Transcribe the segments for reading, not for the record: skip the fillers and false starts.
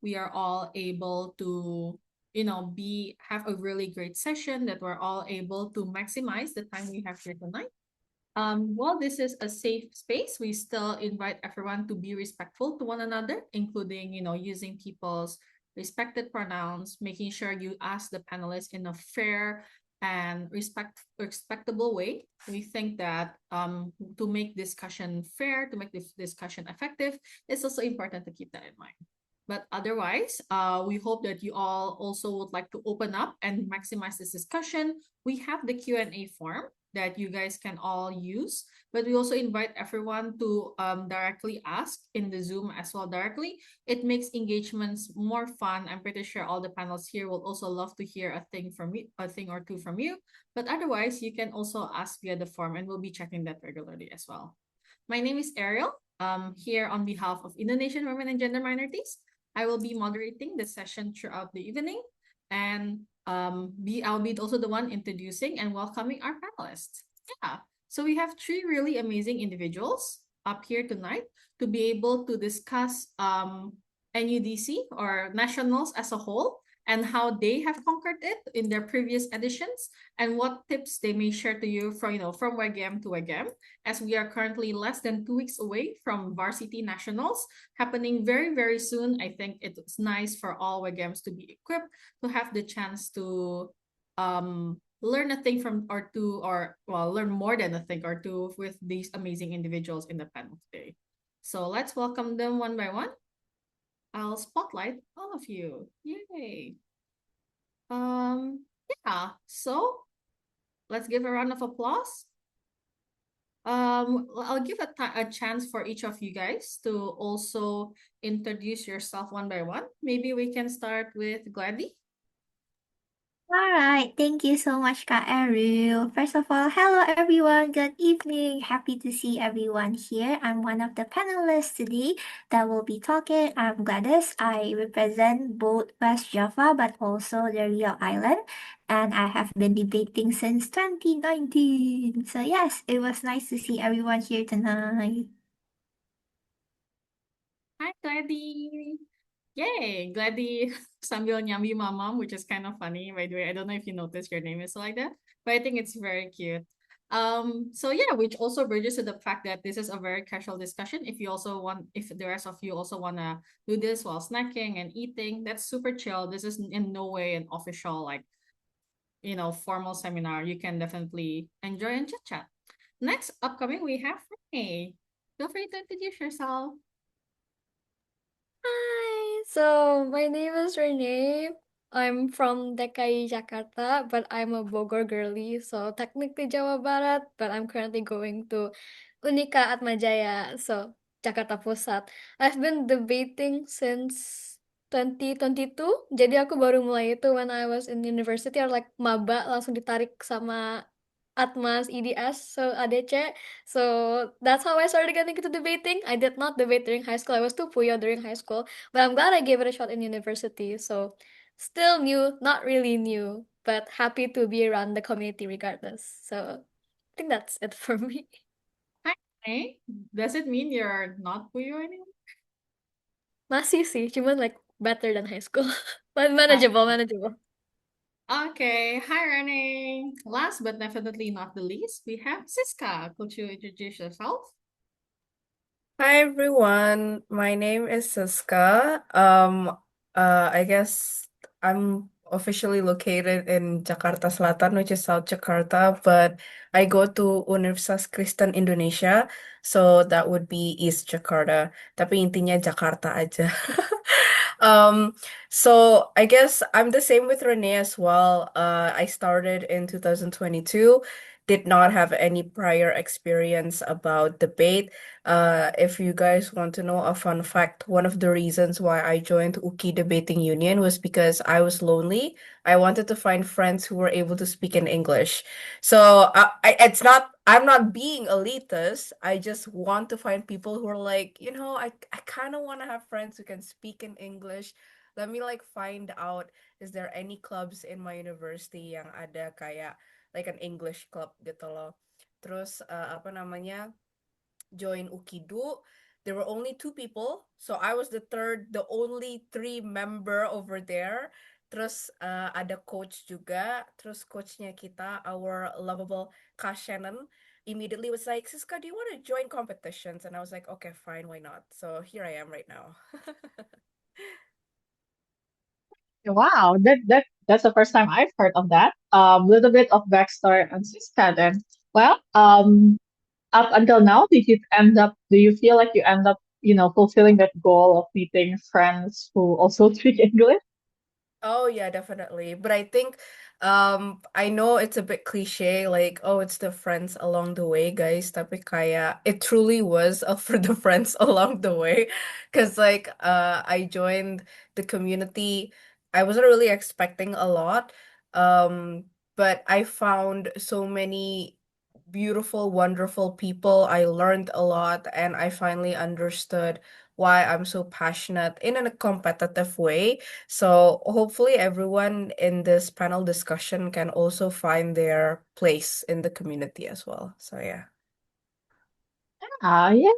we are all able to, have a really great session, that we're all able to maximize the time we have here tonight. While this is a safe space, we still invite everyone to be respectful to one another, including, using people's respected pronouns, making sure you ask the panelists in a fair and respectable way. We think that to make discussion fair, to make this discussion effective, it's also important to keep that in mind. But otherwise, we hope that you all also would like to open up and maximize this discussion. We have the Q&A form that you guys can all use, but we also invite everyone to directly ask in the Zoom as well directly. It makes engagements more fun. I'm pretty sure all the panels here will also love to hear a thing or two from you. But otherwise, you can also ask via the form, and we'll be checking that regularly as well. My name is Ariel. Here on behalf of Indonesian Women and Gender Minorities, I will be moderating the session throughout the evening, and I'll be also the one introducing and welcoming our panelists. Yeah, so we have three really amazing individuals up here tonight to be able to discuss NUDC or nationals as a whole, and how they have conquered it in their previous editions, and what tips they may share to you from WGM to WGM, as we are currently less than 2 weeks away from Varsity Nationals happening very, very soon. I think it's nice for all WGMs to be equipped to have the chance to learn a thing from or two, or well, learn more than a thing or two with these amazing individuals in the panel today. So let's welcome them one by one. I'll spotlight all of you. Yay. Yeah, so let's give a round of applause. I'll give a chance for each of you guys to also introduce yourself one by one. Maybe we can start with Gladys. All right, thank you so much, Kak Ariel. First of all, hello everyone, good evening. Happy to see everyone here. I'm one of the panelists today that will be talking. I'm Gladys. I represent both West Java but also the Rio Island, and I have been debating since 2019. So, yes, it was nice to see everyone here tonight. Hi, Gladys. Yay, Gladys sambil nyambi mamam, which is kind of funny, by the way. I don't know if you noticed your name is like that, but I think it's very cute. So yeah, which also bridges to the fact that this is a very casual discussion. If the rest of you also wanna do this while snacking and eating, that's super chill. This is in no way an official, like, formal seminar. You can definitely enjoy and chit chat. Next upcoming, we have Renee. Feel free to introduce yourself. Hi, so my name is Renee. I'm from DKI Jakarta, but I'm a Bogor girly, so technically Jawa Barat, but I'm currently going to Unika Atmajaya, so Jakarta Pusat. I've been debating since 2022, jadi aku baru mulai itu when I was in university or like maba langsung ditarik sama Atmas EDS, so ADC. So that's how I started getting into debating. I did not debate during high school. I was too puyo during high school, but I'm glad I gave it a shot in university. So still new, not really new, but happy to be around the community regardless. So I think that's it for me. Hi, Renee. Does it mean you're not Puyo anymore? Masih sih, cuman like better than high school. But Uh, manageable, manageable. okay. Hi, Renee. Last but definitely not the least, we have Siska. Could you introduce yourself? Hi everyone, my name is Siska. I guess I'm officially located in Jakarta Selatan, which is South Jakarta, but I go to Universitas Kristen Indonesia, so that would be East Jakarta. Tapi intinya Jakarta aja. Um, so I guess I'm the same with Renee as well. I started in 2022, did not have any prior experience about debate. If you guys want to know a fun fact, one of the reasons why I joined Uki Debating Union was because I was lonely. I wanted to find friends who were able to speak in English. So I'm not being elitist. I just want to find people who are like, I kind of want to have friends who can speak in English. Let me like find out, is there any clubs in my university yang ada kayak like an English club gitu loh. Terus apa namanya? Join Ukidu, there were only two people. So I was the only three member over there. Terus ada coach juga. Terus coachnya kita, our lovable Kak Shannon, immediately was like, Siska, do you want to join competitions? And I was like, okay, fine, why not? So here I am right now. Wow, that's the first time I've heard of that. Little bit of backstory on Siska then. Well, up until now, do you feel like you end up, fulfilling that goal of meeting friends who also speak English? Oh yeah, definitely. But I think I know it's a bit cliche, like, oh, it's the friends along the way, guys. Tapi kayak it truly was for the friends along the way. 'Cause like I joined the community. I wasn't really expecting a lot. But I found so many beautiful, wonderful people. I learned a lot and I finally understood why I'm so passionate in a competitive way. So hopefully everyone in this panel discussion can also find their place in the community as well. So yeah. Ah, yeah,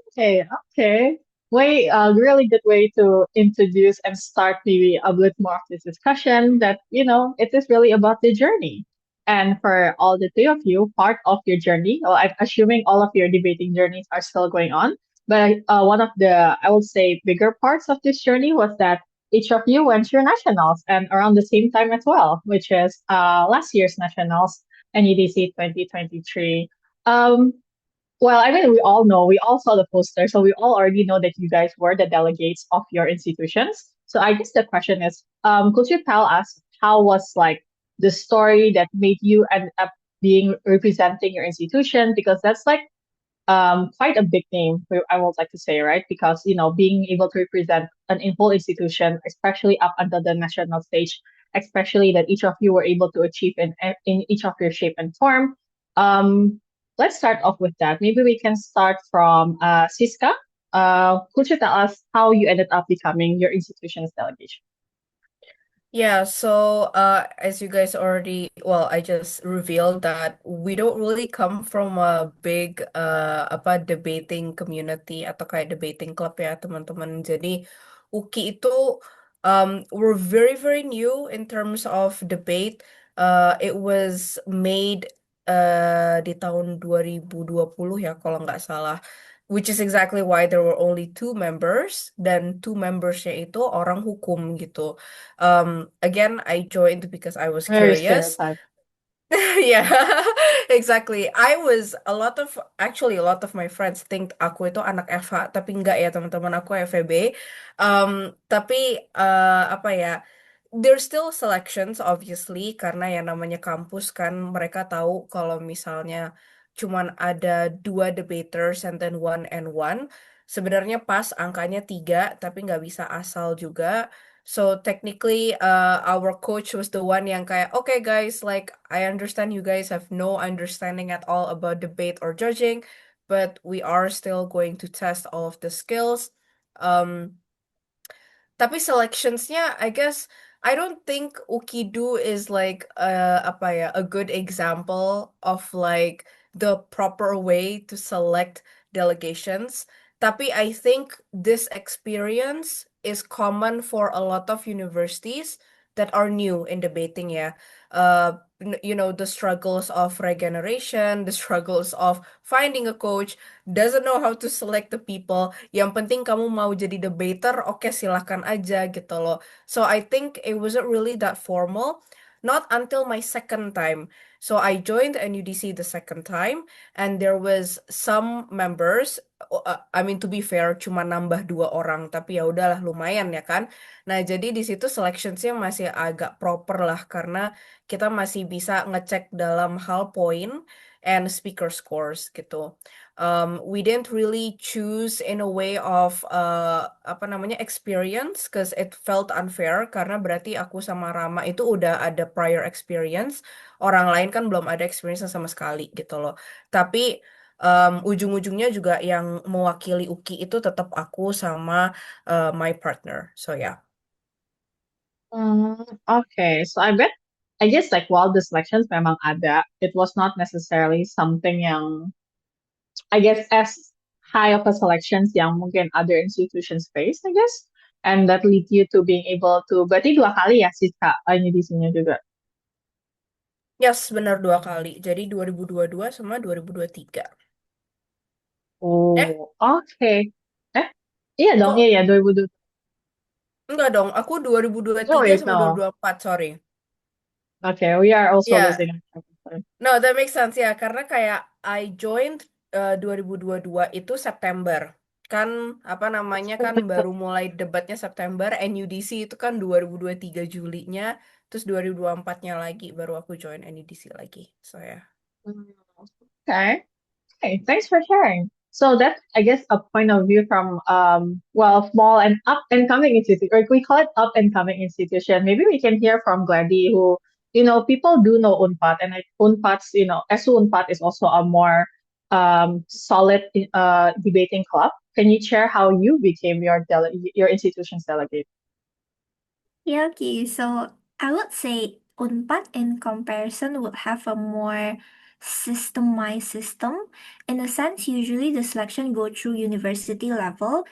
okay. Really good way to introduce and start maybe a bit more of this discussion that, it is really about the journey. And for all the three of you, part of your journey, well, I'm assuming all of your debating journeys are still going on, but one of the, I would say, bigger parts of this journey was that each of you went to your nationals and around the same time as well, which is last year's nationals, NEDC 2023. Well, I mean, we all know, we all saw the poster, so we all already know that you guys were the delegates of your institutions. So I guess the question is, could you tell us how was like the story that made you end up being representing your institution? Because that's like quite a big name, I would like to say, right? Because, being able to represent an whole institution, especially up until the national stage, especially that each of you were able to achieve in each of your shape and form. Let's start off with that. Maybe we can start from Siska. Could you tell us how you ended up becoming your institution's delegation? Yeah, so as you guys already, well, I just revealed that we don't really come from a big apa debating community atau kayak debating club ya, teman-teman. Jadi UKI itu we're very very new in terms of debate. It was made di tahun 2020 ya kalau nggak salah. Which is exactly why there were only two members dan two membersnya itu orang hukum gitu. Again, I joined because I was Very curious. stereotype. Yeah, exactly. Actually, a lot of my friends think aku itu anak FH, tapi enggak ya teman-teman, aku FEB. Tapi apa ya? There's still selections obviously karena yang namanya kampus kan mereka tahu kalau misalnya cuman ada dua debaters and then one and one. Sebenarnya pas angkanya tiga, tapi nggak bisa asal juga. So technically, our coach was the one yang kayak, okay guys, like I understand you guys have no understanding at all about debate or judging, but we are still going to test all of the skills. Um, tapi selectionsnya, I guess, I don't think Ukidu is like apa ya, a good example of like the proper way to select delegations. Tapi I think this experience is common for a lot of universities that are new in debating ya. The struggles of regeneration, the struggles of finding a coach, doesn't know how to select the people. Yang penting kamu mau jadi debater, oke silahkan aja gitu loh. So I think it wasn't really that formal. Not until my second time. So I joined NUDC the second time, and there was some members. I mean to be fair, cuma nambah dua orang, tapi ya udahlah lumayan ya kan. Nah jadi di situ selectionsnya masih agak proper lah karena kita masih bisa ngecek dalam hal point and speaker scores gitu. We didn't really choose in a way of apa namanya experience, cause it felt unfair karena berarti aku sama Rama itu udah ada prior experience, orang lain kan belum ada experience sama sekali gitu loh. Tapi ujung-ujungnya juga yang mewakili UKI itu tetap aku sama my partner. So yeah. Okay, so I guess like while the selections memang ada, it was not necessarily something yang I guess as high of a selections yang mungkin other institutions face, I guess. And that lead you to being able to, berarti 2 kali ya Siska NUDC-nya juga. Yes, benar 2 kali. Jadi 2022 sama 2023. Oh, oke. Eh, iya dong, Kok iya ya 2020. enggak dong? Aku No, 2023 wait, sama no. 2024, sorry. Okay, we are also Ya, losing. no, that makes sense ya. Karena kayak I joined 2022 itu September. Kan apa namanya kan baru mulai debatnya September. NUDC itu kan 2023 Julinya. Terus 2024-nya lagi baru aku join NUDC lagi. So ya. Okay. Okay, thanks for sharing. So that's, I guess, a point of view from well, small and up and coming institution, or we call it up and coming institution. Maybe we can hear from Gladys, who people do know Unpad, and Unpad's SU Unpad is also a more solid debating club. Can you share how you became your institution's delegate? Yeah, okay. So I would say Unpad in comparison would have a more systemized system. In a sense, usually the selection go through university level.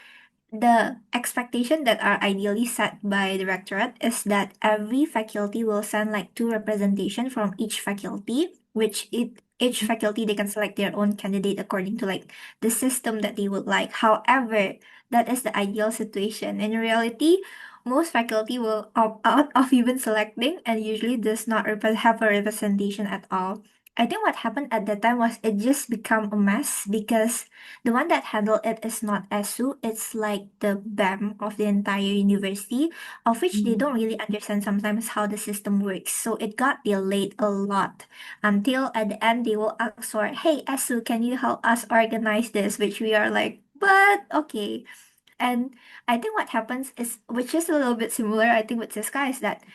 The expectation that are ideally set by the rectorate is that every faculty will send like two representation from each faculty, each faculty they can select their own candidate according to like the system that they would like. However, that is the ideal situation. In reality, most faculty will opt out of even selecting and usually does not have a representation at all. I think what happened at that time was it just become a mess because the one that handled it is not ESU, it's like the BAM of the entire university, of which they don't really understand sometimes how the system works. So it got delayed a lot until at the end they will ask for, hey ESU, can you help us organize this? Which we are like, but okay. And I think what happens is, which is a little bit similar, I think, with Siska, is that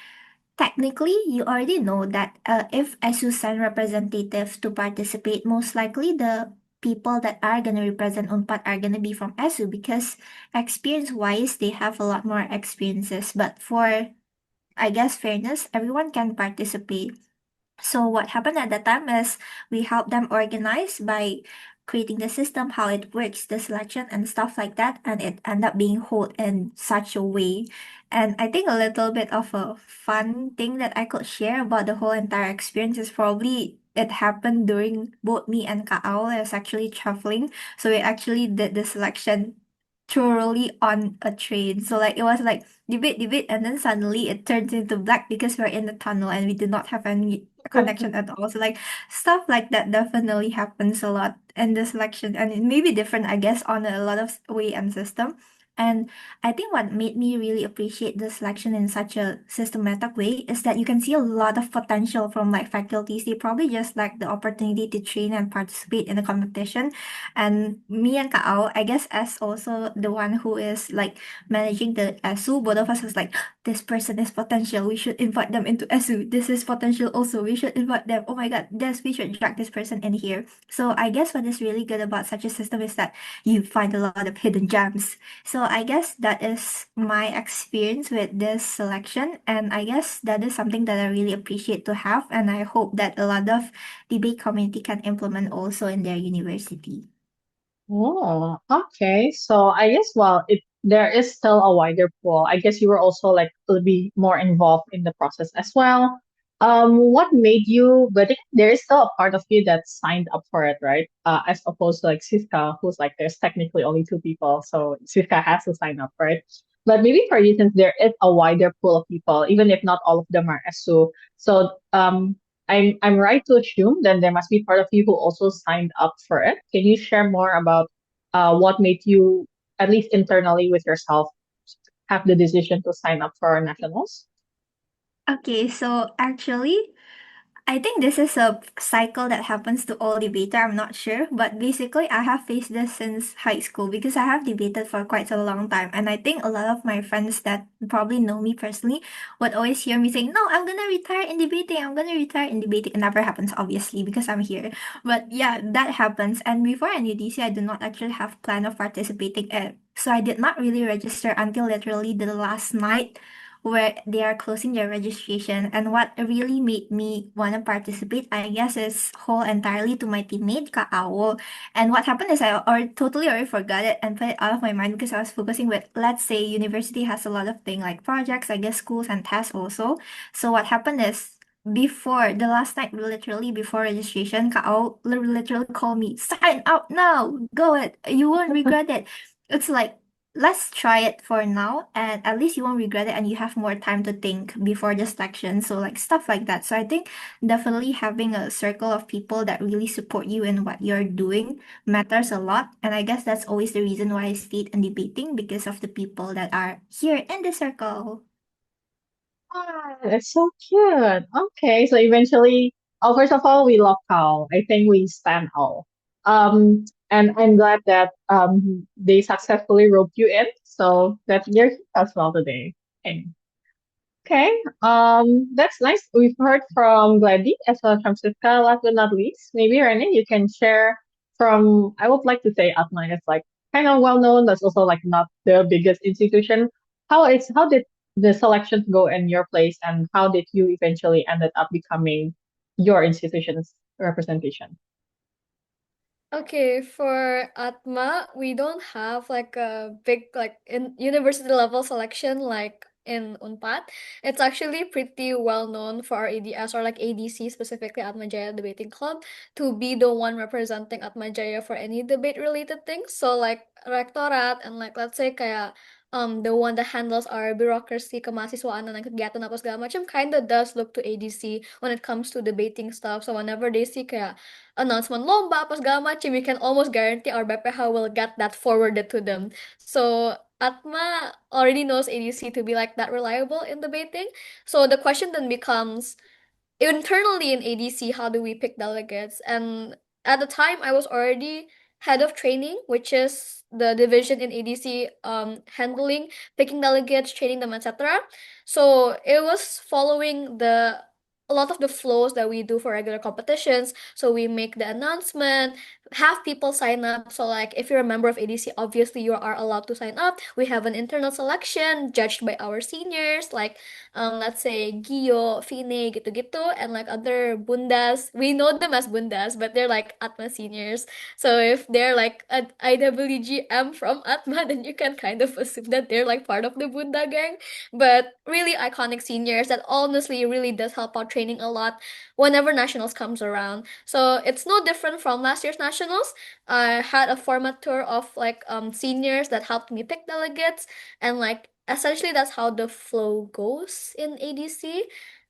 technically, you already know that if ESU send representatives to participate, most likely the people that are going to represent UNPAD are going to be from ESU because experience-wise, they have a lot more experiences. But for, I guess, fairness, everyone can participate. So what happened at that time is we helped them organize by creating the system, how it works, the selection and stuff like that, and it ended up being held in such a way. And I think a little bit of a fun thing that I could share about the whole entire experience is probably it happened during both me and Kaal is actually traveling. So we actually did the selection thoroughly on a train. So like it was like debate, and then suddenly it turns into black because we're in the tunnel and we did not have any connection at all. So like stuff like that definitely happens a lot in the selection, and it may be different, I guess, on a lot of way and system. And I think what made me really appreciate the selection in such a systematic way is that you can see a lot of potential from like faculties. They probably just like the opportunity to train and participate in the competition. And me and Kao, I guess as also the one who is like managing the SU, both of us was like, this person is potential. We should invite them into SU. This is potential also. We should invite them. Oh my god, yes, we should drag this person in here. So I guess what is really good about such a system is that you find a lot of hidden gems. So I guess that is my experience with this selection, and I guess that is something that I really appreciate to have, and I hope that a lot of debate community can implement also in their university. Oh, okay. So I guess well, it there is still a wider pool. I guess you were also like to be more involved in the process as well. What made you? But there is still a part of you that signed up for it, right? As opposed to like Siska, who's like there's technically only 2 people, so Siska has to sign up, right? But maybe for you, since there is a wider pool of people, even if not all of them are SU, so I'm right to assume then there must be part of you who also signed up for it. Can you share more about what made you, at least internally with yourself, have the decision to sign up for nationals? Okay, so actually, I think this is a cycle that happens to all debater. I'm not sure, but basically, I have faced this since high school because I have debated for quite a long time, and I think a lot of my friends that probably know me personally would always hear me saying, "No, I'm gonna retire in debating. I'm gonna retire in debating." It never happens, obviously, because I'm here. But yeah, that happens. And before NUDC, I do not actually have plan of participating, so I did not really register until literally the last night where they are closing their registration. And what really made me want to participate, I guess, is whole entirely to my teammate, Kaawo. And what happened is totally already forgot it and put it out of my mind because I was focusing with, let's say, university has a lot of things like projects, I guess schools and tests also. So what happened is, before the last night, literally before registration, Kao literally called me, sign up now, go it, you won't regret it. It's like, let's try it for now, and at least you won't regret it, and you have more time to think before the selection. So like stuff like that. So I think definitely having a circle of people that really support you in what you're doing matters a lot. And I guess that's always the reason why I stayed in debating, because of the people that are here in the circle. Ah, that's so cute. Okay, so eventually, oh, first of all, we love Kao. I think we stand all. And I'm glad that they successfully roped you in, so that you're here as well today. And okay, that's nice. We've heard from Gladys as well as from Siska. Last but not least, maybe Renee, you can share from. I would like to say Atma is like kind of well known. That's also like not the biggest institution. How did the selections go in your place, and how did you eventually ended up becoming your institution's representation? Okay, for Atma, we don't have like a big like in university level selection like in Unpad. It's actually pretty well known for our ADS or like ADC, specifically Atma Jaya Debating Club, to be the one representing Atma Jaya for any debate related things. So like rectorat and like let's say kayak the one that handles our bureaucracy, kemahasiswaan dan kegiatan apa segala macam kinda does look to ADC when it comes to debating stuff. So whenever they see kayak announcement lomba apa segala macam, we can almost guarantee our BPH will get that forwarded to them. So Atma already knows ADC to be like that reliable in debating. So the question then becomes, internally in ADC, how do we pick delegates? And at the time, I was already head of training, which is the division in ADC handling picking delegates, training them, etc. So it was following the a lot of the flows that we do for regular competitions. So we make the announcement, have people sign up. So like if you're a member of ADC, obviously you are allowed to sign up. We have an internal selection judged by our seniors, like let's say Gio, Fine, gitu-gitu, and like other bundas. We know them as bundas, but they're like Atma seniors. So if they're like an IWGM from Atma, then you can kind of assume that they're like part of the bunda gang. But really iconic seniors that honestly really does help out training a lot whenever nationals comes around. So it's no different from last year's nationals. I had a format tour of like seniors that helped me pick delegates, and like essentially that's how the flow goes in ADC.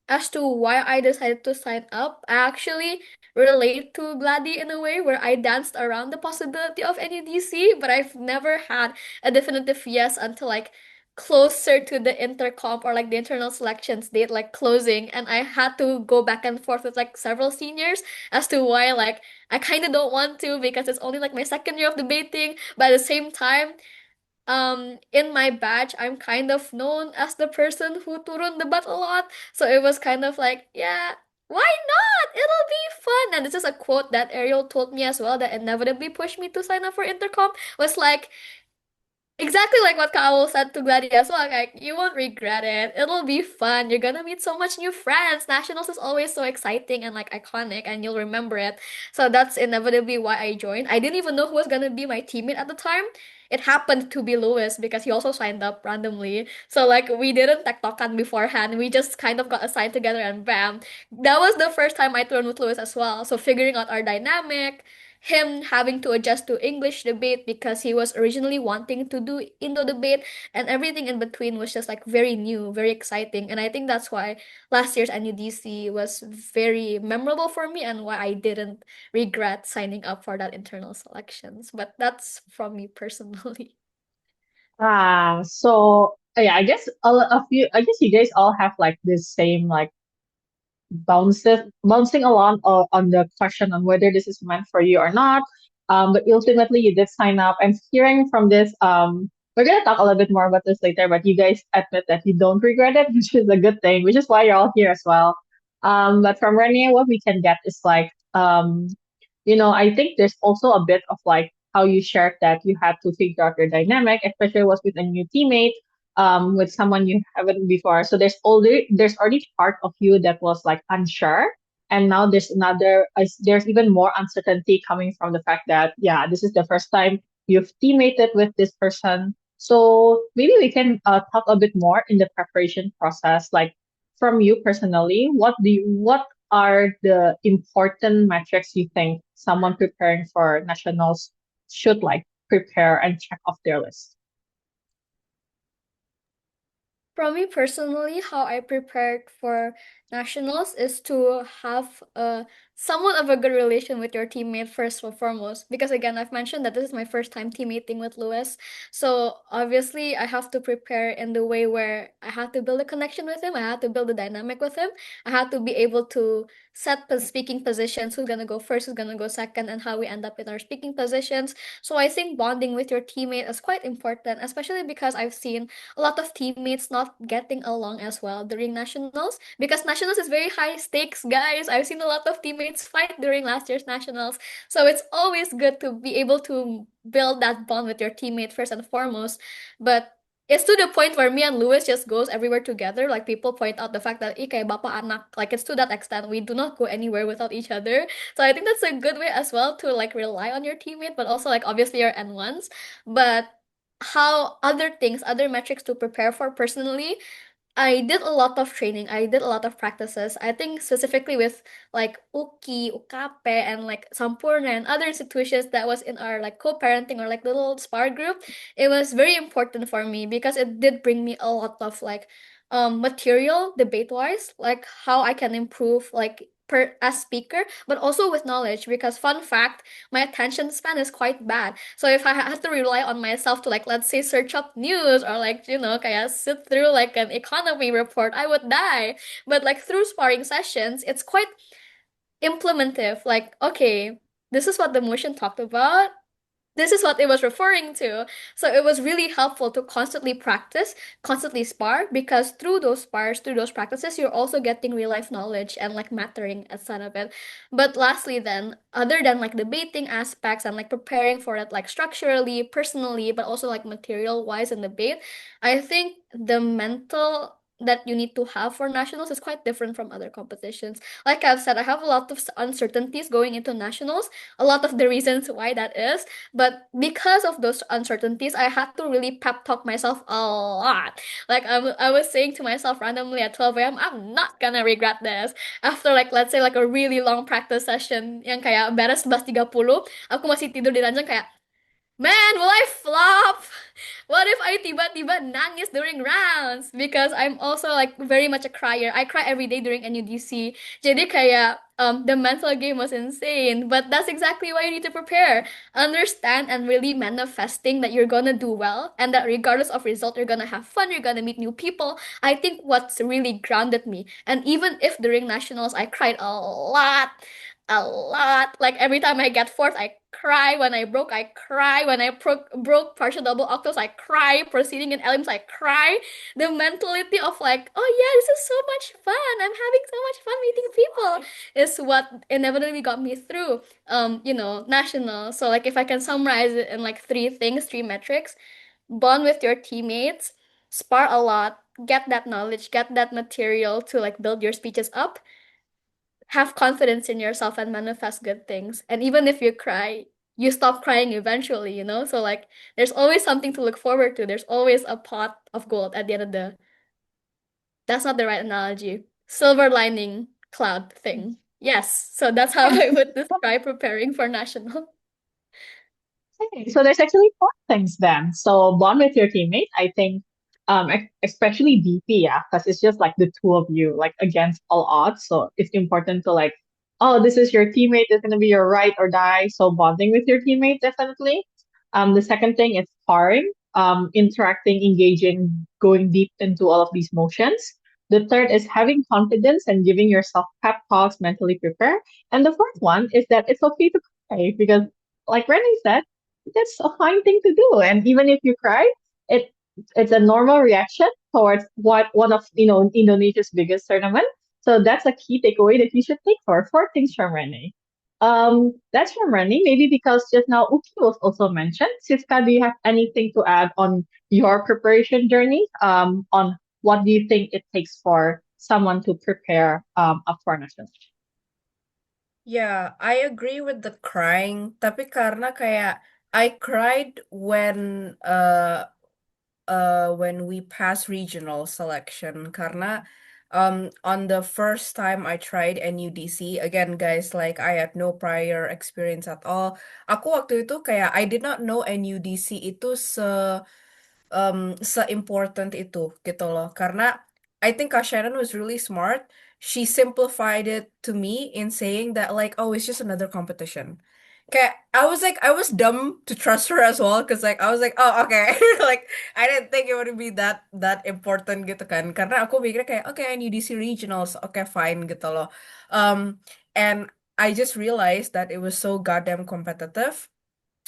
As to why I decided to sign up, I actually relate to Glady in a way where I danced around the possibility of any DC, but I've never had a definitive yes until like closer to the intercomp or like the internal selections date like closing, and I had to go back and forth with like several seniors as to why like I kind of don't want to because it's only like my second year of debating, but at the same time in my batch I'm kind of known as the person who turun debat a lot, so it was kind of like, yeah, why not, it'll be fun. And this is a quote that Ariel told me as well that inevitably pushed me to sign up for intercom, was like exactly like what Kaul said to Glady as well. Like, you won't regret it. It'll be fun. You're gonna meet so much new friends. Nationals is always so exciting and like iconic, and you'll remember it. So that's inevitably why I joined. I didn't even know who was gonna be my teammate at the time. It happened to be Lewis because he also signed up randomly. So like we didn't tektokan beforehand. We just kind of got assigned together and bam. That was the first time I turned with Lewis as well. So figuring out our dynamic, him having to adjust to English debate because he was originally wanting to do Indo debate, and everything in between was just like very new, very exciting. And I think that's why last year's NUDC was very memorable for me and why I didn't regret signing up for that internal selections. But that's from me personally. So yeah, I guess a few. I guess you guys all have like this same like bouncing along on the question on whether this is meant for you or not. But ultimately you did sign up. And hearing from this, we're gonna talk a little bit more about this later. But you guys admit that you don't regret it, which is a good thing, which is why you're all here as well. But from Renia, what we can get is like, I think there's also a bit of like how you shared that you had to figure out your dynamic, especially was with a new teammate. with someone you haven't before. So there's already part of you that was like unsure, and now there's even more uncertainty coming from the fact that yeah, this is the first time you've teammated with this person. So maybe we can talk a bit more in the preparation process, like from you personally, what are the important metrics you think someone preparing for nationals should like prepare and check off their list? For me personally, how I prepared for nationals is to have a somewhat of a good relation with your teammate first and foremost. Because again, I've mentioned that this is my first time teammating with Lewis. So obviously I have to prepare in the way where I have to build a connection with him. I have to build a dynamic with him. I have to be able to set the speaking positions, who's gonna go first, who's gonna go second, and how we end up in our speaking positions. So I think bonding with your teammate is quite important, especially because I've seen a lot of teammates not getting along as well during nationals because nationals is very high stakes, guys. I've seen a lot of teammates fight during last year's nationals. So it's always good to be able to build that bond with your teammate first and foremost. But it's to the point where me and Lewis just goes everywhere together. Like people point out the fact that kayak bapak anak, like it's to that extent. We do not go anywhere without each other. So I think that's a good way as well to like rely on your teammate, but also like obviously your N1s. But how other things, other metrics to prepare for personally, I did a lot of training. I did a lot of practices. I think specifically with like Uki, Ukape, and like Sampurna and other institutions that was in our like co-parenting or like little spar group, it was very important for me because it did bring me a lot of like material debate wise, like how I can improve like per as speaker, but also with knowledge because fun fact, my attention span is quite bad. So if I had to rely on myself to like let's say search up news or like kayak sit through like an economy report, I would die. But like through sparring sessions, it's quite implementive. Like, okay, this is what the motion talked about. This is what it was referring to. So it was really helpful to constantly practice, constantly spar, because through those spars, through those practices, you're also getting real life knowledge and like mattering outside of it. But lastly, then, other than like debating aspects and like preparing for it, like structurally, personally, but also like material wise in debate, I think the mental that you need to have for nationals is quite different from other competitions. Like I've said, I have a lot of uncertainties going into nationals, a lot of the reasons why that is. But because of those uncertainties, I had to really pep talk myself a lot. Like I was saying to myself randomly at 12 a.m., I'm not gonna regret this. After like, let's say like a really long practice session yang kayak beres 11.30, aku masih tidur di ranjang kayak, man, will I flop? What if I tiba-tiba nangis during rounds? Because I'm also like very much a crier. I cry every day during NUDC. Jadi kayak the mental game was insane. But that's exactly why you need to prepare. Understand and really manifesting that you're gonna do well and that regardless of result, you're gonna have fun, you're gonna meet new people. I think what's really grounded me. And even if during nationals I cried a lot. Like every time I get fourth, I cry. When I broke, I cry. When I broke partial double octos, I cry. Proceeding in elims, I cry. The mentality of like, oh yeah, this is so much fun. I'm having so much fun meeting people is what inevitably got me through national. So like if I can summarize it in like three things, three metrics, bond with your teammates, spar a lot, get that knowledge, get that material to like build your speeches up, have confidence in yourself and manifest good things. And even if you cry, you stop crying eventually. So like there's always something to look forward to. There's always a pot of gold at the end of the that's not the right analogy. Silver lining cloud thing. Yes. So that's how I would describe preparing for national. Okay, so there's actually four things then. So bond with your teammate, I think, especially DP, yeah, because it's just like the two of you, like against all odds. So it's important to like, oh, this is your teammate, it's gonna be your ride or die. So bonding with your teammate, definitely. The second thing is sparring, interacting, engaging, going deep into all of these motions. The third is having confidence and giving yourself pep talks, mentally prepare. And the fourth one is that it's okay to cry because, like Renee said, that's a fine thing to do. And even if you cry, it it's a normal reaction towards what one of Indonesia's biggest tournament. So that's a key takeaway that you should take for four things from Renee. That's from running, maybe because just now Uki was also mentioned. Siska, do you have anything to add on your preparation journey? On what do you think it takes for someone to prepare up for national? Yeah, I agree with the crying, tapi karena kayak I cried when we passed regional selection karena on the first time I tried NUDC, again guys, like I had no prior experience at all. Aku waktu itu kayak I did not know NUDC itu se-important itu gitu loh. Karena I think Kak Shannon was really smart. She simplified it to me in saying that like, oh, it's just another competition. Kayak I was dumb to trust her as well, cause like I was like, oh okay, like I didn't think it would be that important gitu kan. Karena aku mikirnya kayak, okay, NUDC regionals, okay fine gitu loh. And I just realized that it was so goddamn competitive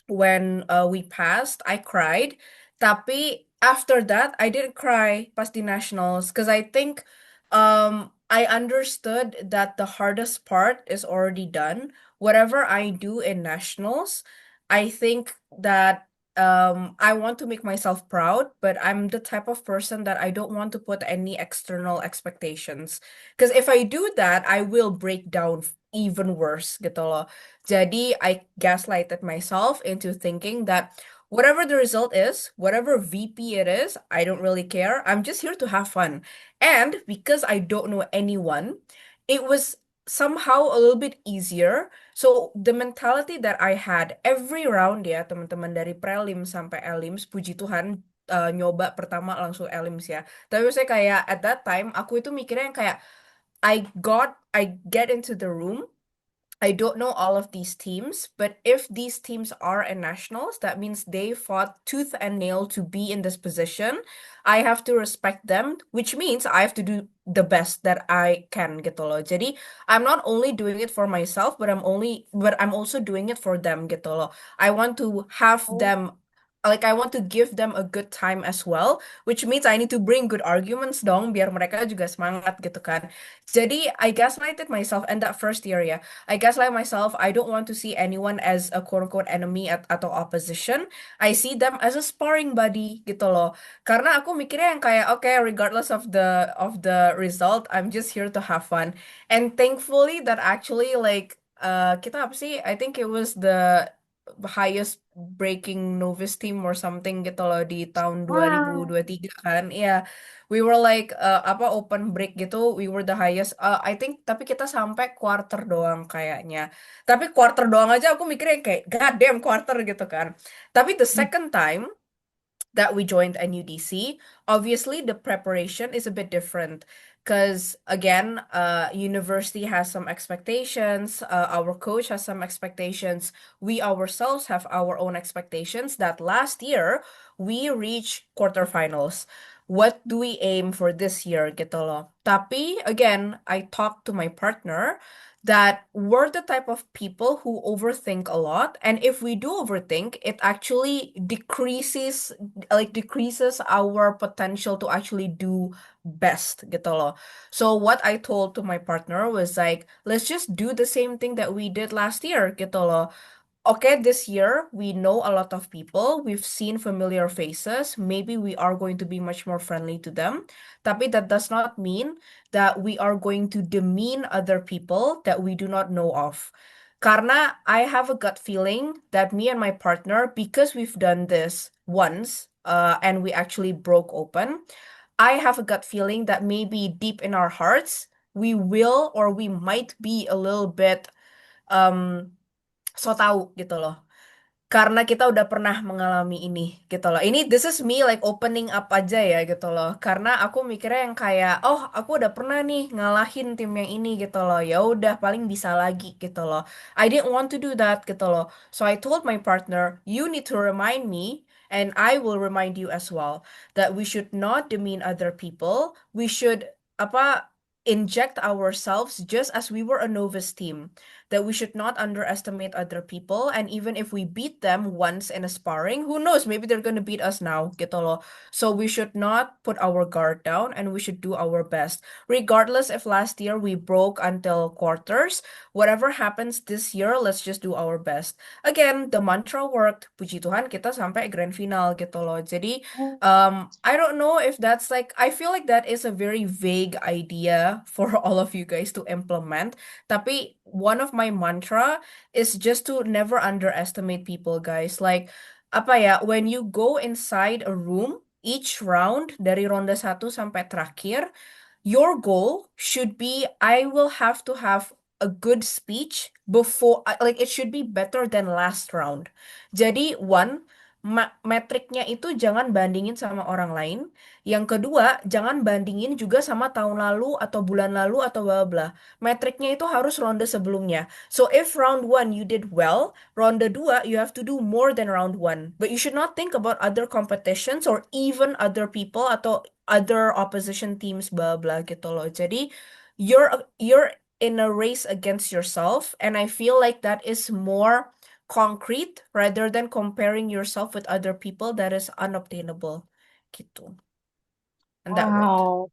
when we passed, I cried. Tapi after that, I didn't cry pas di nationals because I think I understood that the hardest part is already done. Whatever I do in nationals, I think that I want to make myself proud, but I'm the type of person that I don't want to put any external expectations. Because if I do that, I will break down even worse gitu loh. Jadi, I gaslighted myself into thinking that whatever the result is, whatever VP it is, I don't really care. I'm just here to have fun. And because I don't know anyone, it was somehow a little bit easier. So the mentality that I had every round ya, teman-teman dari prelim sampai elims, puji Tuhan nyoba pertama langsung elims ya. Tapi saya kayak at that time aku itu mikirnya yang kayak I get into the room. I don't know all of these teams, but if these teams are in nationals, that means they fought tooth and nail to be in this position. I have to respect them, which means I have to do the best that I can gitu loh. Jadi, I'm not only doing it for myself, but I'm also doing it for them gitu loh. I want to have Oh. them like I want to give them a good time as well, which means I need to bring good arguments dong biar mereka juga semangat gitu kan. Jadi I gaslighted myself in that first year ya. I gaslight myself. I don't want to see anyone as a quote unquote enemy atau opposition. I see them as a sparring buddy gitu loh. Karena aku mikirnya yang kayak okay, regardless of the result, I'm just here to have fun. And thankfully that actually like kita apa sih? I think it was the highest breaking novice team or something gitu loh di tahun Wow. 2023 kan. Iya. We were like apa open break gitu, we were the highest. I think tapi kita sampai quarter doang kayaknya. Tapi quarter doang aja aku mikirnya kayak god damn quarter gitu kan. Tapi the second time that we joined NUDC, obviously the preparation is a bit different. Because again, university has some expectations, our coach has some expectations, we ourselves have our own expectations that last year we reached quarterfinals. What do we aim for this year gitu loh. Tapi again, I talked to my partner that we're the type of people who overthink a lot, and if we do overthink, it actually decreases our potential to actually do best gitu loh. So what I told to my partner was like, let's just do the same thing that we did last year gitu loh. Okay, this year we know a lot of people, we've seen familiar faces, maybe we are going to be much more friendly to them. Tapi that does not mean that we are going to demean other people that we do not know of. Karena I have a gut feeling that me and my partner, because we've done this once, and we actually broke open, I have a gut feeling that maybe deep in our hearts, we will or we might be a little bit um so tahu gitu loh. Karena kita udah pernah mengalami ini gitu loh. This is me like opening up aja ya gitu loh. Karena aku mikirnya yang kayak, oh aku udah pernah nih ngalahin tim yang ini gitu loh. Ya udah paling bisa lagi gitu loh. I didn't want to do that gitu loh. So I told my partner, you need to remind me and I will remind you as well that we should not demean other people. We should apa inject ourselves just as we were a novice team. that we should not underestimate other people. And even if we beat them once in a sparring, who knows? Maybe they're gonna beat us now, gitu loh. So we should not put our guard down and we should do our best. Regardless if last year we broke until quarters, whatever happens this year, let's just do our best. Again, the mantra worked. Puji Tuhan kita sampai grand final gitu loh. Jadi, I don't know if that's like, I feel like that is a very vague idea for all of you guys to implement. Tapi one of my mantra is just to never underestimate people, guys. Like, apa ya, when you go inside a room, each round dari ronde 1 sampai terakhir, your goal should be I will have to have a good speech before like it should be better than last round. Jadi one metriknya itu jangan bandingin sama orang lain. Yang kedua, jangan bandingin juga sama tahun lalu atau bulan lalu atau bla bla. Metriknya itu harus ronde sebelumnya. So if round 1 you did well, ronde 2 you have to do more than round 1. But you should not think about other competitions or even other people atau other opposition teams bla bla gitu loh. Jadi you're in a race against yourself and I feel like that is more concrete rather than comparing yourself with other people that is unobtainable gitu. And that worked. Wow.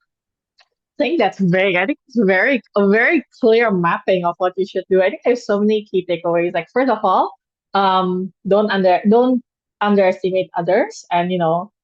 I think that's vague. I think it's a very clear mapping of what you should do. I think there's so many key takeaways. Like first of all, don't underestimate others. And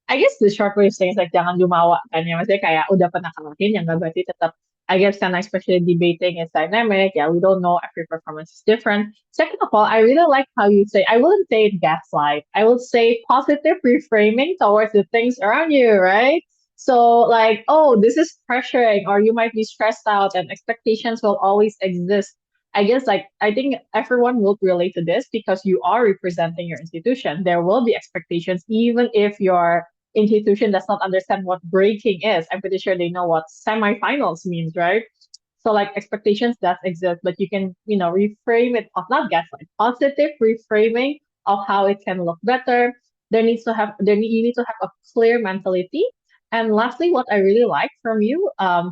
I guess the short way of saying is like jangan jumawa kan ya. Maksudnya kayak udah pernah kalahin yang nggak berarti tetap. I guess kind of especially debating is dynamic. Yeah, we don't know, every performance is different. Second of all, I really like how you say, I wouldn't say it gaslight. I would say positive reframing towards the things around you, right? So, like, oh, this is pressuring, or you might be stressed out, and expectations will always exist. I guess, like, I think everyone will relate to this because you are representing your institution. There will be expectations, even if your institution does not understand what breaking is. I'm pretty sure they know what semifinals means, right? So, like, expectations does exist, but you can, reframe it, not gaslight, positive reframing of how it can look better. You need to have a clear mentality. And lastly, what I really like from you,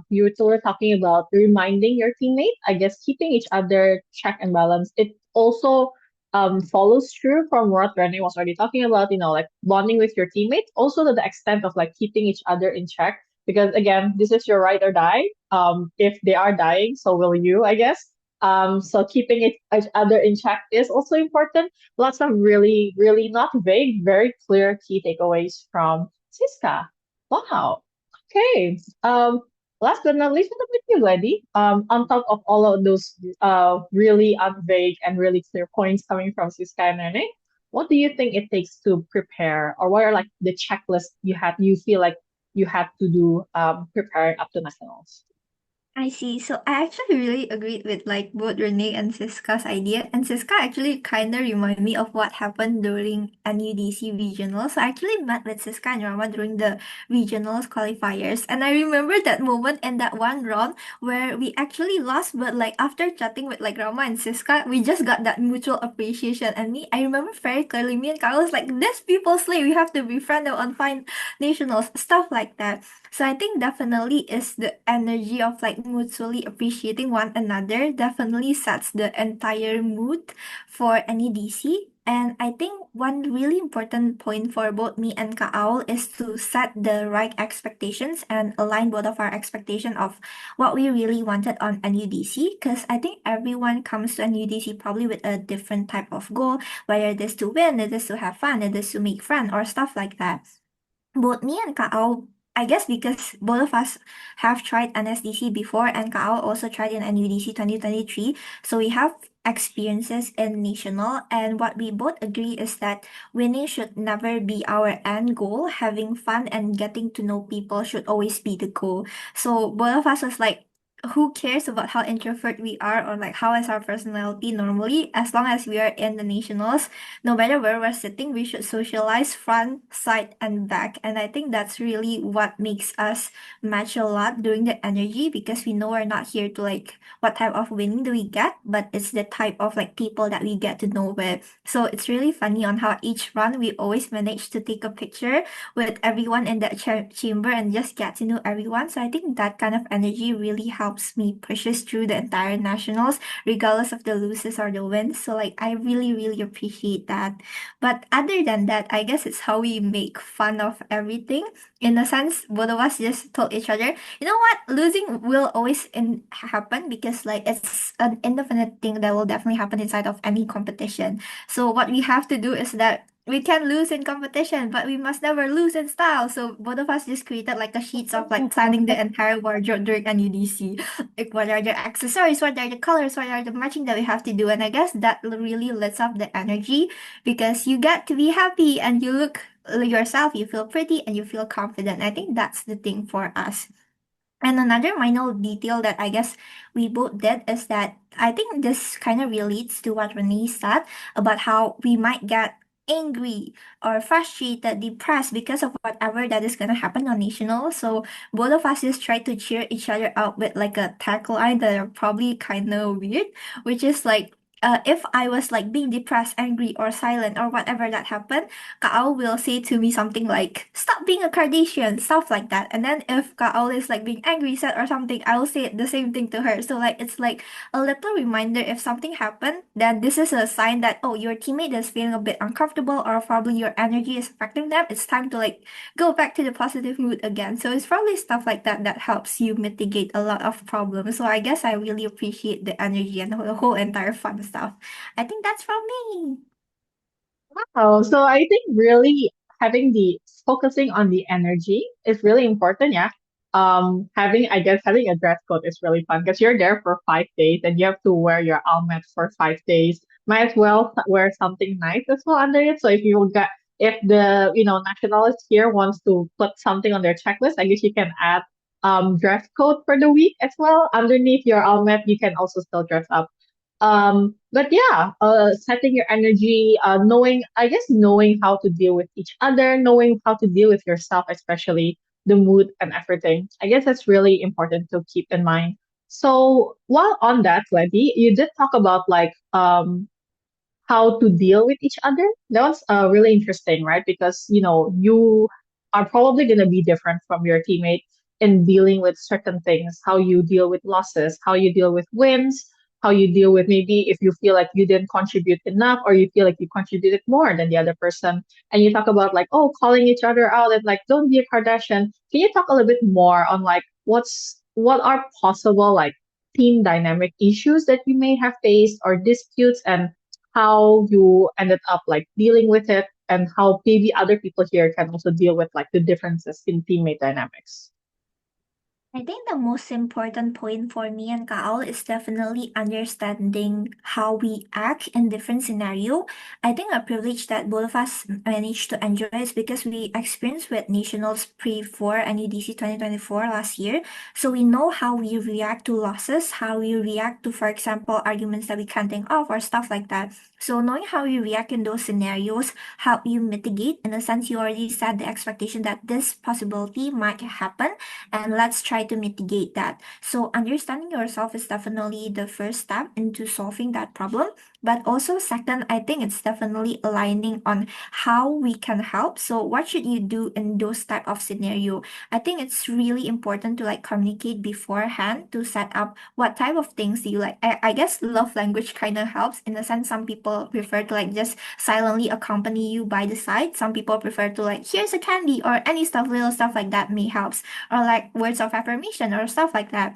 you were talking about reminding your teammate, I guess keeping each other check and balance. It also follows through from what Renee was already talking about, like bonding with your teammates, also to the extent of like keeping each other in check. Because again, this is your ride or die. If they are dying, so will you, I guess. So keeping each other in check is also important. Lots of really, really not vague, very clear key takeaways from Siska. Wow. Okay. Last but not least, what about you, Lady? On top of all of those really unvague and really clear points coming from Siska and Rene, what do you think it takes to prepare, or what are like the checklists you feel like you had to do preparing up to nationals? I see. So I actually really agreed with like both Renee and Siska's idea. And Siska actually kind of remind me of what happened during NUDC regionals. So I actually met with Siska and Rama during the regionals qualifiers. And I remember that moment and that one round where we actually lost, but like after chatting with like Rama and Siska, we just got that mutual appreciation. And I remember very clearly, me and Kyle was like, this people slay, we have to befriend them on fine nationals, stuff like that. So I think definitely is the energy of like mutually appreciating one another definitely sets the entire mood for any DC. And I think one really important point for both me and Kaal is to set the right expectations and align both of our expectation of what we really wanted on NUDC. Because I think everyone comes to NUDC probably with a different type of goal, whether it is to win, it is to have fun, it is to make friends or stuff like that. Both me and Kak, I guess because both of us have tried NSDC before and Kak also tried in NUDC 2023. So we have experiences in national, and what we both agree is that winning should never be our end goal. Having fun and getting to know people should always be the goal. So both of us was like, who cares about how introvert we are or like how is our personality normally, as long as we are in the nationals, no matter where we're sitting, we should socialize front, side, and back. And I think that's really what makes us match a lot during the energy, because we know we're not here to like what type of winning do we get, but it's the type of like people that we get to know with. So it's really funny on how each run we always manage to take a picture with everyone in that chamber and just get to know everyone. So I think that kind of energy really helps helps me pushes through the entire nationals, regardless of the losses or the wins. So like I really, really appreciate that. But other than that, I guess it's how we make fun of everything. In a sense, both of us just told each other, you know what, losing will always happen because like it's an indefinite thing that will definitely happen inside of any competition. So what we have to do is that we can lose in competition, but we must never lose in style. So both of us just created like a sheets of like planning the entire wardrobe during an UDC. Like what are the accessories, what are the colors, what are the matching that we have to do. And I guess that really lets up the energy because you get to be happy and you look yourself, you feel pretty and you feel confident. I think that's the thing for us. And another minor detail that I guess we both did is that I think this kind of relates to what Renee said about how we might get angry or frustrated, depressed because of whatever that is gonna happen on national. So both of us just try to cheer each other up with like a tagline that are probably kind of weird, which is like if I was like being depressed, angry, or silent, or whatever that happened, Ka'au will say to me something like, "Stop being a Kardashian," stuff like that. And then if Ka'au is like being angry, sad, or something, I will say the same thing to her. So like it's like a little reminder if something happened, then this is a sign that oh your teammate is feeling a bit uncomfortable or probably your energy is affecting them. It's time to like go back to the positive mood again. So it's probably stuff like that that helps you mitigate a lot of problems. So I guess I really appreciate the energy and the whole entire fun stuff. I think that's from me. Oh, so I think really having the focusing on the energy is really important. Yeah. I guess having a dress code is really fun because you're there for 5 days and you have to wear your helmet for 5 days. Might as well wear something nice as well under it. So if the nationalist here wants to put something on their checklist, I guess you can add dress code for the week as well. Underneath your helmet, you can also still dress up. But yeah, setting your energy, knowing how to deal with each other, knowing how to deal with yourself, especially the mood and everything. I guess that's really important to keep in mind. So while on that, Wendy, you did talk about like how to deal with each other. That was really interesting, right? Because you are probably going to be different from your teammate in dealing with certain things, how you deal with losses, how you deal with wins, how you deal with maybe if you feel like you didn't contribute enough or you feel like you contributed more than the other person. And you talk about like, oh, calling each other out and like, don't be a Kardashian. Can you talk a little bit more on like what are possible like team dynamic issues that you may have faced or disputes and how you ended up like dealing with it and how maybe other people here can also deal with like the differences in teammate dynamics. I think the most important point for me and Kaal is definitely understanding how we act in different scenario. I think a privilege that both of us managed to enjoy is because we experienced with nationals pre-4 and UDC 2024 last year. So we know how we react to losses, how we react to, for example, arguments that we can't think of or stuff like that. So knowing how you react in those scenarios, how you mitigate, in a sense, you already set the expectation that this possibility might happen and let's try to mitigate that. So understanding yourself is definitely the first step into solving that problem. But also second, I think it's definitely aligning on how we can help. So what should you do in those type of scenario? I think it's really important to like communicate beforehand to set up what type of things do you like. I guess love language kind of helps in the sense some people prefer to like just silently accompany you by the side. Some people prefer to like here's a candy or any stuff, little stuff like that may help or like words of affirmation or stuff like that.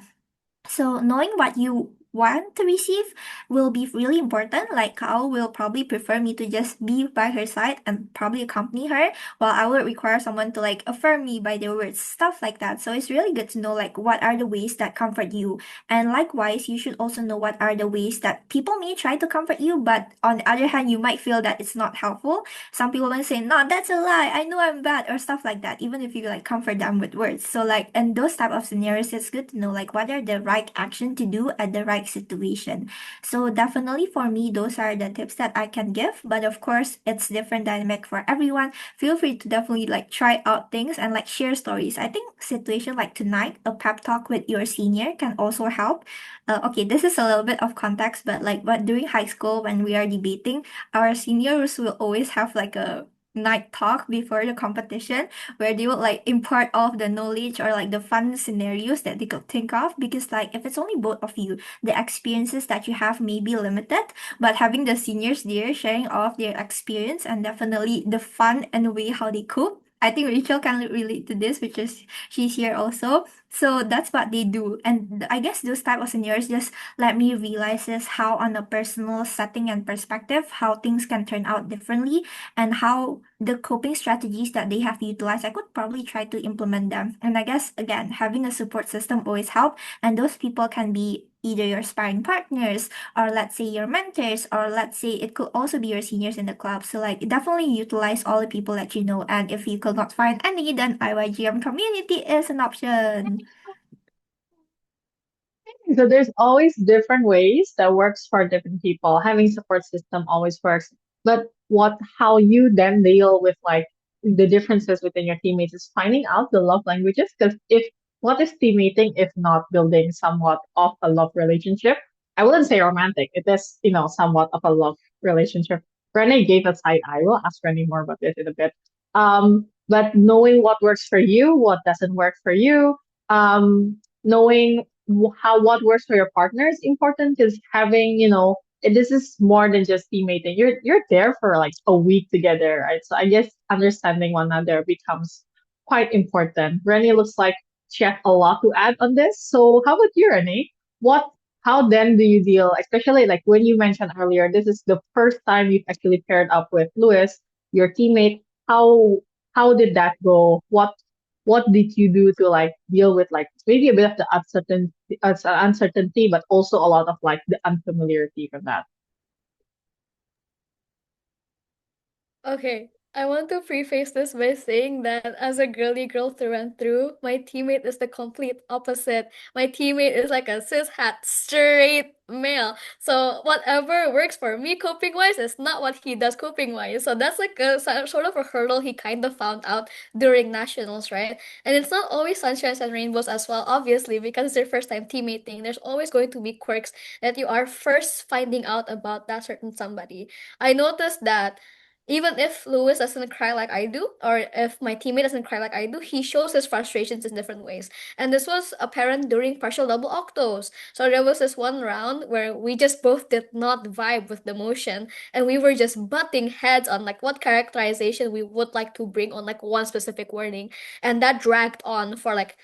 So knowing what you want to receive will be really important. Like Kao will probably prefer me to just be by her side and probably accompany her, while I would require someone to like affirm me by their words, stuff like that. So it's really good to know like what are the ways that comfort you. And likewise, you should also know what are the ways that people may try to comfort you, but on the other hand, you might feel that it's not helpful. Some people might say, no, that's a lie. I know I'm bad or stuff like that, even if you like comfort them with words. So like in those type of scenarios, it's good to know like what are the right action to do at the right situation. So definitely for me, those are the tips that I can give. But of course, it's different dynamic for everyone. Feel free to definitely like try out things and like share stories. I think situation like tonight, a pep talk with your senior can also help. Okay, this is a little bit of context, but like but during high school when we are debating, our seniors will always have like a night talk before the competition where they would like impart all of the knowledge or like the fun scenarios that they could think of, because like if it's only both of you, the experiences that you have may be limited, but having the seniors there sharing all of their experience and definitely the fun and the way how they cook. I think Rachel can relate to this, which is she's here also. So that's what they do. And I guess those type of scenarios just let me realize is how on a personal setting and perspective, how things can turn out differently and how the coping strategies that they have utilized, I could probably try to implement them. And I guess again, having a support system always help. And those people can be either your sparring partners or let's say your mentors, or let's say it could also be your seniors in the club. So like definitely utilize all the people that you know. And if you could not find any, then IYGM community is an option. So there's always different ways that works for different people. Having support system always works. But how you then deal with like the differences within your teammates is finding out the love languages. Because if what is teammating if not building somewhat of a love relationship? I wouldn't say romantic. It is, somewhat of a love relationship. Renee gave a side eye. We'll ask Renee more about this in a bit. But knowing what works for you, what doesn't work for you, knowing how what works for your partner is important, because having this is more than just teammating. You're there for like a week together, right? So I guess understanding one another becomes quite important. Renee looks like she has a lot to add on this. So how about you, Renee? what how then do you deal, especially like when you mentioned earlier, this is the first time you've actually paired up with Lewis, your teammate. How did that go? What did you do to like deal with like maybe a bit of the uncertainty, but also a lot of like the unfamiliarity from that? Okay, I want to preface this by saying that as a girly girl through and through, my teammate is the complete opposite. My teammate is like a cis hat straight male. So whatever works for me coping wise is not what he does coping wise. So that's like a sort of a hurdle he kind of found out during nationals, right? And it's not always sunshines and rainbows as well, obviously, because it's your first time teammating. There's always going to be quirks that you are first finding out about that certain somebody. I noticed that even if Lewis doesn't cry like I do, or if my teammate doesn't cry like I do, he shows his frustrations in different ways. And this was apparent during partial double octos. So there was this one round where we just both did not vibe with the motion, and we were just butting heads on like what characterization we would like to bring on like one specific wording. And that dragged on for like,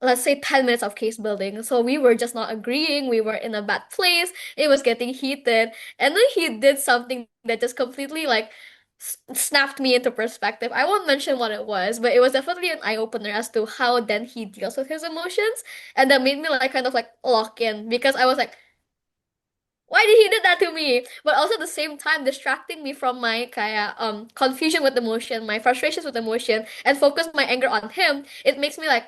let's say, 10 minutes of case building. So we were just not agreeing. We were in a bad place. It was getting heated. And then he did something that just completely like snapped me into perspective. I won't mention what it was, but it was definitely an eye opener as to how then he deals with his emotions. And that made me like kind of like lock in, because I was like, why did he do that to me? But also at the same time distracting me from my kaya confusion with emotion, my frustrations with emotion, and focus my anger on him. It makes me like,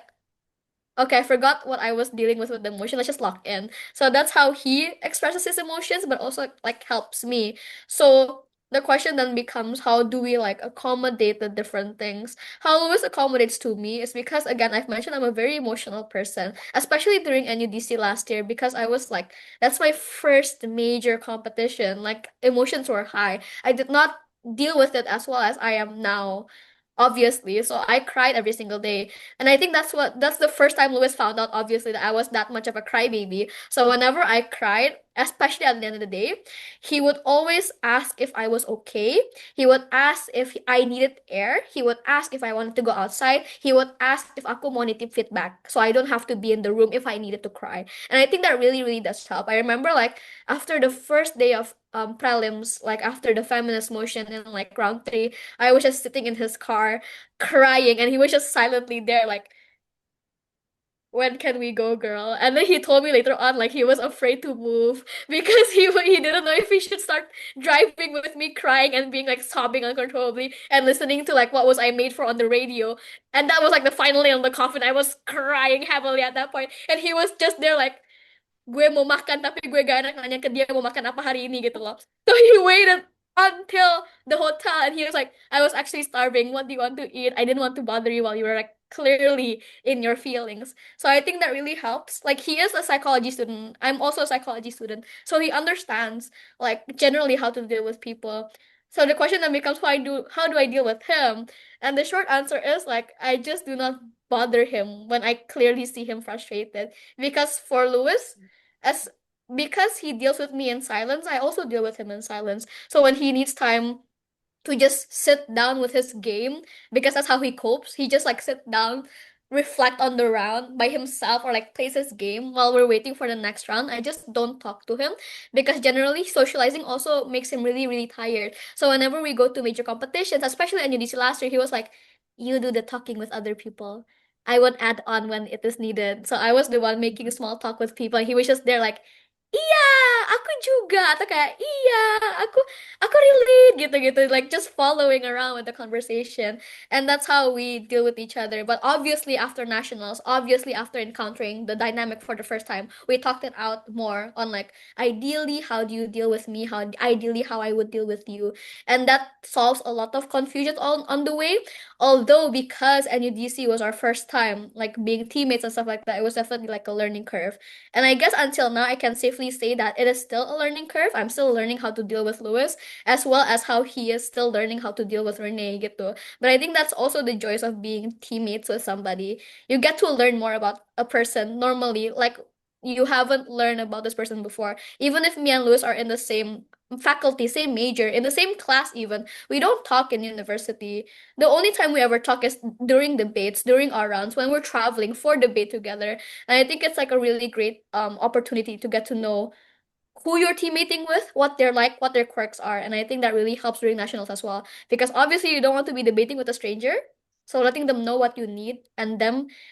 okay, I forgot what I was dealing with the emotion. Let's just lock in. So that's how he expresses his emotions, but also like helps me. So the question then becomes, how do we like accommodate the different things? How Lewis accommodates to me is because again, I've mentioned I'm a very emotional person, especially during NUDC last year, because I was like, that's my first major competition. Like emotions were high. I did not deal with it as well as I am now. Obviously, so I cried every single day, and I think that's the first time Lewis found out, obviously, that I was that much of a crybaby. So whenever I cried, especially at the end of the day, he would always ask if I was okay. He would ask if I needed air. He would ask if I wanted to go outside. He would ask if ako mo nitip feedback, so I don't have to be in the room if I needed to cry. And I think that really, really does help. I remember like after the first day of prelims, like after the feminist motion in like round three, I was just sitting in his car crying, and he was just silently there, like, when can we go, girl? And then he told me later on, like, he was afraid to move because he didn't know if he should start driving with me crying and being like sobbing uncontrollably and listening to like what was I made for on the radio. And that was like the final nail in the coffin. I was crying heavily at that point, and he was just there like, gue mau makan tapi gue gak enak nanya ke dia mau makan apa hari ini gitu loh. So he waited until the hotel, and he was like, I was actually starving. What do you want to eat? I didn't want to bother you while you were like clearly in your feelings. So I think that really helps. Like he is a psychology student. I'm also a psychology student. So he understands like generally how to deal with people. So the question then becomes, how do I deal with him? And the short answer is like, I just do not bother him when I clearly see him frustrated. Because for Lewis, as because he deals with me in silence, I also deal with him in silence. So when he needs time to just sit down with his game, because that's how he copes. He just like sit down, reflect on the round by himself, or like plays his game while we're waiting for the next round. I just don't talk to him because generally socializing also makes him really, really tired. So whenever we go to major competitions, especially in UDC last year, he was like, "You do the talking with other people. I would add on when it is needed." So I was the one making small talk with people, and he was just there like, "Iya, aku juga." Atau kayak, "Iya, aku relate," gitu-gitu, like just following around with the conversation. And that's how we deal with each other. But obviously after nationals, obviously after encountering the dynamic for the first time, we talked it out more on like, ideally how do you deal with me, how ideally how I would deal with you. And that solves a lot of confusion on the way. Although because NUDC was our first time like being teammates and stuff like that, it was definitely like a learning curve. And I guess until now, I can safely say that it is still a learning curve. I'm still learning how to deal with Lewis, as well as how he is still learning how to deal with Renee gitu. But I think that's also the joys of being teammates with somebody. You get to learn more about a person normally, like you haven't learned about this person before. Even if me and Lewis are in the same faculty, same major, in the same class even, we don't talk in university. The only time we ever talk is during debates, during our rounds, when we're traveling for debate together. And I think it's like a really great opportunity to get to know who you're teammating with, what they're like, what their quirks are. And I think that really helps during nationals as well. Because obviously you don't want to be debating with a stranger. So letting them know what you need and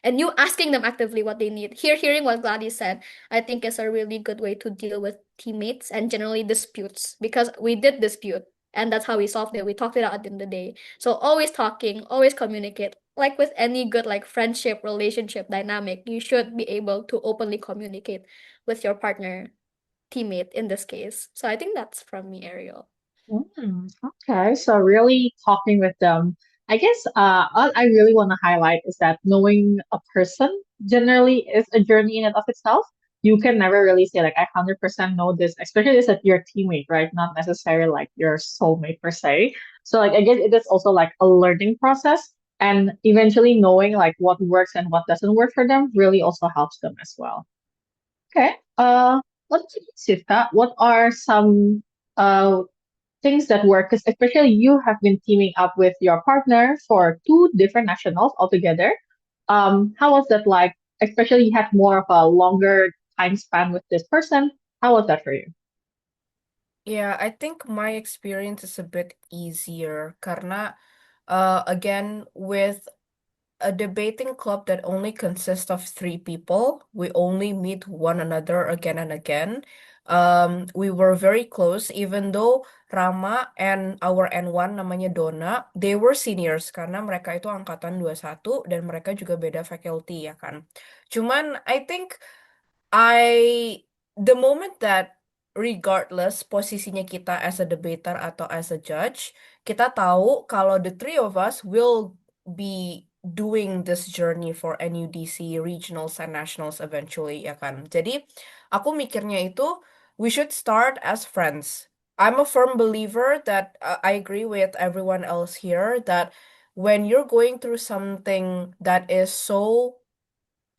you asking them actively what they need. Hearing what Gladys said, I think is a really good way to deal with teammates and generally disputes. Because we did dispute and that's how we solved it. We talked it out at the end of the day. So always talking, always communicate. Like with any good like friendship, relationship dynamic, you should be able to openly communicate with your partner, teammate in this case. So I think that's from me, Ariel. Okay, so really talking with them. I guess all I really want to highlight is that knowing a person generally is a journey in and of itself. You can never really say like I 100% know this, especially this at your teammate, right? Not necessarily like your soulmate per se. So like I guess it is also like a learning process, and eventually knowing like what works and what doesn't work for them really also helps them as well. Okay. Let's see, Sita, what are some things that work? Because especially you have been teaming up with your partner for two different nationals altogether. How was that like? Especially you had more of a longer time span with this person. How was that for you? Yeah, I think my experience is a bit easier karena again with a debating club that only consists of three people. We only meet one another again and again. We were very close, even though Rama and our N1 namanya Dona, they were seniors karena mereka itu angkatan 21 dan mereka juga beda faculty ya kan. Cuman I think the moment that regardless posisinya kita as a debater atau as a judge, kita tahu kalau the three of us will be doing this journey for NUDC regionals and nationals eventually ya kan. Jadi aku mikirnya itu we should start as friends. I'm a firm believer that I agree with everyone else here that when you're going through something that is so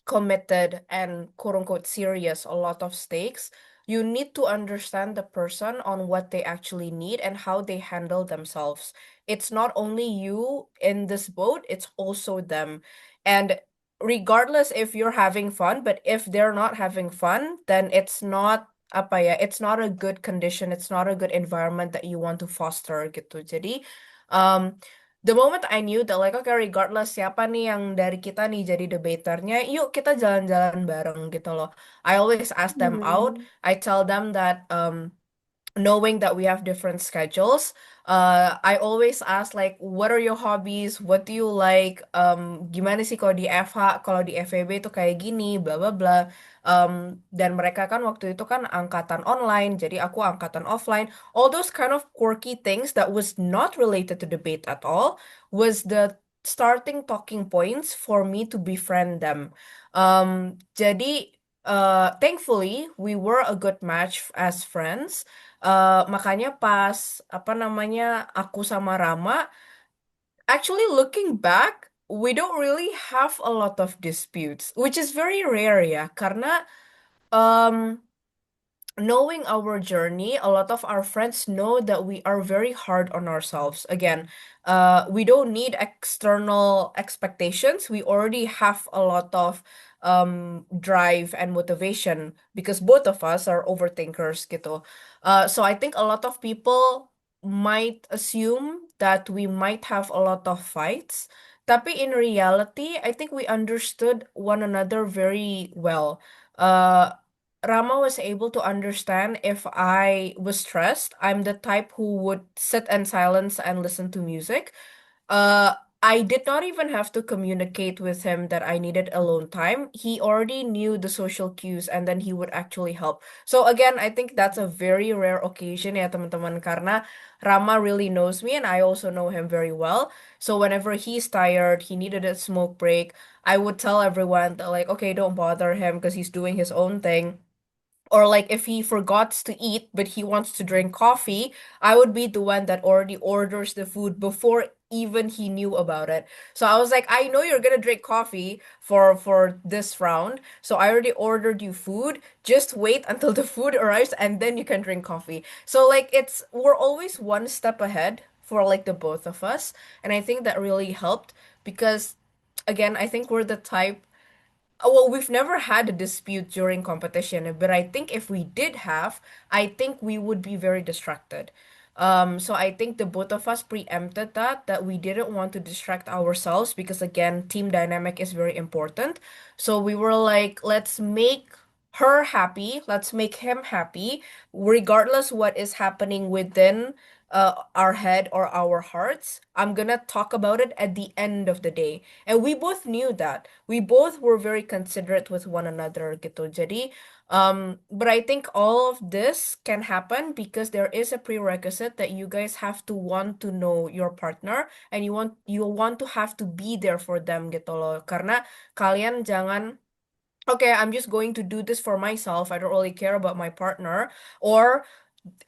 committed and quote unquote serious, a lot of stakes, you need to understand the person on what they actually need and how they handle themselves. It's not only you in this boat, it's also them. And regardless if you're having fun, but if they're not having fun, then it's not apa ya, it's not a good condition, it's not a good environment that you want to foster gitu. Jadi, the moment I knew that like okay regardless siapa nih yang dari kita nih jadi debaternya, yuk kita jalan-jalan bareng gitu loh. I always ask them out. Hmm. I tell them that knowing that we have different schedules, I always ask like, what are your hobbies? What do you like? Gimana sih kalau di FH, kalau di FEB itu kayak gini, bla bla bla. Dan mereka kan waktu itu kan angkatan online, jadi aku angkatan offline. All those kind of quirky things that was not related to debate at all was the starting talking points for me to befriend them. Jadi thankfully we were a good match as friends. Makanya pas apa namanya aku sama Rama, actually looking back, we don't really have a lot of disputes, which is very rare ya, karena um knowing our journey, a lot of our friends know that we are very hard on ourselves. Again, we don't need external expectations. We already have a lot of drive and motivation because both of us are overthinkers gitu. So I think a lot of people might assume that we might have a lot of fights. Tapi in reality, I think we understood one another very well. Rama was able to understand if I was stressed. I'm the type who would sit in silence and listen to music. Uh, I did not even have to communicate with him that I needed alone time. He already knew the social cues and then he would actually help. So again, I think that's a very rare occasion ya teman-teman karena Rama really knows me and I also know him very well. So whenever he's tired, he needed a smoke break, I would tell everyone that like, okay, don't bother him because he's doing his own thing. Or like if he forgets to eat but he wants to drink coffee, I would be the one that already orders the food before even he knew about it. So I was like, I know you're gonna drink coffee for this round, so I already ordered you food. Just wait until the food arrives and then you can drink coffee. So like it's we're always one step ahead for like the both of us, and I think that really helped because again, I think we're the type. Well, we've never had a dispute during competition, but I think if we did have, I think we would be very distracted. So I think the both of us preempted that we didn't want to distract ourselves because again, team dynamic is very important. So we were like, let's make her happy, let's make him happy, regardless what is happening within our head or our hearts. I'm gonna talk about it at the end of the day. And we both knew that. We both were very considerate with one another gitu. Jadi, but I think all of this can happen because there is a prerequisite that you guys have to want to know your partner and you want to have to be there for them gitu loh. Karena kalian jangan okay, I'm just going to do this for myself. I don't really care about my partner. Or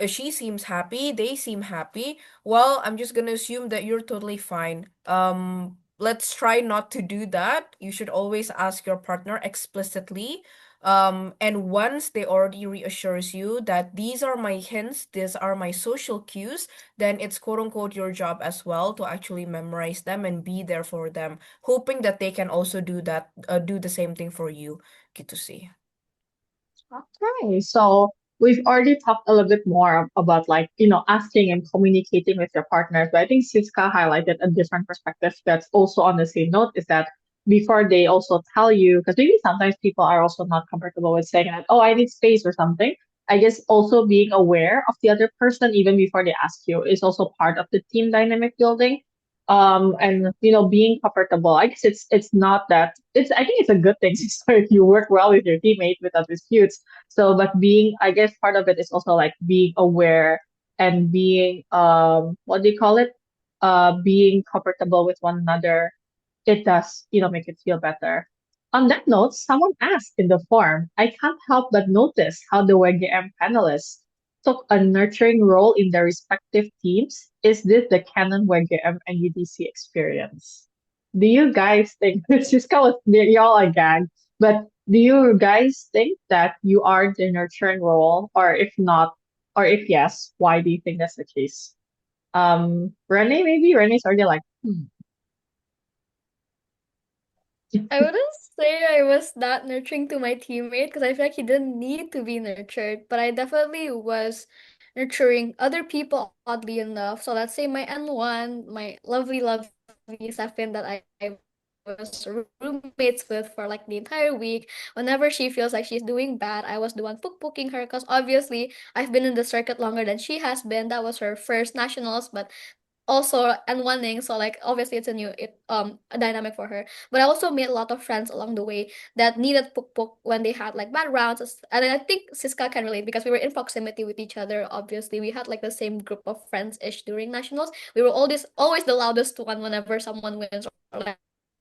she seems happy, they seem happy. Well, I'm just gonna assume that you're totally fine. Let's try not to do that. You should always ask your partner explicitly. And once they already reassures you that these are my hints, these are my social cues, then it's quote unquote your job as well to actually memorize them and be there for them, hoping that they can also do the same thing for you. Gitu sih. Okay, so we've already talked a little bit more about like, asking and communicating with your partners. But I think Siska highlighted a different perspective that's also on the same note is that before they also tell you, because maybe sometimes people are also not comfortable with saying that, oh, I need space or something. I guess also being aware of the other person even before they ask you is also part of the team dynamic building. And being comfortable. I guess it's not that it's I think it's a good thing so if you work well with your teammate without disputes. So, but being, I guess part of it is also like being aware and being, what do you call it? Being comfortable with one another. It does, make it feel better. On that note, someone asked in the forum, I can't help but notice how the WGM panelists took a nurturing role in their respective teams. Is this the canon WGM and UDC experience? Do you guys think, just call it, y'all are gagged, but do you guys think that you are the nurturing role? Or if not, or if yes, why do you think that's the case? Renee, maybe Renee's already like, I wouldn't say I was that nurturing to my teammate because I feel like he didn't need to be nurtured, but I definitely was nurturing other people oddly enough. So let's say my N1, my lovely Sefin that I was roommates with for like the entire week. Whenever she feels like she's doing bad, I was the one poking her because obviously I've been in the circuit longer than she has been. That was her first nationals, but also and wanting so like obviously it's a dynamic for her, but I also made a lot of friends along the way that needed puk when they had like bad rounds. And I think Siska can relate because we were in proximity with each other. Obviously we had like the same group of friends ish during nationals. We were always the loudest one whenever someone wins, or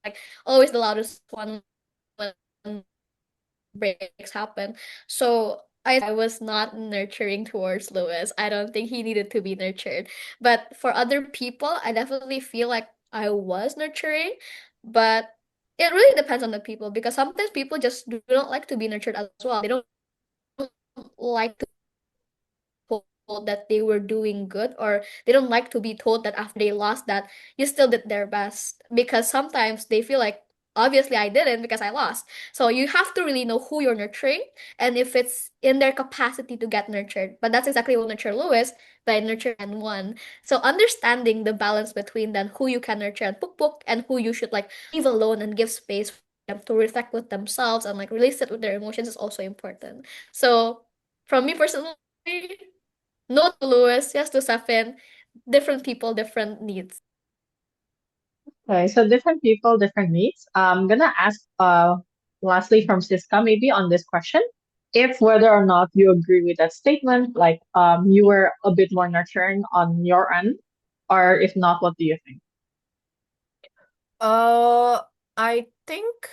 like always the loudest one when breaks happen. So I was not nurturing towards Lewis. I don't think he needed to be nurtured. But for other people, I definitely feel like I was nurturing, but it really depends on the people because sometimes people just do not like to be nurtured as well. They don't like to told that they were doing good, or they don't like to be told that after they lost that you still did their best, because sometimes they feel like obviously I didn't because I lost. So you have to really know who you're nurturing and if it's in their capacity to get nurtured. But that's exactly what nurture Lewis by nurture and one. So understanding the balance between then who you can nurture and puk and who you should like leave alone and give space for them to reflect with themselves and like really sit with their emotions is also important. So from me personally, no to Lewis, yes to Safin. Different people, different needs. Okay, so different people, different needs. I'm gonna ask lastly from Siska maybe on this question, if whether or not you agree with that statement, like you were a bit more nurturing on your end, or if not, what do you think? Uh, I think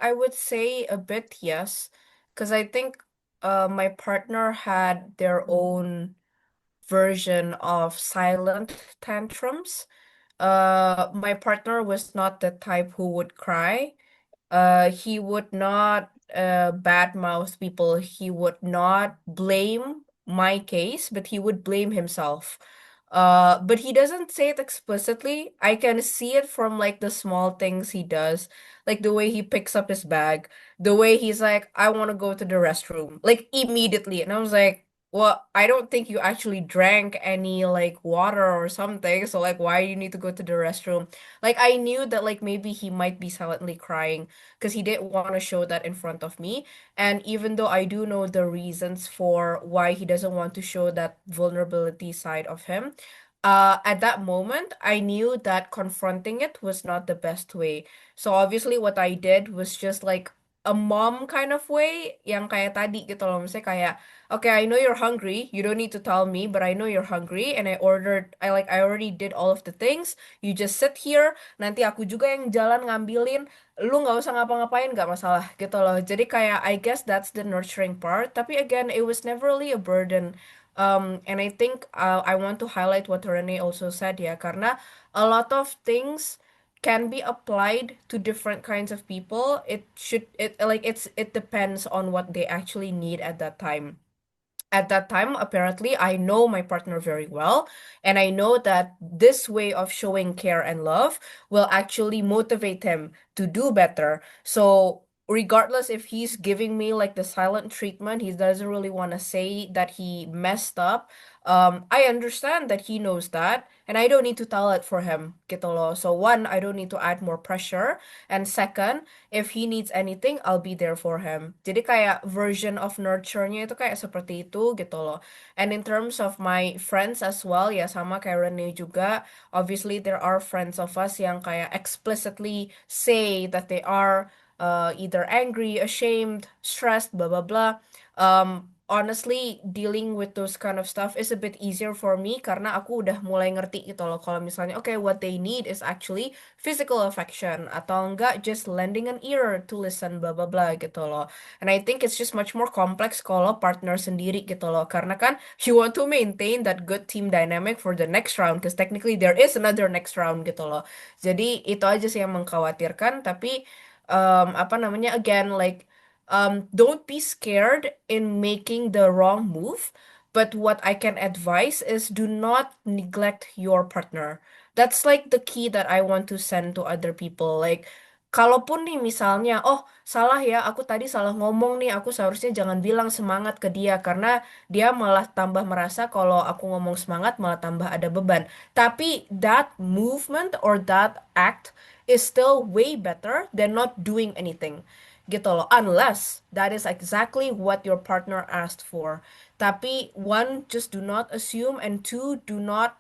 I would say a bit yes, because I think my partner had their own version of silent tantrums. My partner was not the type who would cry. He would not badmouth people. He would not blame my case, but he would blame himself. But he doesn't say it explicitly. I can see it from like the small things he does, like the way he picks up his bag, the way he's like, I want to go to the restroom, like immediately. And I was like, well, I don't think you actually drank any like water or something. So like, why do you need to go to the restroom? Like I knew that like maybe he might be silently crying because he didn't want to show that in front of me. And even though I do know the reasons for why he doesn't want to show that vulnerability side of him, at that moment, I knew that confronting it was not the best way. So obviously what I did was just like a mom kind of way, yang kayak tadi gitu loh. Misalnya kayak, okay, I know you're hungry. You don't need to tell me, but I know you're hungry. And I already did all of the things. You just sit here. Nanti aku juga yang jalan ngambilin. Lu nggak usah ngapa-ngapain, nggak masalah gitu loh. Jadi kayak, I guess that's the nurturing part. Tapi again, it was never really a burden. And I think I want to highlight what Renee also said ya, karena a lot of things can be applied to different kinds of people. It depends on what they actually need at that time. At that time, apparently, I know my partner very well, and I know that this way of showing care and love will actually motivate him to do better. So, regardless if he's giving me like the silent treatment, he doesn't really want to say that he messed up. I understand that he knows that, and I don't need to tell it for him, gitu loh. So, one, I don't need to add more pressure, and second, if he needs anything, I'll be there for him. Jadi kayak version of nurture-nya itu kayak seperti itu gitu loh. And in terms of my friends as well, ya sama kayak Rene juga, obviously there are friends of us yang kayak explicitly say that they are either angry, ashamed, stressed, blah blah blah. Honestly, dealing with those kind of stuff is a bit easier for me karena aku udah mulai ngerti gitu loh. Kalau misalnya, okay, what they need is actually physical affection atau enggak just lending an ear to listen blah blah blah gitu loh. And I think it's just much more complex kalau partner sendiri gitu loh. Karena kan you want to maintain that good team dynamic for the next round because technically there is another next round gitu loh. Jadi itu aja sih yang mengkhawatirkan, tapi apa namanya, again, like don't be scared in making the wrong move. But what I can advise is do not neglect your partner. That's like the key that I want to send to other people. Like, kalaupun nih misalnya, oh salah ya, aku tadi salah ngomong nih, aku seharusnya jangan bilang semangat ke dia karena dia malah tambah merasa kalau aku ngomong semangat malah tambah ada beban. Tapi that movement or that act is still way better than not doing anything. Gitu loh. Unless that is exactly what your partner asked for. Tapi one, just do not assume, and two, do not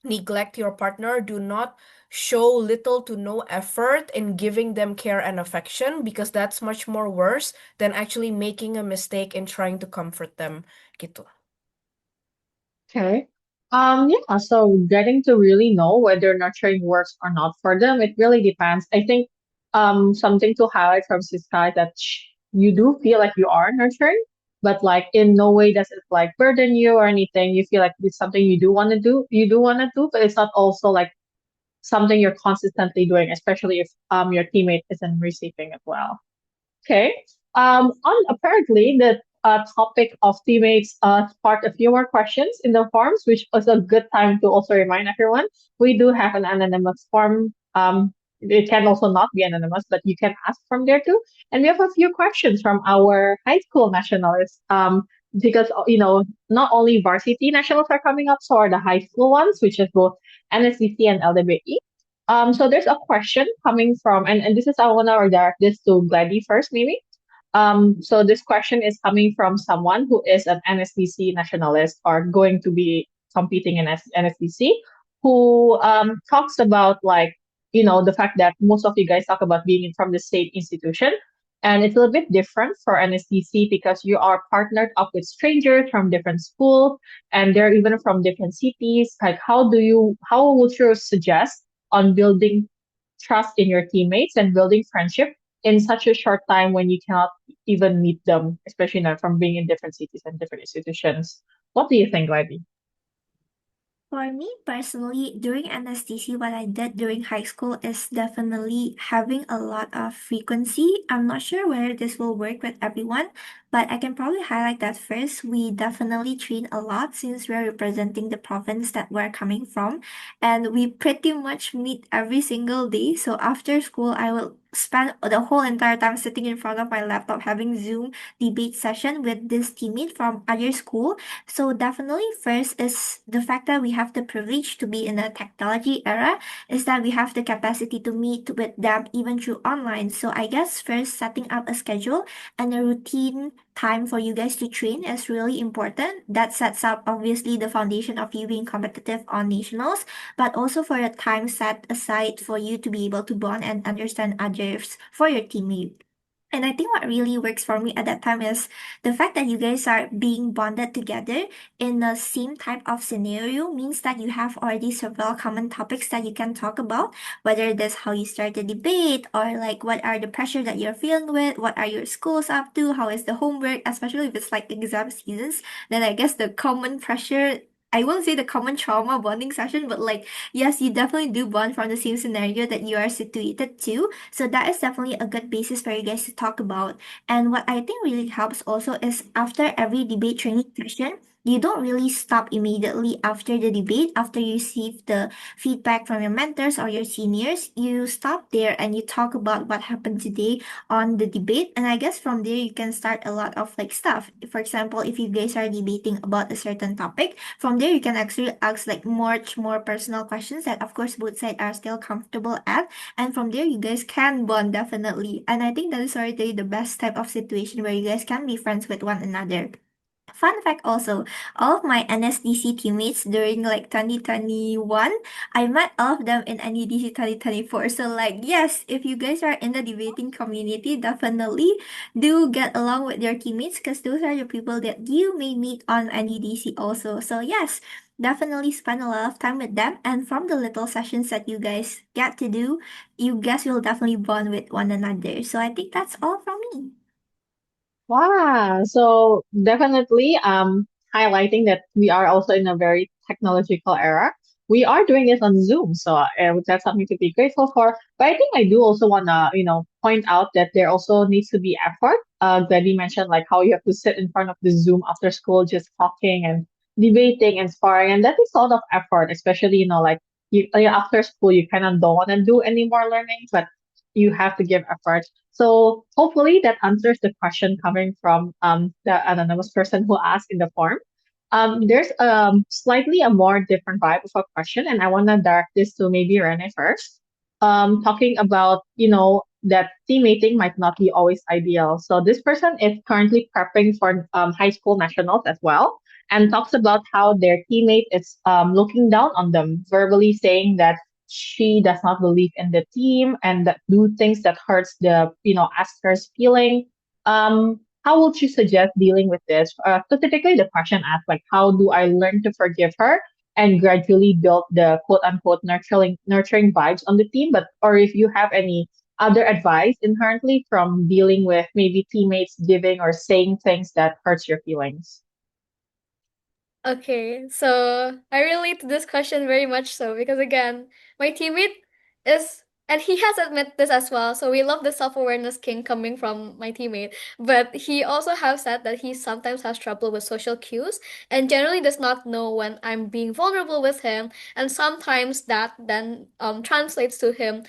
neglect your partner. Do not show little to no effort in giving them care and affection because that's much more worse than actually making a mistake in trying to comfort them. Gitu. Okay. Yeah, so getting to really know whether nurturing works or not for them, it really depends. I think something to highlight from Siska is that you do feel like you are nurturing, but like in no way does it like burden you or anything. You feel like it's something you do want to do, but it's not also like something you're consistently doing, especially if your teammate isn't receiving it well. Okay. On apparently the topic of teammates sparked a few more questions in the forums, which was a good time to also remind everyone we do have an anonymous form. It can also not be anonymous, but you can ask from there too. And we have a few questions from our high school nationalists. Because not only varsity nationals are coming up, so are the high school ones, which is both NSDC and LWE. So there's a question coming from, and this is I want to direct this to Gladys first, maybe. So this question is coming from someone who is an NSDC nationalist or going to be competing in NSDC, who talks about like the fact that most of you guys talk about being from the state institution, and it's a little bit different for NSDC because you are partnered up with strangers from different schools, and they're even from different cities. Like, how would you suggest on building trust in your teammates and building friendship in such a short time when you cannot even meet them, especially now from being in different cities and different institutions? What do you think, Lady? For me personally, during NSTC, what I did during high school is definitely having a lot of frequency. I'm not sure whether this will work with everyone, but I can probably highlight that first. We definitely train a lot since we're representing the province that we're coming from, and we pretty much meet every single day. So after school, I will spend the whole entire time sitting in front of my laptop having Zoom debate session with this teammate from other school. So definitely first is the fact that we have the privilege to be in a technology era is that we have the capacity to meet with them even through online. So I guess first setting up a schedule and a routine time for you guys to train is really important. That sets up obviously the foundation of you being competitive on nationals, but also for a time set aside for you to be able to bond and understand others for your teammate. And I think what really works for me at that time is the fact that you guys are being bonded together in the same type of scenario means that you have already several common topics that you can talk about, whether it is how you start the debate or like what are the pressure that you're feeling with, what are your schools up to, how is the homework, especially if it's like exam seasons, then I guess the common pressure. I won't say the common trauma bonding session, but like, yes, you definitely do bond from the same scenario that you are situated to. So that is definitely a good basis for you guys to talk about. And what I think really helps also is after every debate training session, you don't really stop immediately after the debate, after you receive the feedback from your mentors or your seniors. You stop there and you talk about what happened today on the debate. And I guess from there you can start a lot of like stuff. For example, if you guys are debating about a certain topic, from there you can actually ask like much more personal questions that of course both sides are still comfortable at, and from there, you guys can bond definitely. And I think that is already the best type of situation where you guys can be friends with one another. Fun fact also, all of my NSDC teammates during like 2021, I met all of them in NEDC 2024. So like, yes, if you guys are in the debating community, definitely do get along with your teammates because those are the people that you may meet on NEDC also. So yes, definitely spend a lot of time with them. And from the little sessions that you guys get to do, you guys will definitely bond with one another. So I think that's all from me. Wow. So definitely highlighting that we are also in a very technological era. We are doing this on Zoom, so that's something to be grateful for. But I think I do also wanna, point out that there also needs to be effort. Gladys mentioned like how you have to sit in front of the Zoom after school just talking and debating and sparring, and that is a lot of effort, especially, like after school you kind of don't want to do any more learning, but you have to give effort. So hopefully that answers the question coming from the anonymous person who asked in the form. There's slightly a more different vibe of a question, and I want to direct this to maybe Rene first. Talking about that teammating might not be always ideal. So this person is currently prepping for high school nationals as well, and talks about how their teammate is looking down on them, verbally saying that she does not believe in the team and that do things that hurts the asker's feeling. How would you suggest dealing with this? Specifically, the question asked like, how do I learn to forgive her and gradually build the quote unquote nurturing vibes on the team? But or if you have any other advice inherently from dealing with maybe teammates giving or saying things that hurts your feelings? Okay, so I relate to this question very much so because again, my teammate is, and he has admitted this as well. So we love the self-awareness king coming from my teammate, but he also has said that he sometimes has trouble with social cues and generally does not know when I'm being vulnerable with him, and sometimes that then translates to him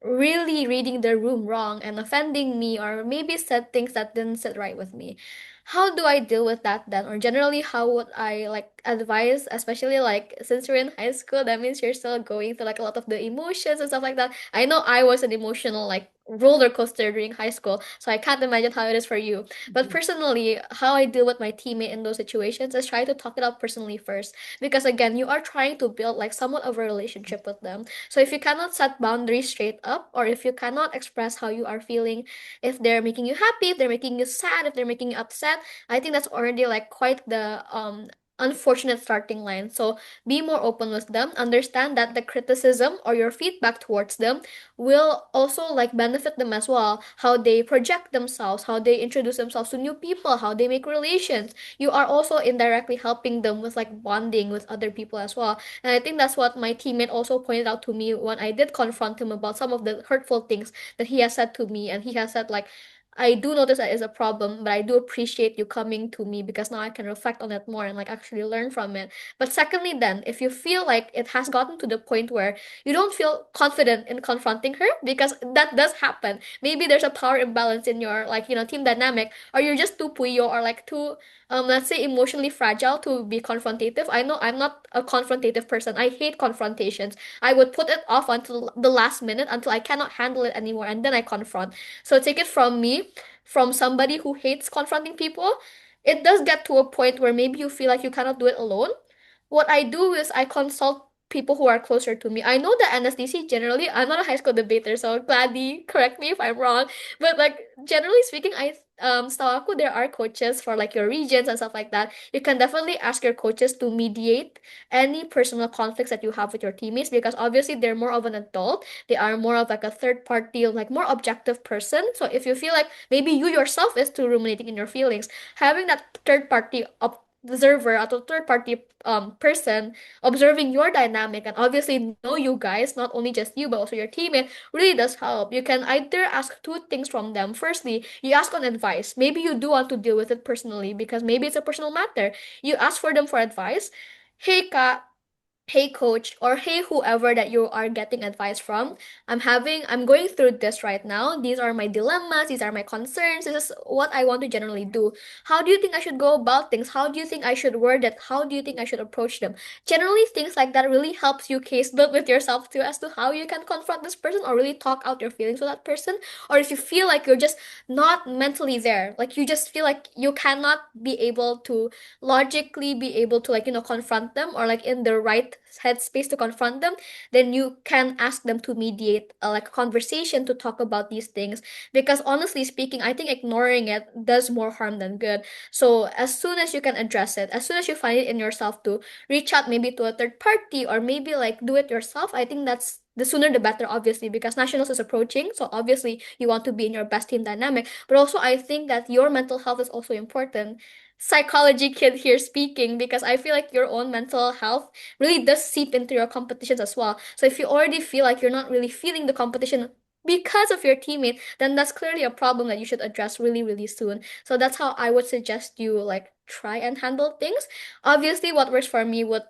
really reading the room wrong and offending me or maybe said things that didn't sit right with me. How do I deal with that then? Or generally, how would I like advise, especially like since you're in high school, that means you're still going through like a lot of the emotions and stuff like that. I know I was an emotional like roller coaster during high school, so I can't imagine how it is for you. But personally, how I deal with my teammate in those situations is try to talk it out personally first. Because again, you are trying to build like somewhat of a relationship with them. So if you cannot set boundaries straight up, or if you cannot express how you are feeling, if they're making you happy, if they're making you sad, if they're making you upset, I think that's already like quite the unfortunate starting line. So be more open with them. Understand that the criticism or your feedback towards them will also like benefit them as well. How they project themselves, how they introduce themselves to new people, how they make relations. You are also indirectly helping them with like bonding with other people as well. And I think that's what my teammate also pointed out to me when I did confront him about some of the hurtful things that he has said to me. And he has said, like, I do notice that is a problem, but I do appreciate you coming to me because now I can reflect on it more and like actually learn from it. But secondly, then, if you feel like it has gotten to the point where you don't feel confident in confronting her, because that does happen. Maybe there's a power imbalance in your like, team dynamic, or you're just too puyo or like too let's say emotionally fragile to be confrontative. I know I'm not a confrontative person. I hate confrontations. I would put it off until the last minute until I cannot handle it anymore and then I confront. So take it from me, from somebody who hates confronting people, it does get to a point where maybe you feel like you cannot do it alone. What I do is I consult people who are closer to me. I know the NSDC generally, I'm not a high school debater, so gladly correct me if I'm wrong. But like generally speaking, setahu aku there are coaches for like your regions and stuff like that. You can definitely ask your coaches to mediate any personal conflicts that you have with your teammates because obviously they're more of an adult. They are more of like a third party, like more objective person. So if you feel like maybe you yourself is too ruminating in your feelings, having that third party observer atau third party person observing your dynamic and obviously know you guys, not only just you but also your teammate, really does help. You can either ask two things from them. Firstly, you ask on advice. Maybe you do want to deal with it personally because maybe it's a personal matter. You ask for them for advice. Hey Ka, hey coach, or hey whoever that you are getting advice from, I'm going through this right now. These are my dilemmas, these are my concerns, this is what I want to generally do. How do you think I should go about things? How do you think I should word it? How do you think I should approach them? Generally things like that really helps you case build with yourself too as to how you can confront this person or really talk out your feelings with that person. Or if you feel like you're just not mentally there, like you just feel like you cannot be able to logically be able to like confront them or like in the right headspace to confront them, then you can ask them to mediate like a conversation to talk about these things, because honestly speaking I think ignoring it does more harm than good. So as soon as you can address it, as soon as you find it in yourself to reach out maybe to a third party or maybe like do it yourself, I think that's the sooner the better, obviously, because nationals is approaching. So obviously you want to be in your best team dynamic, but also I think that your mental health is also important. Psychology kid here speaking, because I feel like your own mental health really does seep into your competitions as well. So if you already feel like you're not really feeling the competition because of your teammate, then that's clearly a problem that you should address really, really soon. So that's how I would suggest you like try and handle things. Obviously, what works for me would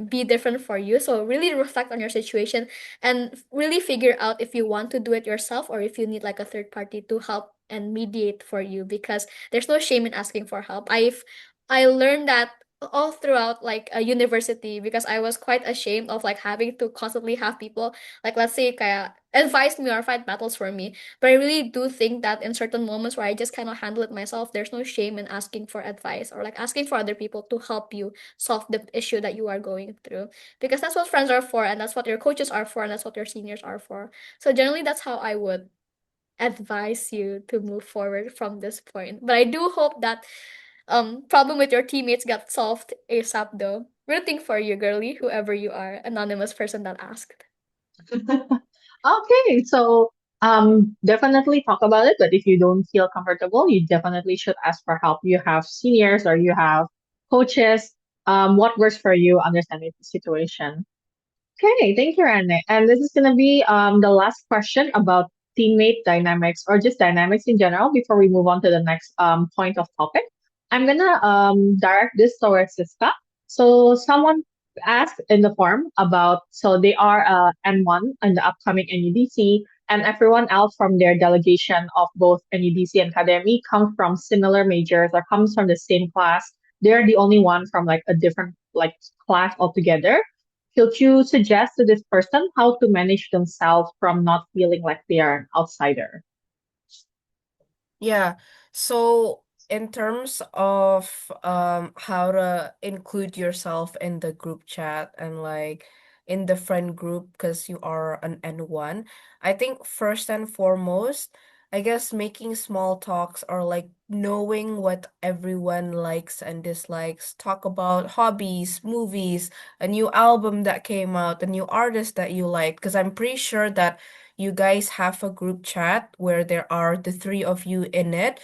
be different for you. So really reflect on your situation and really figure out if you want to do it yourself or if you need like a third party to help and mediate for you, because there's no shame in asking for help. I learned that all throughout like a university, because I was quite ashamed of like having to constantly have people like let's say kaya advise me or fight battles for me. But I really do think that in certain moments where I just cannot handle it myself, there's no shame in asking for advice or like asking for other people to help you solve the issue that you are going through, because that's what friends are for and that's what your coaches are for and that's what your seniors are for. So generally that's how I would advise you to move forward from this point. But I do hope that problem with your teammates got solved ASAP though. Rooting for you, girly, whoever you are, anonymous person that asked. Okay, so Definitely talk about it, but if you don't feel comfortable, you definitely should ask for help. You have seniors or you have coaches. What works for you, understanding the situation. Okay, thank you, Anne. And this is gonna be the last question about teammate dynamics or just dynamics in general before we move on to the next point of topic. I'm gonna direct this towards Siska. So someone asked in the forum about so they are N1 in the upcoming NUDC, and everyone else from their delegation of both NUDC and Academy comes from similar majors or comes from the same class. They're the only one from like a different like class altogether. Could you suggest to this person how to manage themselves from not feeling like they are an outsider? Yeah. So in terms of how to include yourself in the group chat and like in the friend group because you are an N1, I think first and foremost, I guess making small talks or like knowing what everyone likes and dislikes, talk about hobbies, movies, a new album that came out, a new artist that you like, because I'm pretty sure that you guys have a group chat where there are the three of you in it,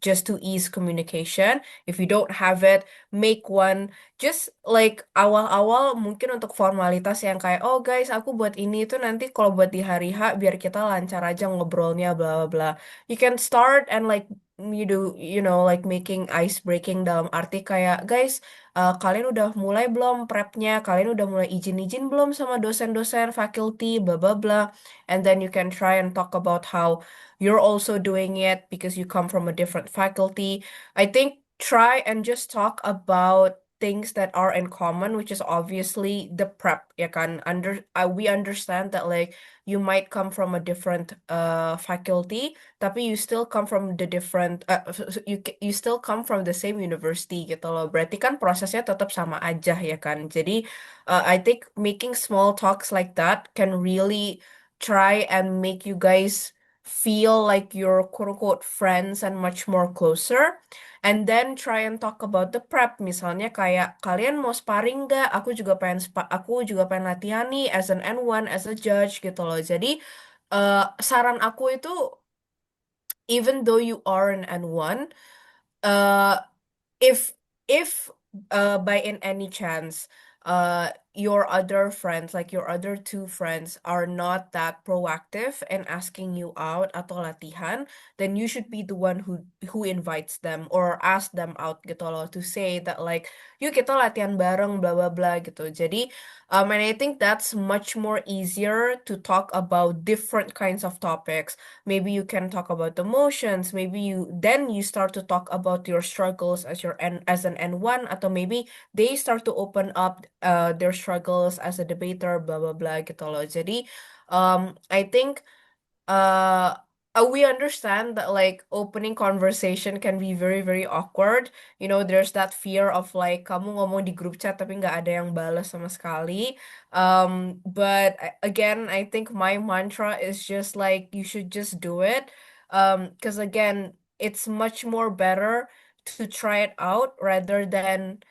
just to ease communication. If you don't have it, make one. Just like awal-awal mungkin untuk formalitas yang kayak, oh guys, aku buat ini tuh nanti kalau buat di hari H biar kita lancar aja ngobrolnya, bla bla bla. You can start and like like making ice breaking dalam arti kayak, guys, kalian udah mulai belum prepnya? Kalian udah mulai izin-izin belum sama dosen-dosen, faculty, bla bla bla. And then you can try and talk about how you're also doing it because you come from a different faculty. I think try and just talk about things that are in common, which is obviously the prep. Ya kan? We understand that like you might come from a different faculty, tapi you still come from the different you still come from the same university gitu loh. Berarti kan prosesnya tetap sama aja ya kan. Jadi I think making small talks like that can really try and make you guys feel like you're quote unquote friends and much more closer. And then try and talk about the prep. Misalnya kayak kalian mau sparring nggak? Aku juga pengen latihan nih as an N1, as a judge gitu loh. Jadi saran aku itu even though you are an N1, uh if if by in any chance your other friends, like your other two friends, are not that proactive and asking you out atau latihan, then you should be the one who invites them or ask them out gitu loh, to say that like yuk kita latihan bareng bla bla bla gitu. Jadi and I think that's much more easier to talk about different kinds of topics. Maybe you can talk about emotions, maybe you start to talk about your struggles as an N1, atau maybe they start to open up their struggles as a debater, blah blah blah gitu loh. Jadi I think uh we understand that like opening conversation can be very very awkward. There's that fear of like kamu ngomong di group chat tapi nggak ada yang balas sama sekali. But again, I think my mantra is just like you should just do it. Because again, it's much more better to try it out rather than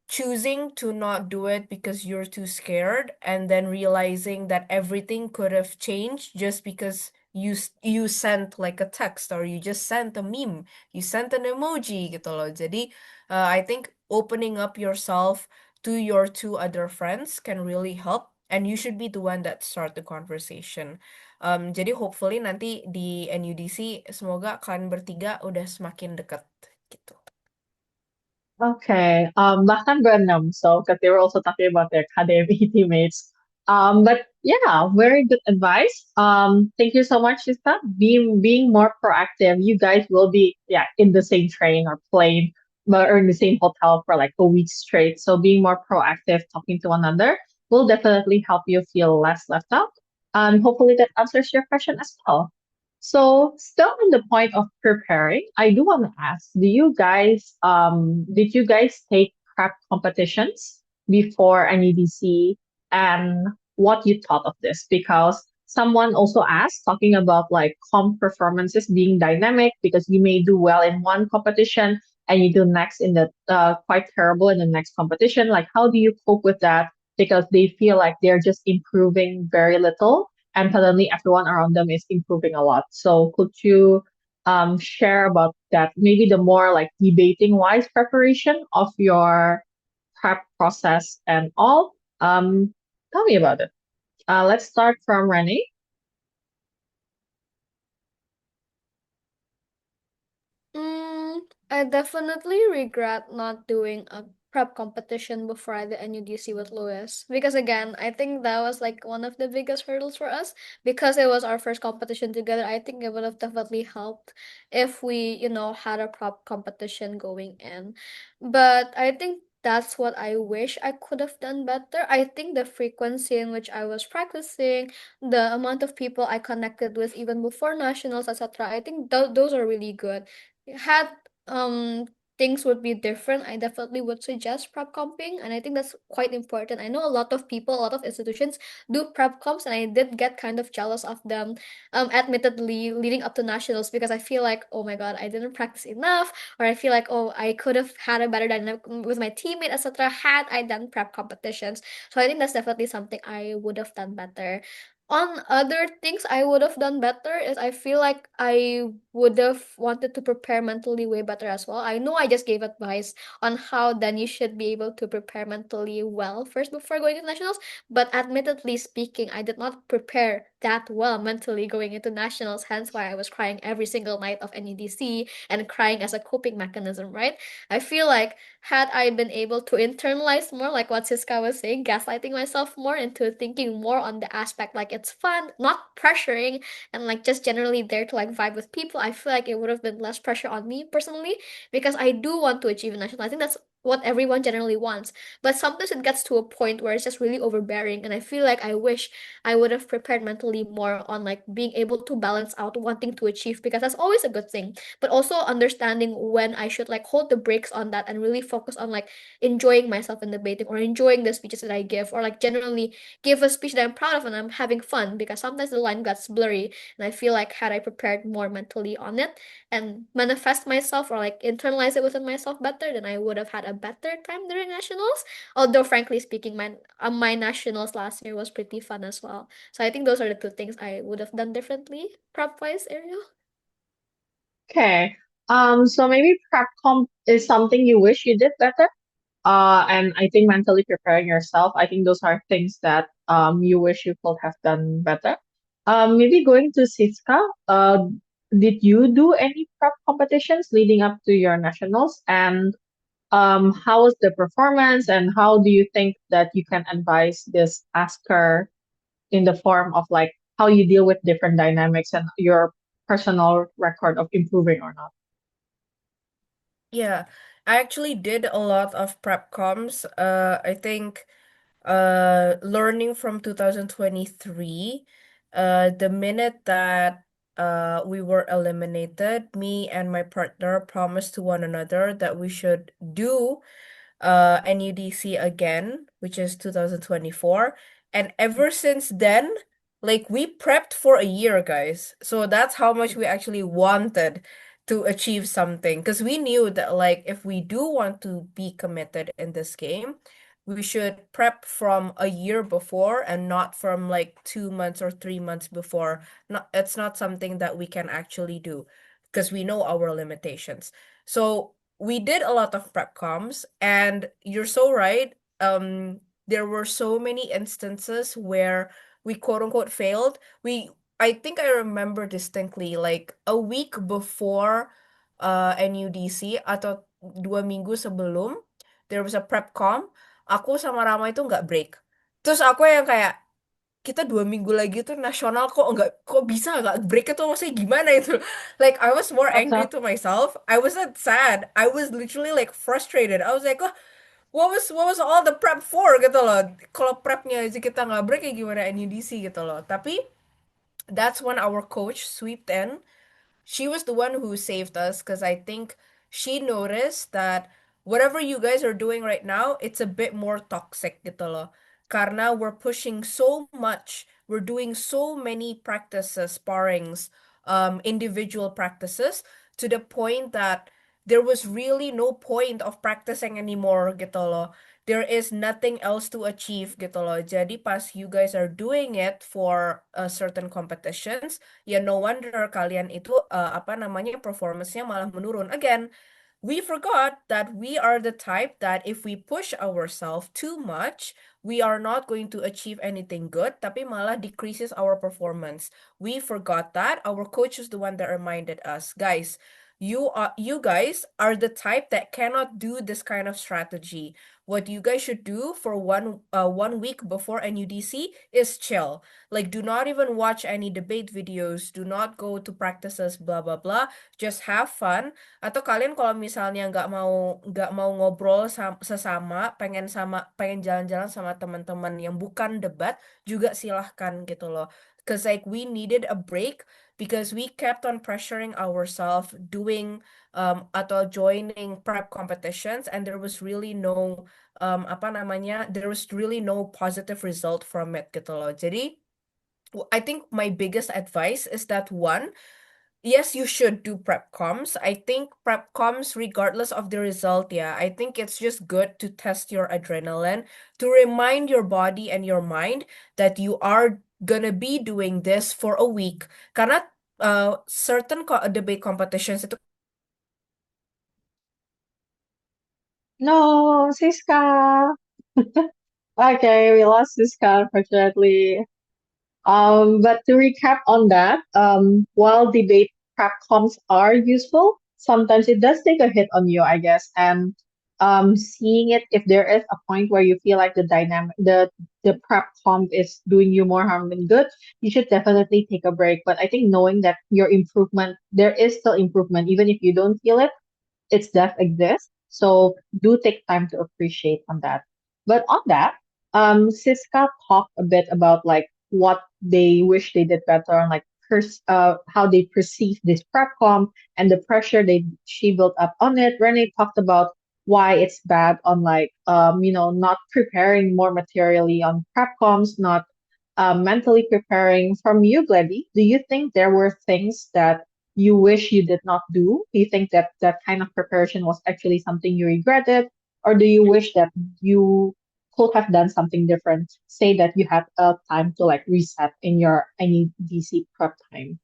choosing to not do it because you're too scared and then realizing that everything could have changed just because you sent like a text or you just sent a meme, you sent an emoji gitu loh. Jadi I think opening up yourself to your two other friends can really help, and you should be the one that start the conversation. Jadi hopefully nanti di NUDC semoga kalian bertiga udah semakin dekat gitu. Okay, bahkan berenam, so because they were also talking about their academy teammates. But yeah, very good advice. Thank you so much, Shista. Being more proactive. You guys will be in the same train or plane, but or in the same hotel for like a week straight. So being more proactive, talking to one another, will definitely help you feel less left out. Hopefully that answers your question as well. So, still on the point of preparing, I do want to ask, did you guys take prep competitions before an EDC, and what you thought of this? Because someone also asked, talking about like comp performances being dynamic because you may do well in one competition and you do next in the quite terrible in the next competition. Like, how do you cope with that? Because they feel like they're just improving very little and suddenly everyone around them is improving a lot. So could you share about that? Maybe the more like debating wise preparation of your prep process and all. Tell me about it. Let's start from Renee. Mm, I definitely regret not doing a prep competition before I did NUDC with Louis. Because again, I think that was like one of the biggest hurdles for us. Because it was our first competition together, I think it would have definitely helped if we, had a prep competition going in. But I think that's what I wish I could have done better. I think the frequency in which I was practicing, the amount of people I connected with even before nationals, etc. I think those are really good. Had things would be different, I definitely would suggest prep comping, and I think that's quite important. I know a lot of people, a lot of institutions do prep comps, and I did get kind of jealous of them, admittedly, leading up to nationals, because I feel like, oh my god, I didn't practice enough, or I feel like, oh, I could have had a better dynamic with my teammate, etc. had I done prep competitions. So I think that's definitely something I would have done better. On other things I would have done better is I feel like I would have wanted to prepare mentally way better as well. I know I just gave advice on how then you should be able to prepare mentally well first before going to nationals, but admittedly speaking, I did not prepare that well mentally going into nationals, hence why I was crying every single night of NEDC and crying as a coping mechanism, right? I feel like had I been able to internalize more, like what Siska was saying, gaslighting myself more into thinking more on the aspect like it's fun, not pressuring, and like just generally there to like vibe with people, I feel like it would have been less pressure on me personally, because I do want to achieve a national. I think that's what everyone generally wants. But sometimes it gets to a point where it's just really overbearing, and I feel like I wish I would have prepared mentally more on like being able to balance out wanting to achieve, because that's always a good thing, but also understanding when I should like hold the brakes on that and really focus on like enjoying myself in debating, or enjoying the speeches that I give, or like generally give a speech that I'm proud of and I'm having fun, because sometimes the line gets blurry, and I feel like had I prepared more mentally on it and manifest myself or like internalize it within myself better, then I would have had a better time during nationals. Although frankly speaking, my nationals last year was pretty fun as well. So I think those are the two things I would have done differently, prep wise, Ariel. Okay. So maybe prep comp is something you wish you did better. And I think mentally preparing yourself, I think those are things that you wish you could have done better. Maybe going to Siska, did you do any prep competitions leading up to your nationals? And how was the performance? And how do you think that you can advise this asker in the form of like how you deal with different dynamics and your personal record of improving or not? Yeah, I actually did a lot of prep comms. I think learning from 2023, the minute that we were eliminated, me and my partner promised to one another that we should do NUDC again, which is 2024. And ever since then, like we prepped for a year, guys. So that's how much we actually wanted to achieve something. Because we knew that, like, if we do want to be committed in this game, we should prep from a year before and not from like 2 months or 3 months before. Not, it's not something that we can actually do because we know our limitations. So we did a lot of prep comms, and you're so right. There were so many instances where we quote unquote failed. I think I remember distinctly, like a week before NUDC atau 2 minggu sebelum, there was a prep com. Aku sama Rama itu nggak break. Terus aku yang kayak, kita 2 minggu lagi tuh nasional kok bisa nggak break itu, maksudnya gimana itu. Like I was more angry Gotcha. to myself. I was not sad. I was literally like frustrated. I was like, oh, what was all the prep for gitu loh. Kalau prepnya aja kita nggak break ya gimana NUDC gitu loh. Tapi that's when our coach sweeped in. She was the one who saved us because I think she noticed that whatever you guys are doing right now, it's a bit more toxic gitu loh. Karena we're pushing so much, we're doing so many practices, sparrings, individual practices, to the point that there was really no point of practicing anymore gitu loh. there is nothing else to achieve gitu loh. Jadi pas you guys are doing it for certain competitions, ya no wonder kalian itu apa namanya performance-nya malah menurun. Again, we forgot that we are the type that if we push ourselves too much, we are not going to achieve anything good, tapi malah decreases our performance. We forgot that. Our coach is the one that reminded us, guys, you guys are the type that cannot do this kind of strategy. What you guys should do for one week before NUDC is chill. Like, do not even watch any debate videos, do not go to practices, blah blah blah. Just have fun. Atau kalian kalau misalnya nggak mau ngobrol sesama, pengen jalan-jalan sama teman-teman yang bukan debat, juga silahkan gitu loh. Cause like we needed a break because we kept on pressuring ourselves doing atau joining prep competitions, and there was really no apa namanya, there was really no positive result from it gitu loh. Jadi I think my biggest advice is that one, yes, you should do prep comms. I think prep comms, regardless of the result, yeah, I think it's just good to test your adrenaline, to remind your body and your mind that you are gonna be doing this for a week. Karena certain debate competitions itu No, Siska. Okay, we lost Siska, unfortunately. But to recap on that, while debate prep comms are useful, sometimes it does take a hit on you, I guess. And seeing it, if there is a point where you feel like the prep comp is doing you more harm than good, you should definitely take a break. But I think knowing that your improvement, there is still improvement, even if you don't feel it, its depth exists. So do take time to appreciate on that. But on that, Siska talked a bit about like what they wish they did better and like how they perceive this prep com and the pressure she built up on it. Renee talked about why it's bad on like not preparing more materially on prep comms, not mentally preparing. From you, Gladys, do you think there were things that you wish you did not do? Do you think that that kind of preparation was actually something you regretted? Or do you wish that you could have done something different? Say that you had a time to like reset in your any DC prep time.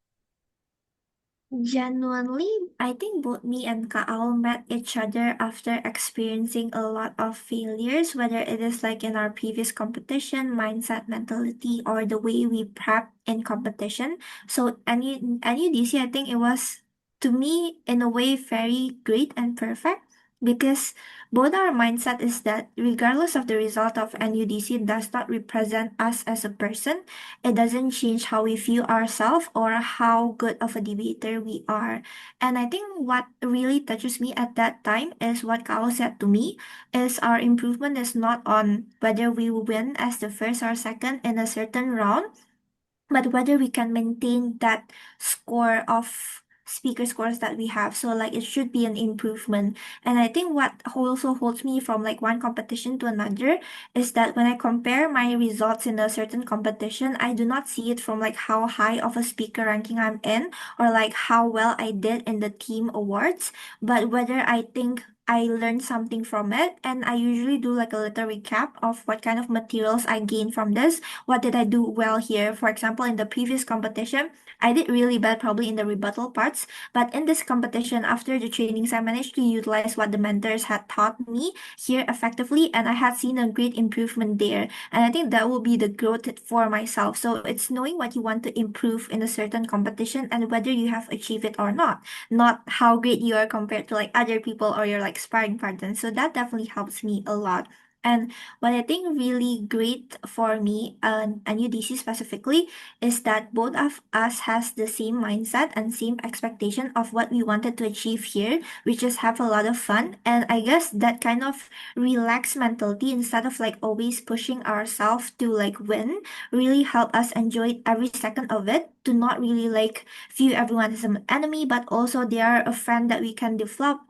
Genuinely, I think both me and Kaal met each other after experiencing a lot of failures, whether it is like in our previous competition, mindset, mentality, or the way we prep in competition. So any DC, I think it was to me in a way very great and perfect because both our mindset is that regardless of the result of NUDC, it does not represent us as a person. It doesn't change how we view ourselves or how good of a debater we are. And I think what really touches me at that time is what Kao said to me is our improvement is not on whether we win as the first or second in a certain round, but whether we can maintain that score of speaker scores that we have. So like it should be an improvement. And I think what also holds me from like one competition to another is that when I compare my results in a certain competition, I do not see it from like how high of a speaker ranking I'm in or like how well I did in the team awards, but whether I think I learned something from it. And I usually do like a little recap of what kind of materials I gained from this. What did I do well here? For example, in the previous competition, I did really bad probably in the rebuttal parts. But in this competition, after the trainings, I managed to utilize what the mentors had taught me here effectively, and I had seen a great improvement there. And I think that will be the growth for myself. So it's knowing what you want to improve in a certain competition and whether you have achieved it or not how great you are compared to like other people or your like sparring partners. So that definitely helps me a lot. And what I think really great for me and UDC specifically is that both of us has the same mindset and same expectation of what we wanted to achieve here, which is have a lot of fun. And I guess that kind of relaxed mentality instead of like always pushing ourselves to like win really help us enjoy every second of it, to not really like view everyone as an enemy, but also they are a friend that we can develop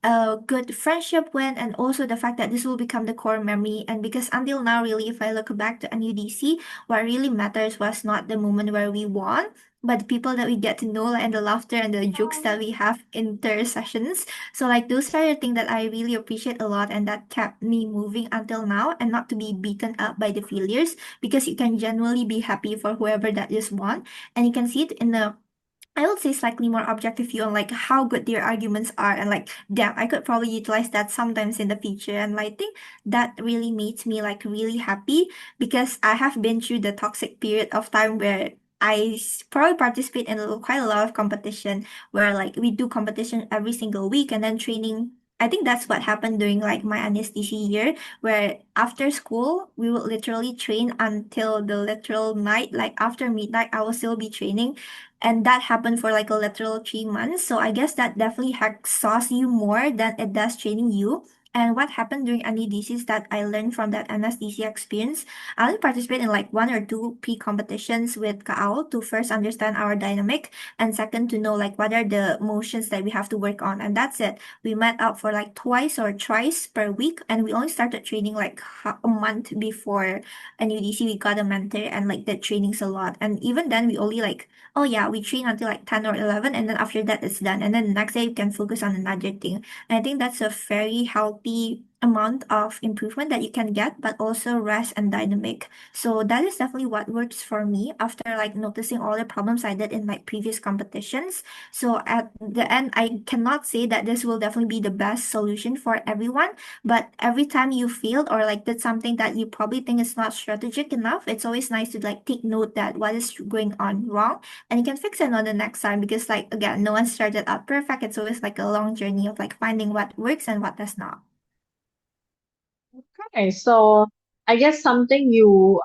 a good friendship win, and also the fact that this will become the core memory. And because until now, really, if I look back to NUDC, what really matters was not the moment where we won, but the people that we get to know, and the laughter and the jokes that we have inter sessions. So like those are the things that I really appreciate a lot, and that kept me moving until now, and not to be beaten up by the failures, because you can genuinely be happy for whoever that just won, and you can see it in the, I would say, slightly more objective view on like how good their arguments are, and like damn, I could probably utilize that sometimes in the future. And I think that really makes me like really happy, because I have been through the toxic period of time where probably participate in quite a lot of competition, where like we do competition every single week and then training. I think that's what happened during like my anesthesia year, where after school we would literally train until the literal night, like after midnight I will still be training, and that happened for like a literal 3 months. So I guess that definitely exhausts you more than it does training you. And what happened during NEDC is that I learned from that anesthesia experience. I only participate in like one or two pre-competitions with Kaal to first understand our dynamic, and second to know like what are the motions that we have to work on. And that's it. We met up for like twice or thrice per week, and we only started training like a month before NUDC. We got a mentor and like the trainings a lot. And even then we only like, oh yeah, we train until like 10 or 11, and then after that it's done. And then the next day you can focus on another thing. And I think that's a very healthy amount of improvement that you can get, but also rest and dynamic. So that is definitely what works for me after like noticing all the problems I did in like previous competitions. So at the end, I cannot say that this will definitely be the best solution for everyone, but every time you failed or like did something that you probably think is not strategic enough, it's always nice to like take note that what is going on wrong, and you can fix it on the next time, because like again, no one started out perfect. It's always like a long journey of like finding what works and what does not. Okay, so I guess something you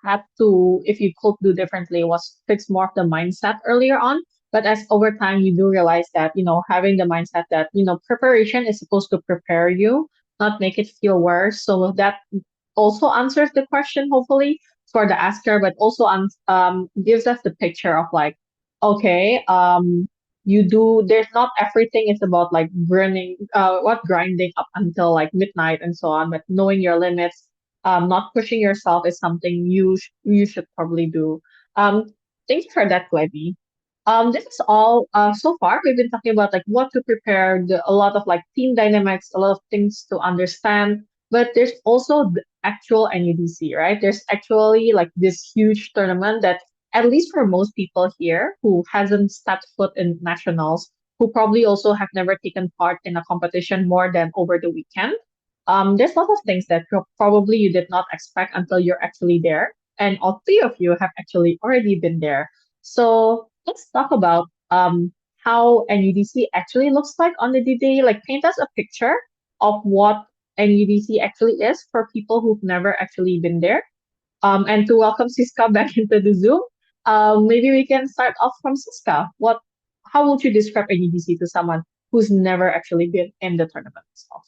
had to, if you could do differently, was fix more of the mindset earlier on. But as over time, you do realize that, having the mindset that, preparation is supposed to prepare you, not make it feel worse. So that also answers the question, hopefully, for the asker, but also gives us the picture of like, okay, there's not everything is about like grinding up until like midnight and so on, but knowing your limits, not pushing yourself is something you should probably do. Um, Thank you for that, Glenny. This is all. So far, we've been talking about like what to prepare, a lot of like team dynamics, a lot of things to understand. But there's also the actual NUDC, right? There's actually like this huge tournament that, at least for most people here who hasn't stepped foot in nationals, who probably also have never taken part in a competition more than over the weekend. There's lots of things that probably you did not expect until you're actually there. And all three of you have actually already been there. So let's talk about how NUDC actually looks like on the D-Day. Like paint us a picture of what NUDC actually is for people who've never actually been there. And to welcome Siska back into the Zoom, maybe we can start off from Siska. How would you describe NUDC to someone who's never actually been in the tournament itself?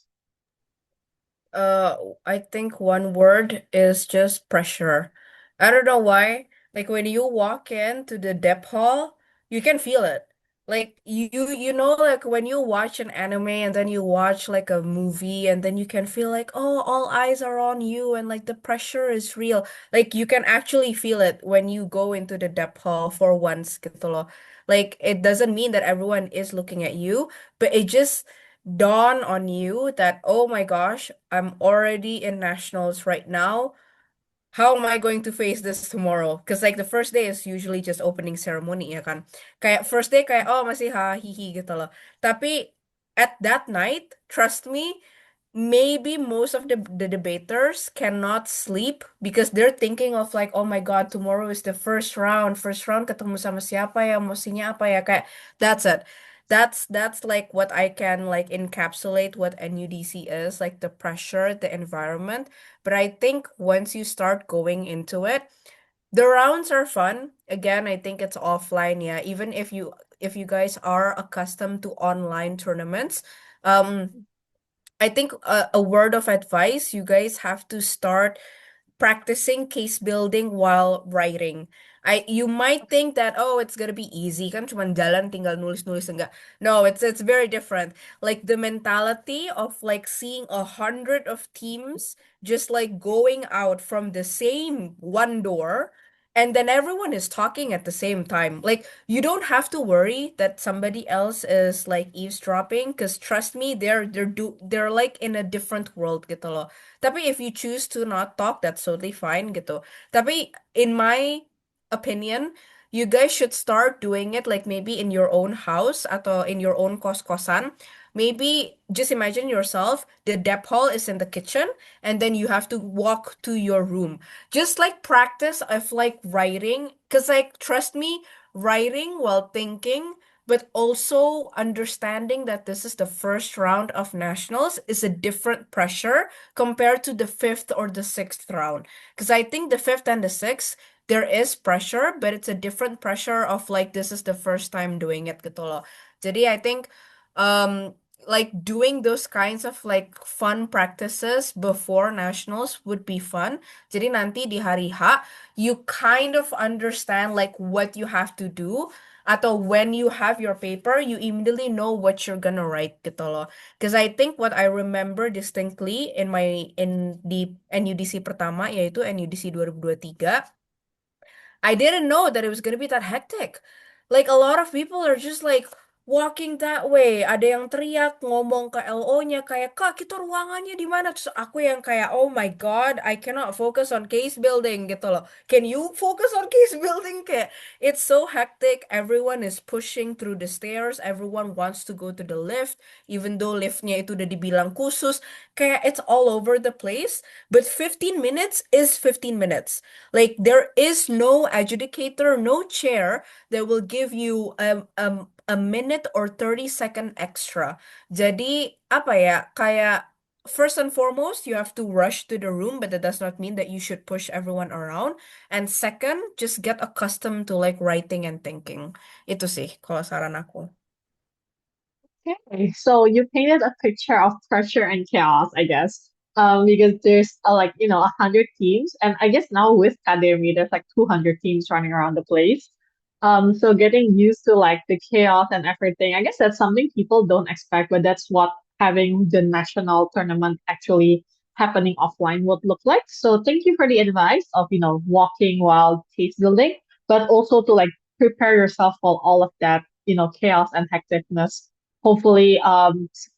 Uh, I think one word is just pressure. I don't know why. Like when you walk into the dep hall, you can feel it. Like you know, like when you watch an anime and then you watch like a movie and then you can feel like, oh, all eyes are on you and like the pressure is real. Like you can actually feel it when you go into the dep hall for once gitu loh. Like it doesn't mean that everyone is looking at you, but it just dawn on you that, oh my gosh, I'm already in nationals right now. How am I going to face this tomorrow? Because like the first day is usually just opening ceremony ya kan. Kayak first day kayak oh masih ha hihi gitu loh. Tapi at that night, trust me, maybe most of the debaters cannot sleep because they're thinking of like, oh my God, tomorrow is the first round. First round ketemu sama siapa ya, mestinya apa ya? Kayak that's it. That's like what I can like encapsulate what NUDC is, like the pressure, the environment. But I think once you start going into it, the rounds are fun. Again, I think it's offline, yeah. Even if you guys are accustomed to online tournaments, um I think a word of advice, you guys have to start practicing case building while writing. You might think that, oh, it's gonna be easy, kan cuman jalan tinggal nulis-nulis enggak. No, it's very different. Like the mentality of like seeing 100 of teams just like going out from the same one door, and then everyone is talking at the same time. Like you don't have to worry that somebody else is like eavesdropping, because trust me, they're like in a different world gitu loh. Tapi if you choose to not talk, that's totally fine gitu. Tapi in my opinion, you guys should start doing it like maybe in your own house atau in your own kos-kosan. Maybe just imagine yourself, the dep hall is in the kitchen, and then you have to walk to your room. Just like practice of like writing, because like trust me, writing while thinking, but also understanding that this is the first round of nationals is a different pressure compared to the fifth or the sixth round. Because I think the fifth and the sixth, there is pressure, but it's a different pressure of like this is the first time doing it gitu loh. Jadi I think um like doing those kinds of like fun practices before nationals would be fun. Jadi nanti di hari H, you kind of understand like what you have to do. Atau when you have your paper, you immediately know what you're gonna write gitu loh. Because I think what I remember distinctly in di NUDC pertama, yaitu NUDC 2023, I didn't know that it was gonna be that hectic. Like a lot of people are just like walking that way. Ada yang teriak ngomong ke LO-nya kayak, "Kak, kita ruangannya di mana?" Terus aku yang kayak, "Oh my God, I cannot focus on case building," gitu loh. Can you focus on case building? Kayak it's so hectic. Everyone is pushing through the stairs. Everyone wants to go to the lift, even though liftnya itu udah dibilang khusus. Kayak it's all over the place. But 15 minutes is 15 minutes. Like there is no adjudicator, no chair that will give you a minute or 30-second extra. Jadi apa ya? Kayak first and foremost, you have to rush to the room, but that does not mean that you should push everyone around. And second, just get accustomed to like writing and thinking. Itu sih kalau saran aku. Okay, so you painted a picture of pressure and chaos, I guess. Because there's like 100 teams, and I guess now with Academy, there's like 200 teams running around the place. So getting used to like the chaos and everything, I guess that's something people don't expect, but that's what having the national tournament actually happening offline would look like. So thank you for the advice of walking while case building, but also to like prepare yourself for all of that chaos and hecticness. Hopefully,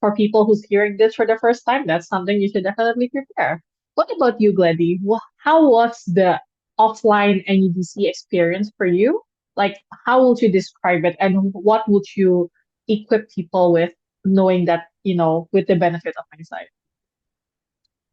for people who's hearing this for the first time, that's something you should definitely prepare. What about you, Gledy? How was the offline NUDC experience for you? Like, how would you describe it, and what would you equip people with, knowing that, with the benefit of hindsight?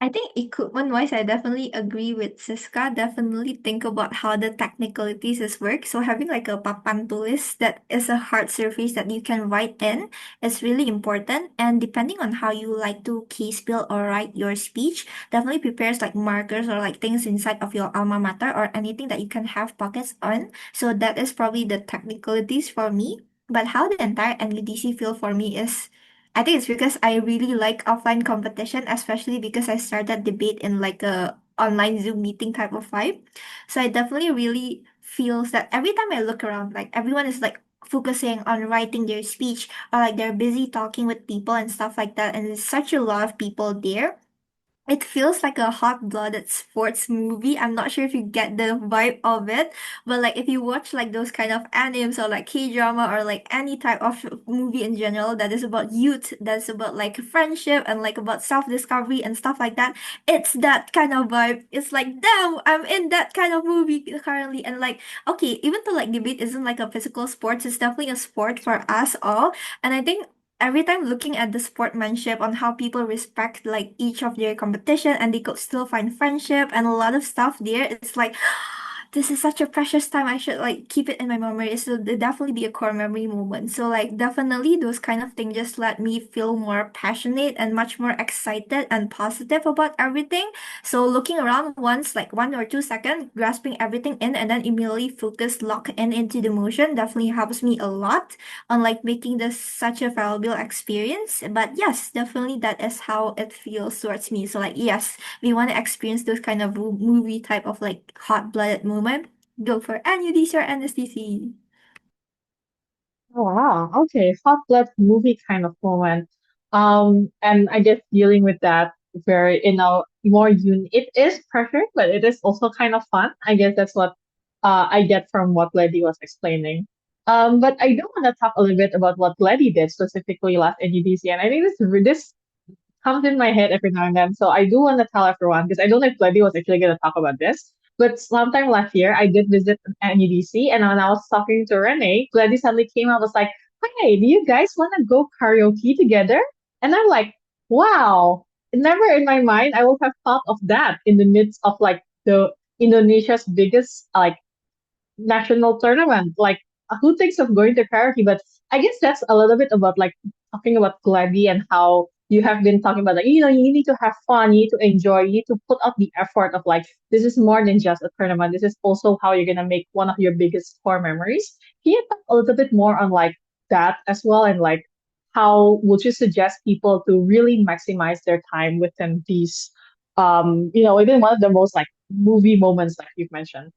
I think equipment wise, I definitely agree with Siska. Definitely think about how the technicalities is work. So having like a papan tulis that is a hard surface that you can write in is really important. And depending on how you like to case build or write your speech, definitely prepares like markers or like things inside of your alma mater or anything that you can have pockets on. So that is probably the technicalities for me. But how the entire NUDC feel for me is I think it's because I really like offline competition, especially because I started debate in like a online Zoom meeting type of vibe. So I definitely really feels that every time I look around, like everyone is like focusing on writing their speech or like they're busy talking with people and stuff like that. And there's such a lot of people there. It feels like a hot-blooded sports movie. I'm not sure if you get the vibe of it, but like if you watch like those kind of animes or like K-drama or like any type of movie in general that is about youth, that's about like friendship and like about self-discovery and stuff like that, it's that kind of vibe. It's like, damn, I'm in that kind of movie currently. And like, okay, even though like debate isn't like a physical sport, it's definitely a sport for us all. And I think every time looking at the sportsmanship on how people respect like each of their competition and they could still find friendship and a lot of stuff there, it's like this is such a precious time. I should like keep it in my memory. So it'll definitely be a core memory moment. So like definitely those kind of things just let me feel more passionate and much more excited and positive about everything. So looking around once, like 1 or 2 seconds, grasping everything in and then immediately focus, lock in into the motion definitely helps me a lot on like making this such a valuable experience. But yes, definitely that is how it feels towards me. So like yes, we want to experience those kind of movie type of like hot-blooded moment, go for NUDC or NSDC. Oh, wow. Okay. Hot blood movie kind of moment. And I guess dealing with that very, it is pressure, but it is also kind of fun. I guess that's what I get from what Letty was explaining. But I do want to talk a little bit about what Letty did specifically last NUDC, and I think this comes in my head every now and then. So I do want to tell everyone because I don't know if Gladys was actually going to talk about this. But sometime last year, I did visit an UDC, and when I was talking to Renee, Gladys suddenly came out was like, "Hey, do you guys want to go karaoke together?" And I'm like, "Wow!" Never in my mind I would have thought of that in the midst of like the Indonesia's biggest like national tournament. Like, who thinks of going to karaoke? But I guess that's a little bit about like talking about Gladdy and how you have been talking about like, you need to have fun, you need to enjoy, you need to put out the effort of like, this is more than just a tournament. This is also how you're gonna make one of your biggest core memories. Can you talk a little bit more on like that as well and like how would you suggest people to really maximize their time within these within one of the most like movie moments like you've mentioned?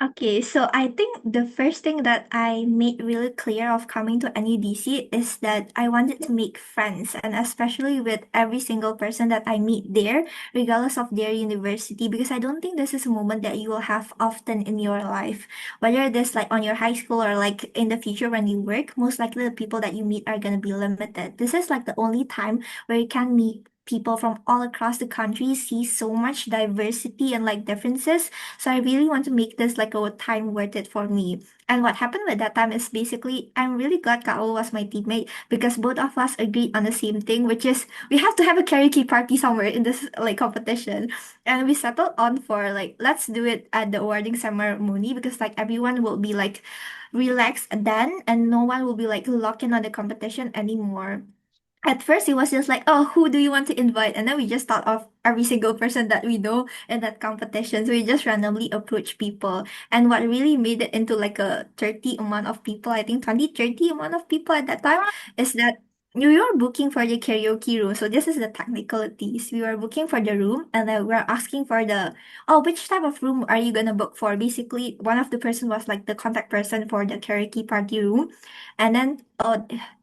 Okay, so I think the first thing that I made really clear of coming to NUDC is that I wanted to make friends, and especially with every single person that I meet there, regardless of their university, because I don't think this is a moment that you will have often in your life. Whether it is like on your high school or like in the future when you work, most likely the people that you meet are gonna be limited. This is like the only time where you can meet people from all across the country, see so much diversity and like differences, so I really want to make this like a time worth it for me. And what happened with that time is basically I'm really glad Kao was my teammate because both of us agreed on the same thing, which is we have to have a karaoke party somewhere in this like competition. And we settled on for like let's do it at the awarding ceremony because like everyone will be like relaxed then and no one will be like locked in on the competition anymore. At first, it was just like, oh, who do you want to invite? And then we just thought of every single person that we know in that competition. So we just randomly approach people. And what really made it into like a 30 amount of people, I think 20, 30 amount of people at that time, is that we were booking for the karaoke room. So this is the technicalities. We were booking for the room and then we were asking for which type of room are you gonna book for? Basically, one of the person was like the contact person for the karaoke party room. And then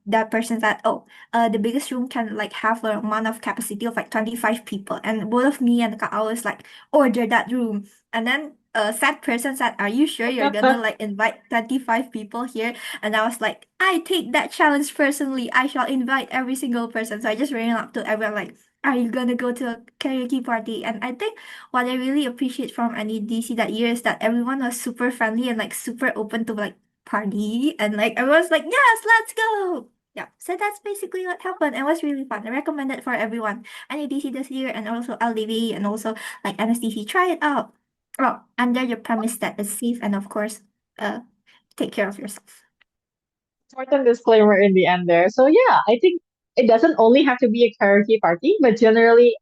that person said, the biggest room can like have a amount of capacity of like 25 people. And both of me and Kak was like, order that room. And then said person said, are you sure you're gonna like invite 25 people here? And I was like, I take that challenge personally. I shall invite every single person. So I just ran up to everyone like, are you gonna go to a karaoke party? And I think what I really appreciate from NEDC that year is that everyone was super friendly and like super open to like party and like everyone's like, yes, let's go. Yeah, so that's basically what happened. It was really fun. I recommend it for everyone. NADC this year and also LDV and also like NSDC. Try it out. Oh, under the premise that it's safe and of course, uh, take care of yourself. Important disclaimer in the end there. So yeah, I think it doesn't only have to be a karaoke party, but generally,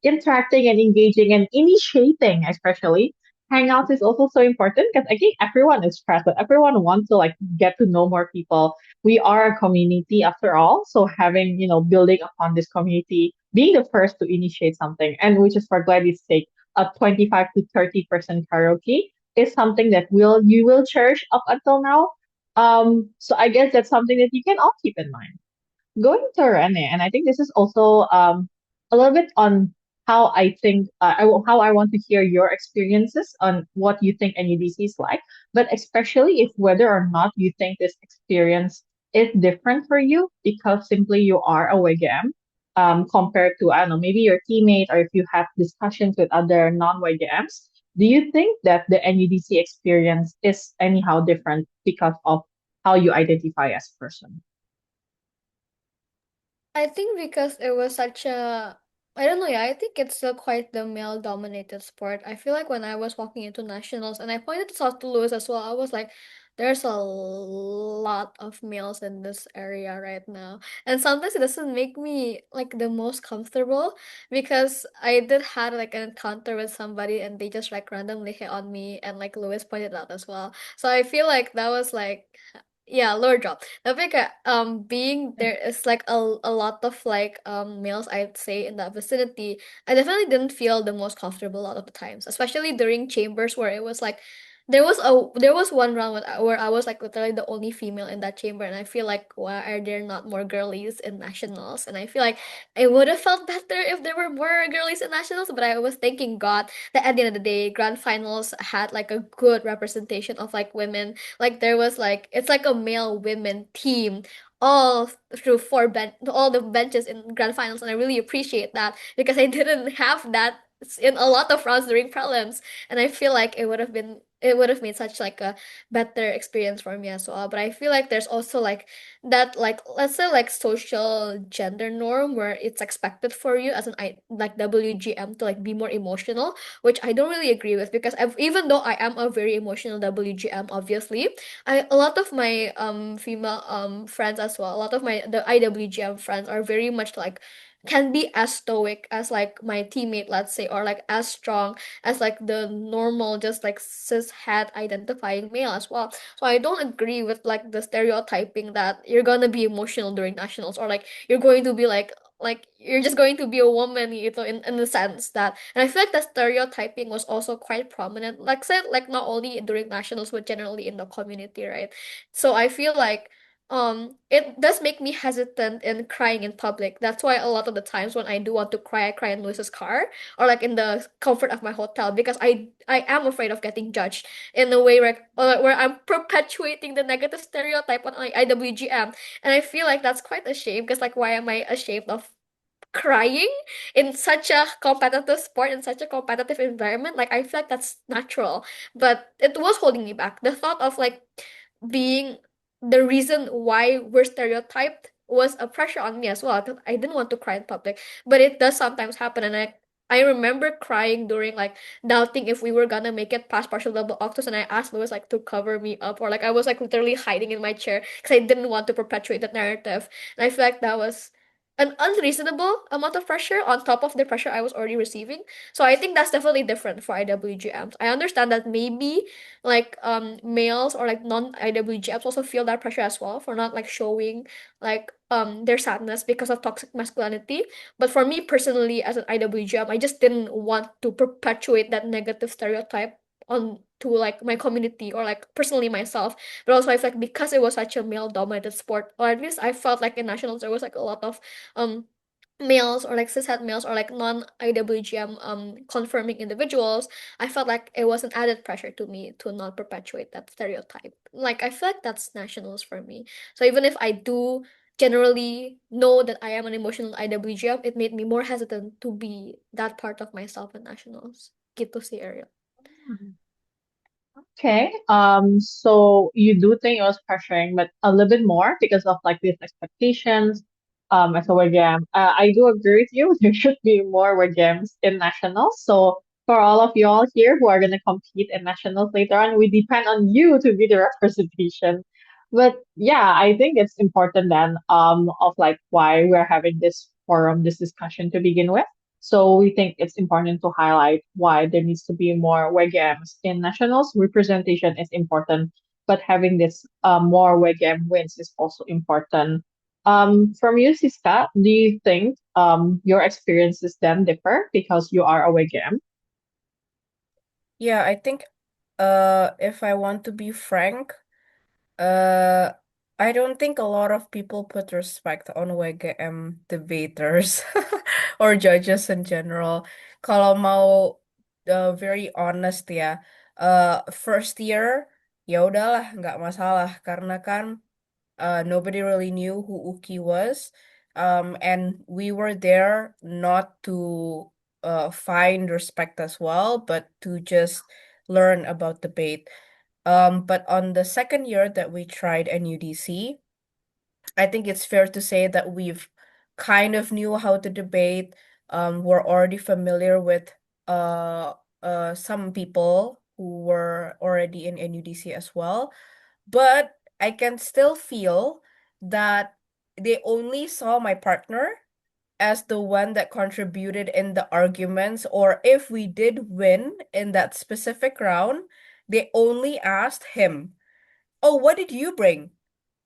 interacting and engaging and initiating, especially hangouts is also so important because I think everyone is stressed, but everyone wants to like get to know more people. We are a community after all, so having building upon this community, being the first to initiate something, and which is for Gladys' sake, a 25 to 30% karaoke is something that you will cherish up until now. So I guess that's something that you can all keep in mind. Going to Rene, and I think this is also a little bit on how I think how I want to hear your experiences on what you think NUDC is like, but especially if whether or not you think this experience is different for you because simply you are a WGM compared to I don't know maybe your teammate or if you have discussions with other non-WGMs. Do you think that the NUDC experience is anyhow different because of how you identify as a person? I think because it was such a I don't know, yeah, I think it's still quite the male-dominated sport. I feel like when I was walking into nationals, and I pointed this out to Louis as well, I was like, there's a lot of males in this area right now. And sometimes it doesn't make me like the most comfortable because I did had like an encounter with somebody and they just like randomly hit on me and like Louis pointed out as well. So I feel like that was like yeah, lower job. Tapi kayak being there is like a lot of like males I'd say in that vicinity. I definitely didn't feel the most comfortable a lot of the times, especially during chambers where it was like there was one round where I was like literally the only female in that chamber, and I feel like why are there not more girlies in nationals? And I feel like it would have felt better if there were more girlies in nationals, but I was thanking God that at the end of the day, grand finals had like a good representation of like women. Like there was like it's like a male women team all through all the benches in grand finals, and I really appreciate that because I didn't have that in a lot of rounds during prelims, and I feel like it would have made such like a better experience for me as well. But I feel like there's also like that like let's say like social gender norm where it's expected for you as an like WGM to like be more emotional, which I don't really agree with because even though I am a very emotional WGM, obviously, a lot of my female friends as well, a lot of my the IWGM friends are very much like can be as stoic as like my teammate, let's say, or like as strong as like the normal just like cis het identifying male as well. So I don't agree with like the stereotyping that you're gonna be emotional during nationals or like you're going to be like you're just going to be a woman in the sense that, and I feel like the stereotyping was also quite prominent like said like not only during nationals but generally in the community, right? So I feel like it does make me hesitant in crying in public. That's why a lot of the times when I do want to cry, I cry in Luis's car or like in the comfort of my hotel because I am afraid of getting judged in a way where I'm perpetuating the negative stereotype on IWGM, and I feel like that's quite a shame because like why am I ashamed of crying in such a competitive sport in such a competitive environment? Like I feel like that's natural, but it was holding me back. The thought of like being the reason why we're stereotyped was a pressure on me as well because I didn't want to cry in public, but it does sometimes happen, and I remember crying during like doubting if we were gonna make it past partial double octus, and I asked Louis like to cover me up, or like I was like literally hiding in my chair because I didn't want to perpetuate that narrative. And I feel like that was an unreasonable amount of pressure on top of the pressure I was already receiving. So I think that's definitely different for IWGMs. I understand that maybe like males or like non IWGMs also feel that pressure as well for not like showing like their sadness because of toxic masculinity. But for me personally as an IWGM, I just didn't want to perpetuate that negative stereotype on to like my community or like personally myself. But also I feel like because it was such a male dominated sport, or at least I felt like in nationals there was like a lot of um males or like cishet males or like non IWGM confirming individuals. I felt like it was an added pressure to me to not perpetuate that stereotype. Like I feel like that's nationals for me. So even if I do generally know that I am an emotional IWGM, it made me more hesitant to be that part of myself in nationals. Gitu sih, Ariel. Okay. So you do think it was pressuring, but a little bit more because of like these expectations. As a WGM, I do agree with you. There should be more WGMs in nationals. So for all of y'all here who are gonna compete in nationals later on, we depend on you to be the representation. But yeah, I think it's important then, of like why we're having this forum, this discussion to begin with. So we think it's important to highlight why there needs to be more WGMs in nationals. Representation is important, but having this more WGM wins is also important. From you, Siska, do you think your experiences then differ because you are a WGM? Yeah, I think if I want to be frank, I don't think a lot of people put respect on WGM debaters or judges in general. Kalau mau very honest ya, first year ya udahlah nggak masalah karena kan nobody really knew who Uki was. And we were there not to find respect as well, but to just learn about debate. But on the second year that we tried NUDC, I think it's fair to say that we've kind of knew how to debate. were already familiar with some people who were already in NUDC as well. But I can still feel that they only saw my partner as the one that contributed in the arguments, or if we did win in that specific round, they only asked him, "Oh, what did you bring?"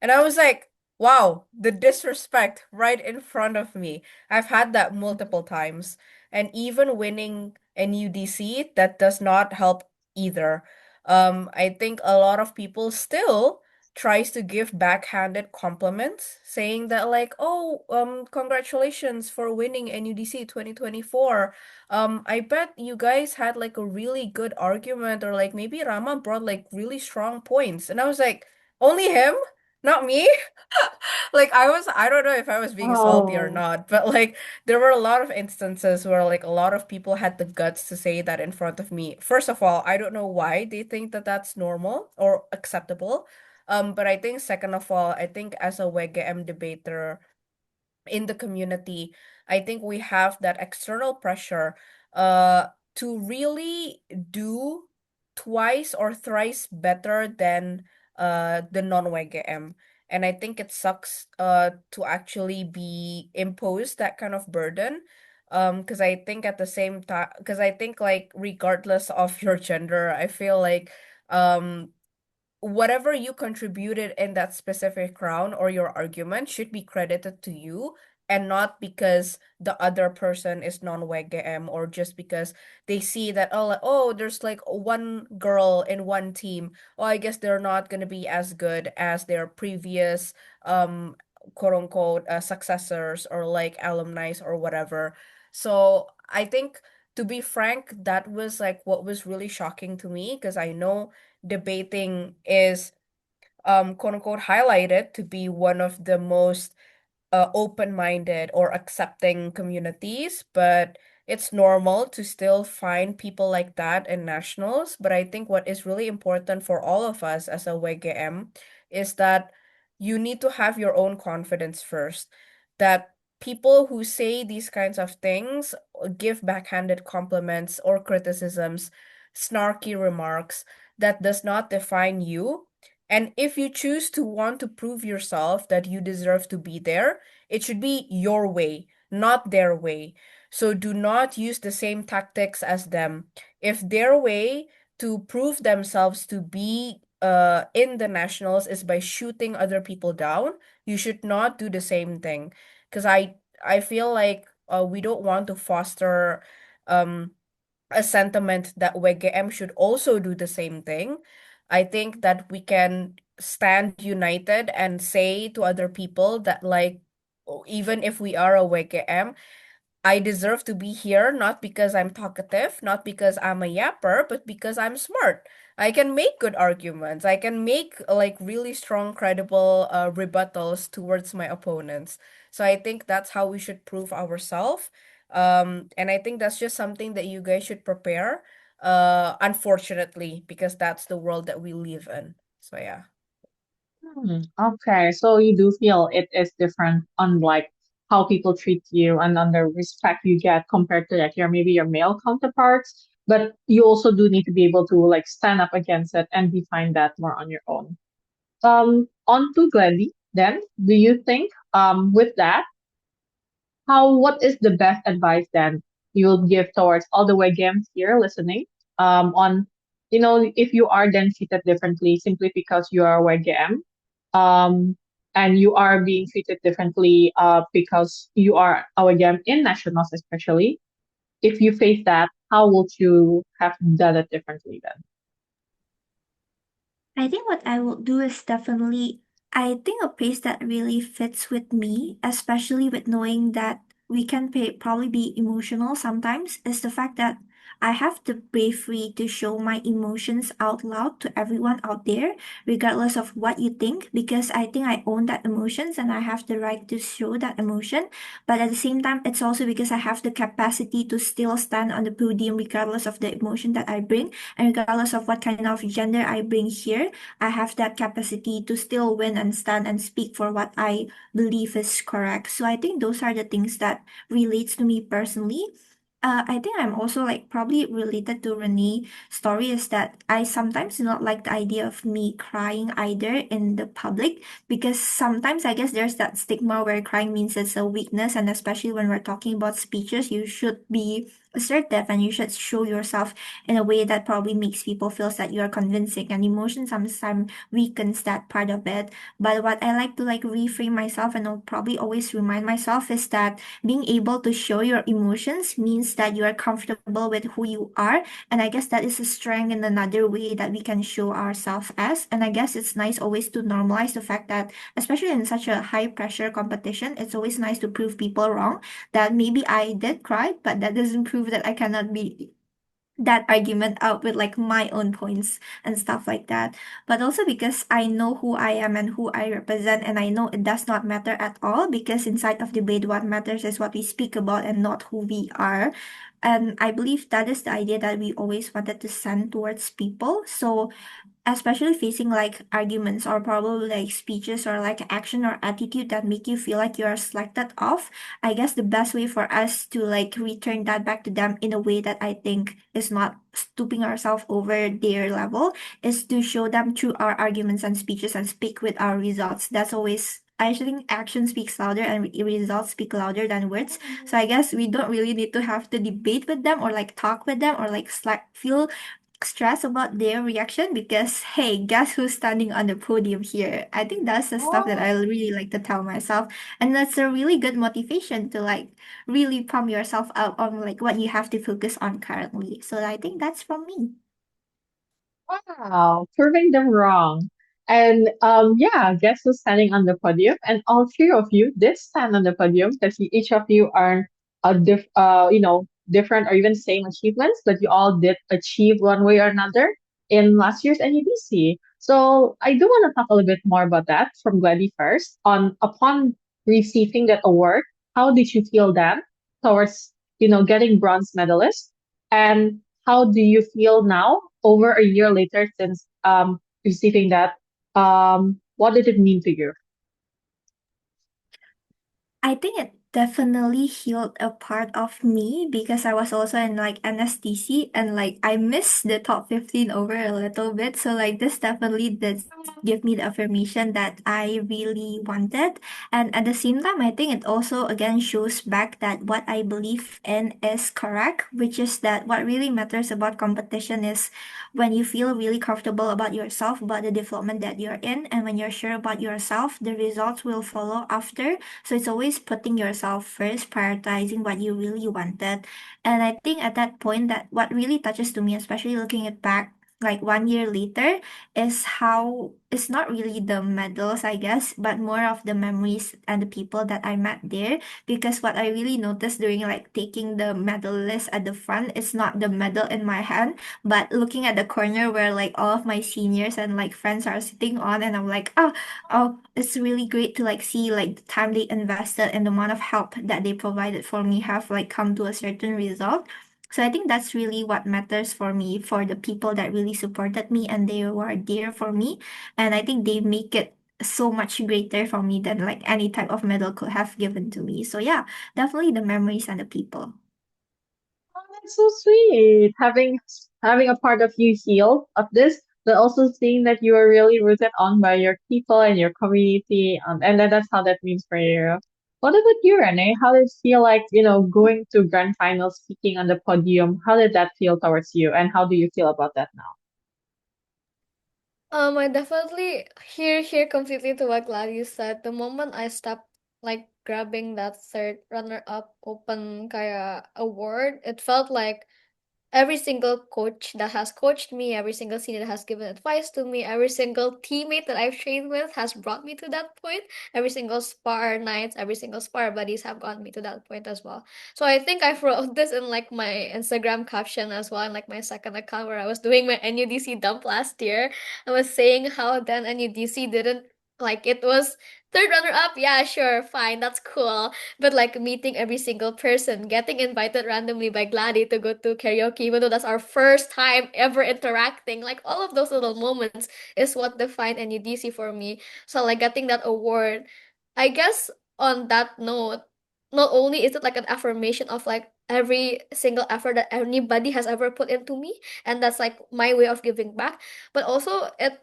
And I was like, wow, the disrespect right in front of me. I've had that multiple times. And even winning an UDC, that does not help either. I think a lot of people still tries to give backhanded compliments, saying that like, oh, congratulations for winning NUDC 2024. I bet you guys had like a really good argument, or like maybe Rama brought like really strong points. And I was like, only him? Not me? Like I don't know if I was being salty or Oh, not, but like there were a lot of instances where like a lot of people had the guts to say that in front of me. First of all, I don't know why they think that that's normal or acceptable. But I think second of all, I think as a WGM debater in the community, I think we have that external pressure to really do twice or thrice better than the non-WGM. And I think it sucks to actually be imposed that kind of burden. Because I think at the same time, because I think like regardless of your gender, I feel like um whatever you contributed in that specific round or your argument should be credited to you, and not because the other person is non-WGM, or just because they see that, oh like, oh, there's like one girl in one team, oh I guess they're not gonna be as good as their previous um quote unquote successors or like alumni or whatever. So I think, to be frank, that was like what was really shocking to me, because I know debating is quote unquote highlighted to be one of the most open-minded or accepting communities, but it's normal to still find people like that in nationals. But I think what is really important for all of us as a WGM is that you need to have your own confidence first. That people who say these kinds of things, give backhanded compliments or criticisms, snarky remarks, that does not define you. And if you choose to want to prove yourself that you deserve to be there, it should be your way, not their way. So do not use the same tactics as them. If their way to prove themselves to be in the nationals is by shooting other people down, you should not do the same thing. Because I feel like we don't want to foster um a sentiment that WGM should also do the same thing. I think that we can stand united and say to other people that like, even if we are a WGM, I deserve to be here, not because I'm talkative, not because I'm a yapper, but because I'm smart. I can make good arguments. I can make like really strong, credible rebuttals towards my opponents. So I think that's how we should prove ourselves. And I think that's just something that you guys should prepare. Unfortunately, because that's the world that we live in. So yeah. okay. So you do feel it is different, unlike how people treat you and on the respect you get compared to like your male counterparts. But you also do need to be able to like stand up against it and define that more on your own. On to Glendy, then, do you think with that, what is the best advice then you will give towards all the WGMs here listening? On if you are then treated differently simply because you are a WGM, and you are being treated differently because you are a WGM in nationals especially. If you face that, how would you have done it differently then? I think what I will do is definitely, I think a pace that really fits with me, especially with knowing that we can probably be emotional sometimes, is the fact that I have the bravery to show my emotions out loud to everyone out there, regardless of what you think, because I think I own that emotions and I have the right to show that emotion. But at the same time, it's also because I have the capacity to still stand on the podium regardless of the emotion that I bring and regardless of what kind of gender I bring here. I have that capacity to still win and stand and speak for what I believe is correct. So I think those are the things that relates to me personally. I think I'm also like probably related to Renee's story is that I sometimes do not like the idea of me crying either in the public because sometimes I guess there's that stigma where crying means it's a weakness, and especially when we're talking about speeches, you should be assertive and you should show yourself in a way that probably makes people feel that you are convincing, and emotion sometimes weakens that part of it. But what I like to like reframe myself and I'll probably always remind myself is that being able to show your emotions means that you are comfortable with who you are. And I guess that is a strength in another way that we can show ourselves as. And I guess it's nice always to normalize the fact that, especially in such a high pressure competition, it's always nice to prove people wrong that maybe I did cry, but that doesn't prove that I cannot be that argument out with like my own points and stuff like that. But also because I know who I am and who I represent, and I know it does not matter at all because inside of debate, what matters is what we speak about and not who we are. And I believe that is the idea that we always wanted to send towards people. So especially facing like arguments or probably like speeches or like action or attitude that make you feel like you're selected off, I guess the best way for us to like return that back to them in a way that I think is not stooping ourselves over their level is to show them through our arguments and speeches and speak with our results. That's always, I think action speaks louder and results speak louder than words. So I guess we don't really need to have to debate with them or like talk with them or like feel stress about their reaction because hey, guess who's standing on the podium here? I think that's the stuff that I really like to tell myself, and that's a really good motivation to like really pump yourself up on like what you have to focus on currently. So I think that's from me. Wow, proving them wrong. And yeah, guess who's standing on the podium? And all three of you did stand on the podium because each of you are different or even same achievements, but you all did achieve one way or another in last year's NUBC. So I do want to talk a little bit more about that from Gladys first. On upon receiving that award, how did you feel then towards getting bronze medalist? And how do you feel now, over a year later since receiving that? What did it mean to you? I think it definitely healed a part of me because I was also in like NSTC and like I missed the top 15 over a little bit. So like this definitely did give me the affirmation that I really wanted. And at the same time, I think it also again shows back that what I believe in is correct, which is that what really matters about competition is when you feel really comfortable about yourself, about the development that you're in, and when you're sure about yourself, the results will follow after. So it's always putting yourself first, prioritizing what you really wanted. And I think at that point that what really touches to me, especially looking it back like 1 year later, is how it's not really the medals, I guess, but more of the memories and the people that I met there. Because what I really noticed during like taking the medal list at the front, it's not the medal in my hand, but looking at the corner where like all of my seniors and like friends are sitting on, and I'm like, oh, it's really great to like see like the time they invested and the amount of help that they provided for me have like come to a certain result. So I think that's really what matters for me, for the people that really supported me and they were there for me. And I think they make it so much greater for me than like any type of medal could have given to me. So yeah, definitely the memories and the people. Oh, that's so sweet. Having a part of you heal of this, but also seeing that you are really rooted on by your people and your community, and that's how that means for you. What about you, Renee? How did it feel like, going to grand finals, speaking on the podium? How did that feel towards you, and how do you feel about that now? I definitely hear completely to what Gladys said. The moment I stopped like grabbing that third runner up open kaya award, it felt like every single coach that has coached me, every single senior that has given advice to me, every single teammate that I've trained with has brought me to that point. Every single spar nights, every single spar buddies have gotten me to that point as well. So I think I wrote this in like my Instagram caption as well, in like my second account where I was doing my NUDC dump last year. I was saying how then NUDC didn't like it was third runner up. Yeah, sure, fine, that's cool. But like meeting every single person, getting invited randomly by Gladys to go to karaoke, even though that's our first time ever interacting, like all of those little moments is what defined NUDC for me. So like getting that award, I guess on that note, not only is it like an affirmation of like every single effort that anybody has ever put into me, and that's like my way of giving back, but also it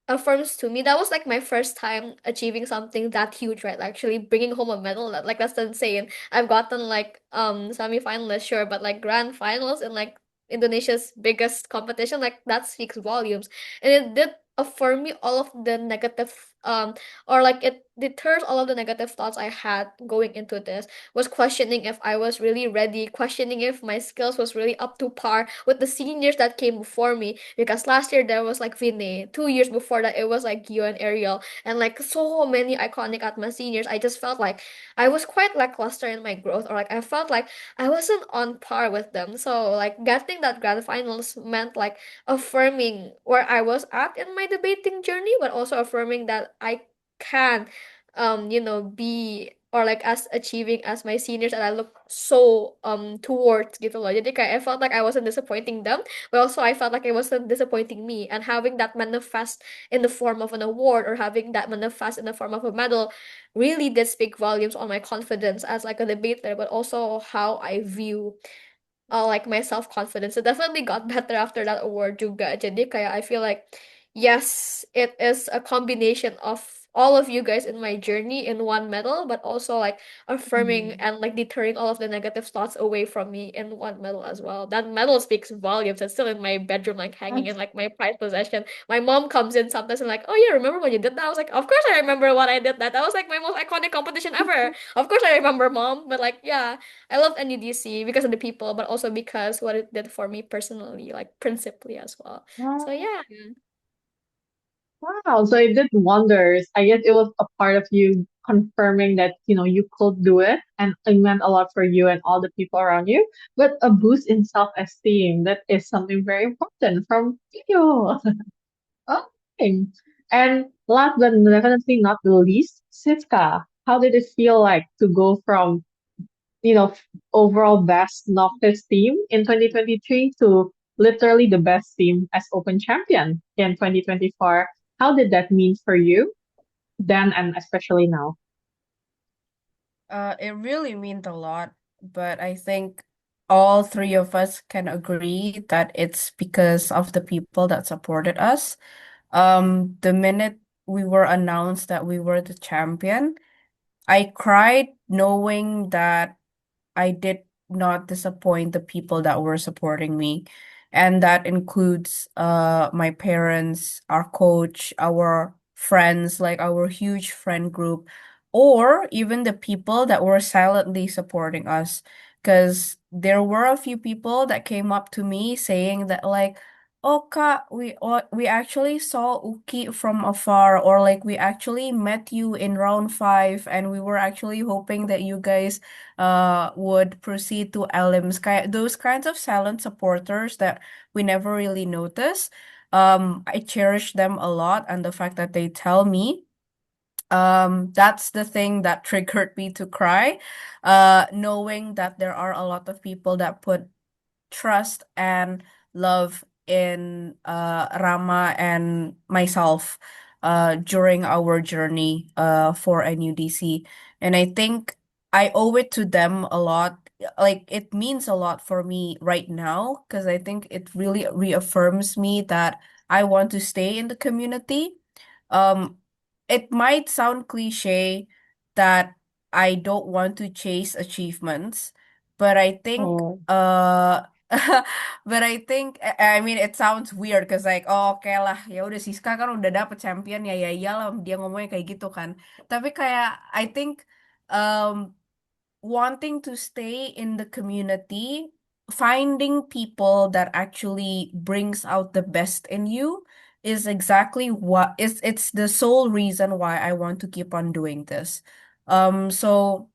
affirms to me that was like my first time achieving something that huge, right? Like, actually bringing home a medal. Like that's insane. I've gotten like semi-finalist, sure, but like grand finals in like Indonesia's biggest competition, like that speaks volumes. And it did affirm me all of the negative or like it deters all of the negative thoughts I had going into this, was questioning if I was really ready, questioning if my skills was really up to par with the seniors that came before me. Because last year there was like Vinay, 2 years before that it was like you and Ariel, and like so many iconic Atma seniors. I just felt like I was quite lackluster in my growth, or like I felt like I wasn't on par with them. So like getting that grand finals meant like affirming where I was at in my debating journey, but also affirming that I can be or like as achieving as my seniors, and I look so towards gitu loh. Jadi kayak I felt like I wasn't disappointing them, but also I felt like it wasn't disappointing me. And having that manifest in the form of an award, or having that manifest in the form of a medal, really did speak volumes on my confidence as like a debater, but also how I view like my self-confidence. It definitely got better after that award juga. Jadi kayak I feel like yes, it is a combination of all of you guys in my journey in one medal, but also like affirming and like deterring all of the negative thoughts away from me in one medal as well. That medal speaks volumes. It's still in my bedroom, like hanging in That's like my prized possession. My mom comes in sometimes and like, oh yeah, remember when you did that? I was like, of course I remember what I did that. That was like my most iconic competition ever. Of course I remember, mom. But like, yeah, I love NUDC because of the people, but also because what it did for me personally, like principally as well. So yeah. wow. So it did wonders. I guess it was a part of you confirming that, you could do it and it meant a lot for you and all the people around you. But a boost in self-esteem, that is something very important from you. Okay. And last but definitely not the least, Siska, how did it feel like to go from, overall best novice team in 2023 to literally the best team as Open champion in 2024? How did that mean for you then and especially now? It really meant a lot, but I think all three of us can agree that it's because of the people that supported us. The minute we were announced that we were the champion, I cried knowing that I did not disappoint the people that were supporting me. And that includes my parents, our coach, our friends, like our huge friend group, or even the people that were silently supporting us. Because there were a few people that came up to me saying that like, oh Kak, we actually saw Uki from afar, or like we actually met you in round five, and we were actually hoping that you guys would proceed to elims. Those kinds of silent supporters that we never really notice. I cherish them a lot, and the fact that they tell me, that's the thing that triggered me to cry. Knowing that there are a lot of people that put trust and love in Rama and myself during our journey for NUDC. And I think I owe it to them a lot. Like it means a lot for me right now because I think it really reaffirms me that I want to stay in the community. Um, it might sound cliche that I don't want to chase achievements, but I think Oh, but I think I mean it sounds weird because like oh oke lah ya udah Siska kan udah dapet champion ya iyalah dia ngomongnya kayak gitu kan. Tapi kayak I think um wanting to stay in the community finding people that actually brings out the best in you is exactly what is it's the sole reason why I want to keep on doing this. So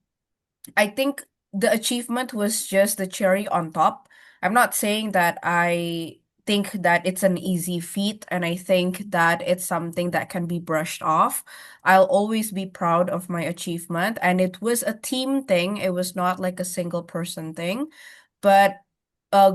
I think the achievement was just the cherry on top. I'm not saying that I think that it's an easy feat and I think that it's something that can be brushed off. I'll always be proud of my achievement, and it was a team thing. It was not like a single person thing. But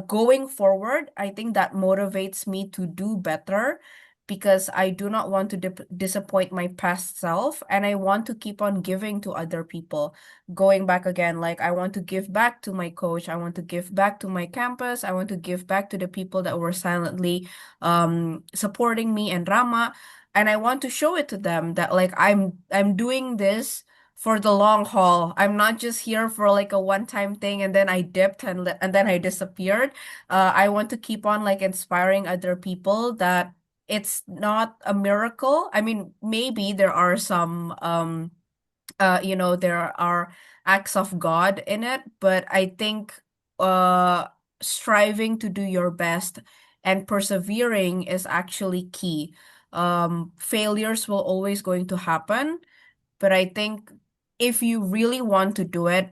going forward, I think that motivates me to do better because I do not want to disappoint my past self, and I want to keep on giving to other people. Going back again, like I want to give back to my coach, I want to give back to my campus, I want to give back to the people that were silently supporting me and Rama, and I want to show it to them that like I'm doing this for the long haul. I'm not just here for like a one-time thing and then I dipped and then I disappeared. I want to keep on like inspiring other people that it's not a miracle. I mean, maybe there are some there are acts of God in it, but I think uh striving to do your best and persevering is actually key. Failures will always going to happen, but I think if you really want to do it,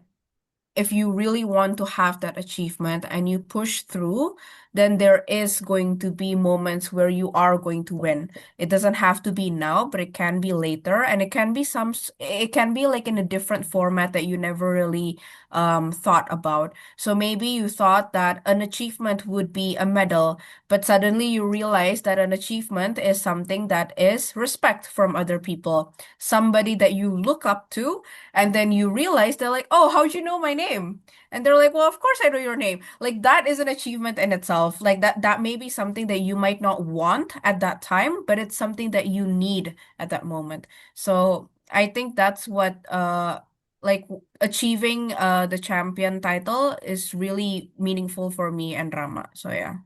if you really want to have that achievement and you push through, then there is going to be moments where you are going to win. It doesn't have to be now, but it can be later, and it can be like in a different format that you never really thought about. So maybe you thought that an achievement would be a medal, but suddenly you realize that an achievement is something that is respect from other people, somebody that you look up to, and then you realize they're like, oh, how'd you know my name? And they're like, well, of course I know your name. Like that is an achievement in itself. Like that may be something that you might not want at that time, but it's something that you need at that moment. So I think that's what achieving the champion title is really meaningful for me and Rama. So yeah.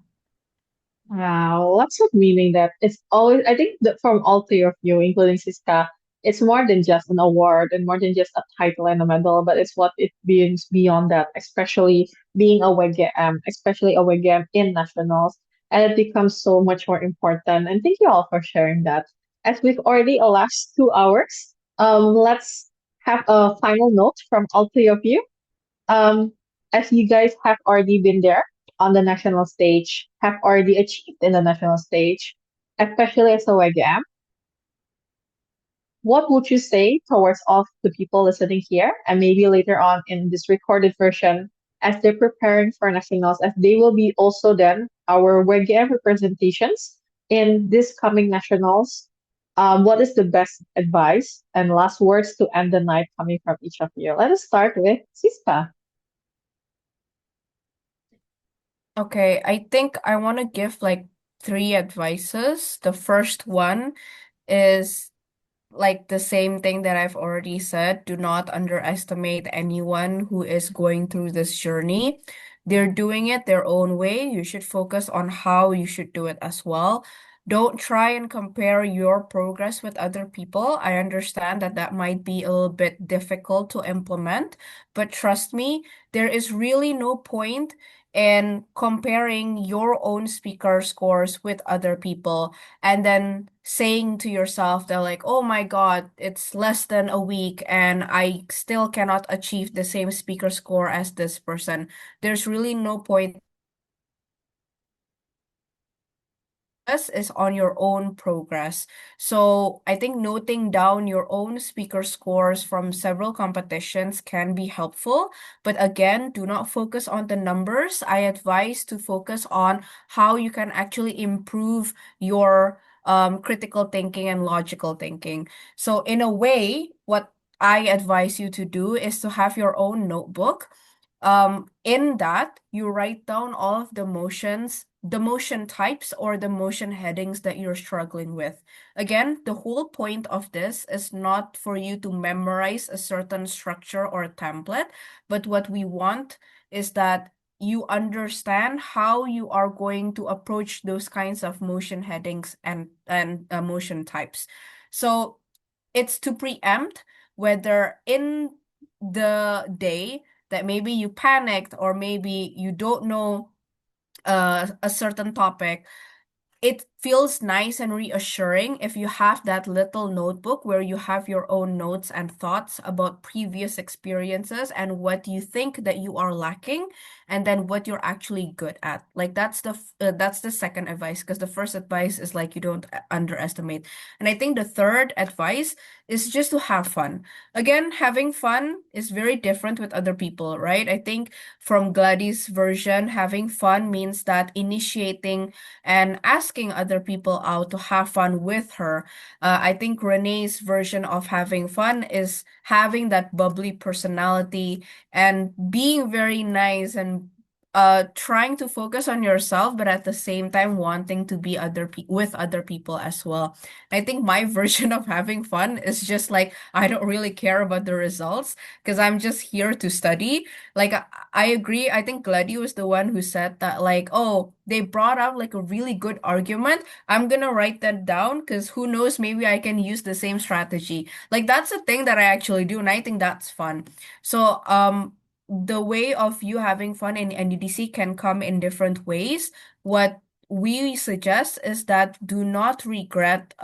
Wow, lots of meaning that it's always, I think that from all three of you, including Siska, it's more than just an award and more than just a title and a medal, but it's what it means beyond that, especially being a WGM, especially a WGM in nationals. And it becomes so much more important. And thank you all for sharing that. As we've already elapsed 2 hours, let's have a final note from all three of you. Um, as you guys have already been there on the national stage, have already achieved in the national stage, especially as a WGM, what would you say towards all the people listening here and maybe later on in this recorded version as they're preparing for nationals, as they will be also then our WGM representations in this coming nationals? What is the best advice and last words to end the night coming from each of you? Let us start with Siska. Okay, I think I want to give like three advices. The first one is like the same thing that I've already said. Do not underestimate anyone who is going through this journey. They're doing it their own way. You should focus on how you should do it as well. Don't try and compare your progress with other people. I understand that that might be a little bit difficult to implement, but trust me, there is really no point in comparing your own speaker scores with other people and then saying to yourself that like, oh my God, it's less than a week and I still cannot achieve the same speaker score as this person. There's really no point. Focus is on your own progress. So I think noting down your own speaker scores from several competitions can be helpful. But again, do not focus on the numbers. I advise to focus on how you can actually improve your critical thinking and logical thinking. So in a way, what I advise you to do is to have your own notebook. In that, you write down all of the motions, the motion types or the motion headings that you're struggling with. Again, the whole point of this is not for you to memorize a certain structure or template, but what we want is that you understand how you are going to approach those kinds of motion headings and motion types. So it's to preempt whether in the day that maybe you panicked or maybe you don't know a certain topic, it feels nice and reassuring if you have that little notebook where you have your own notes and thoughts about previous experiences and what you think that you are lacking and then what you're actually good at. Like that's the second advice, because the first advice is like you don't underestimate. And I think the third advice is just to have fun. Again, having fun is very different with other people, right? I think from Gladys' version, having fun means that initiating and asking other people out to have fun with her. I think Renee's version of having fun is having that bubbly personality and being very nice and trying to focus on yourself, but at the same time wanting to be with other people as well. I think my version of having fun is just like I don't really care about the results because I'm just here to study. Like I agree. I think Glady was the one who said that, like, oh, they brought up like a really good argument. I'm gonna write that down because who knows, maybe I can use the same strategy. Like that's a thing that I actually do, and I think that's fun. So the way of you having fun in NUDC can come in different ways. What we suggest is that do not regret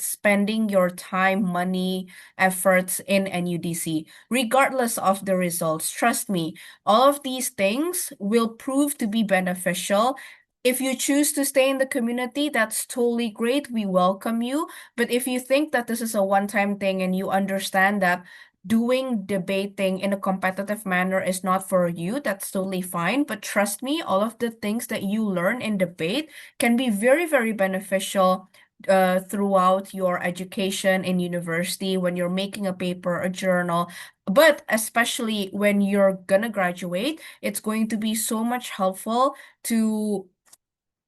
spending your time, money, efforts in NUDC, regardless of the results. Trust me, all of these things will prove to be beneficial. If you choose to stay in the community, that's totally great. We welcome you. But if you think that this is a one-time thing and you understand that doing debating in a competitive manner is not for you, that's totally fine. But trust me, all of the things that you learn in debate can be very, very beneficial throughout your education in university when you're making a paper, a journal, but especially when you're gonna graduate, it's going to be so much helpful to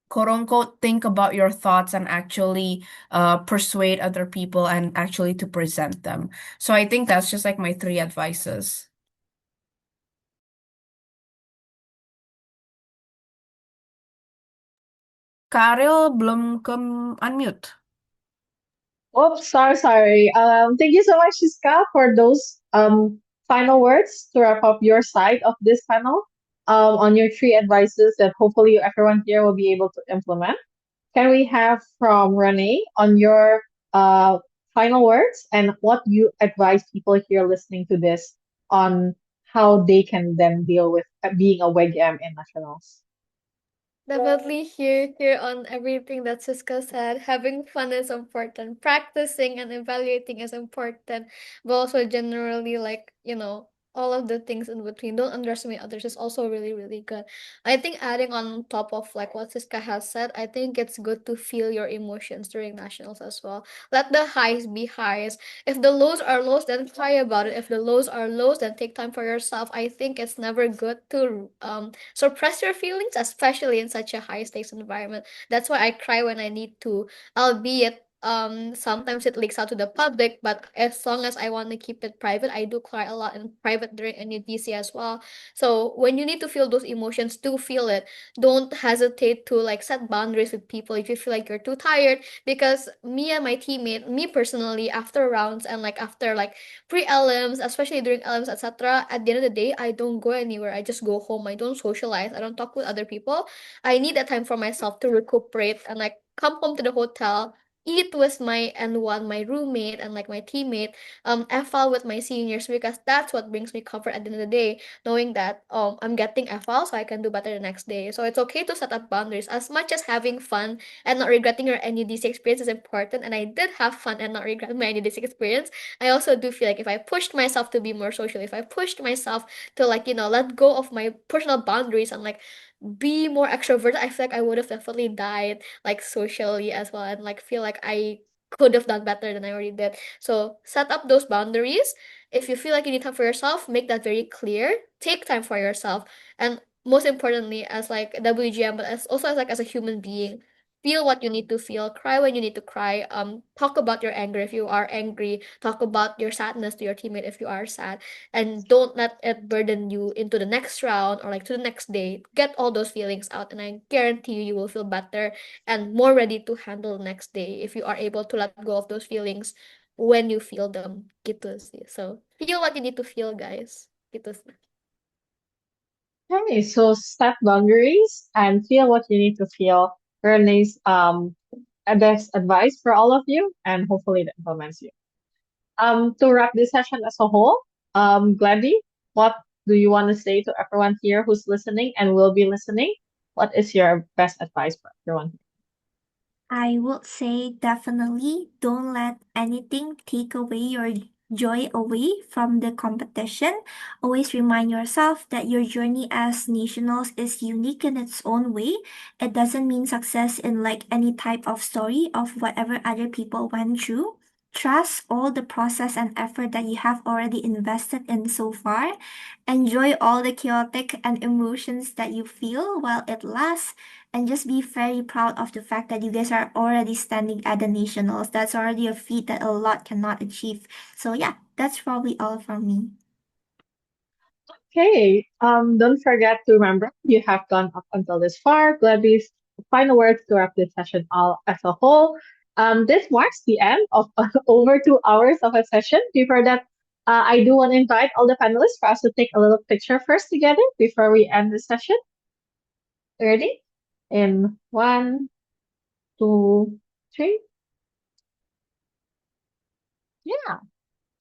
quote unquote think about your thoughts and actually persuade other people and actually to present them. So I think that's just like my three advices. Karil belum ke unmute. Oops, sorry. Thank you so much, Shiska, for those final words to wrap up your side of this panel on your three advices that hopefully everyone here will be able to implement. Can we have from Renee on your final words and what you advise people here listening to this on how they can then deal with being a WGM in nationals? Definitely here on everything that Siska said. Having fun is important. Practicing and evaluating is important. But also generally like, all of the things in between. Don't underestimate others is also really, really good. I think adding on top of like what Siska has said, I think it's good to feel your emotions during nationals as well. Let the highs be highs. If the lows are lows, then cry about it. If the lows are lows, then take time for yourself. I think it's never good to suppress your feelings, especially in such a high stakes environment. That's why I cry when I need to, albeit sometimes it leaks out to the public, but as long as I want to keep it private, I do cry a lot in private during NUDC as well. So when you need to feel those emotions, do feel it. Don't hesitate to like set boundaries with people if you feel like you're too tired, because me and my teammate, me personally, after rounds and like after like pre-elims, especially during elims, etc., at the end of the day, I don't go anywhere. I just go home. I don't socialize. I don't talk with other people. I need that time for myself to recuperate and like come home to the hotel, eat with my N1, my roommate, and like my teammate, FL with my seniors, because that's what brings me comfort at the end of the day, knowing that I'm getting FL so I can do better the next day. So it's okay to set up boundaries. As much as having fun and not regretting your NUDC experience is important, and I did have fun and not regret my NUDC experience, I also do feel like if I pushed myself to be more social, if I pushed myself to like, let go of my personal boundaries and like be more extroverted, I feel like I would have definitely died like socially as well, and like feel like I could have done better than I already did. So set up those boundaries. If you feel like you need time for yourself, make that very clear. Take time for yourself. And most importantly, as like WGM, but as also as like as a human being, feel what you need to feel, cry when you need to cry, talk about your anger if you are angry, talk about your sadness to your teammate if you are sad, and don't let it burden you into the next round or like to the next day. Get all those feelings out, and I guarantee you will feel better and more ready to handle the next day if you are able to let go of those feelings when you feel them. Gitu sih. So feel what you need to feel, guys. Gitu sih. Okay, so set boundaries and feel what you need to feel. Renee's best advice for all of you, and hopefully that implements you. To wrap this session as a whole, Gladys, what do you want to say to everyone here who's listening and will be listening? What is your best advice for everyone? I would say definitely don't let anything take away your joy away from the competition. Always remind yourself that your journey as nationals is unique in its own way. It doesn't mean success in like any type of story of whatever other people went through. Trust all the process and effort that you have already invested in so far. Enjoy all the chaotic and emotions that you feel while it lasts, and just be very proud of the fact that you guys are already standing at the nationals. That's already a feat that a lot cannot achieve. So yeah, that's probably all from me. Okay, don't forget to remember you have gone up until this far. Gladys, final words to wrap this session all as a whole. This marks the end of over 2 hours of a session. Before that, I do want to invite all the panelists for us to take a little picture first together before we end the session. Ready? In one, two, three. Yeah.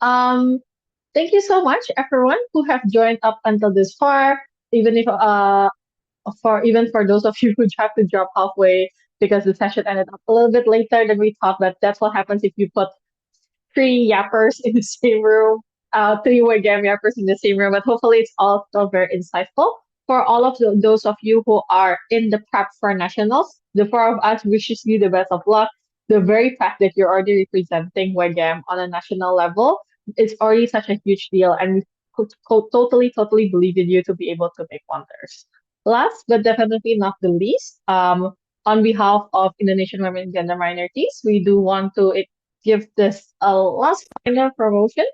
Um, Thank you so much, everyone who have joined up until this far. Even if for those of you who have to drop halfway because the session ended up a little bit later than we thought, but that's what happens if you put three yappers in the same room, three WGM yappers in the same room, but hopefully it's all still very insightful. For all of those of you who are in the prep for nationals, the four of us wishes you the best of luck. The very fact that you're already representing WGM on a national level is already such a huge deal, and we totally believe in you to be able to make wonders. Last but definitely not the least, on behalf of Indonesian women and gender minorities, we do want to give this a last final promotion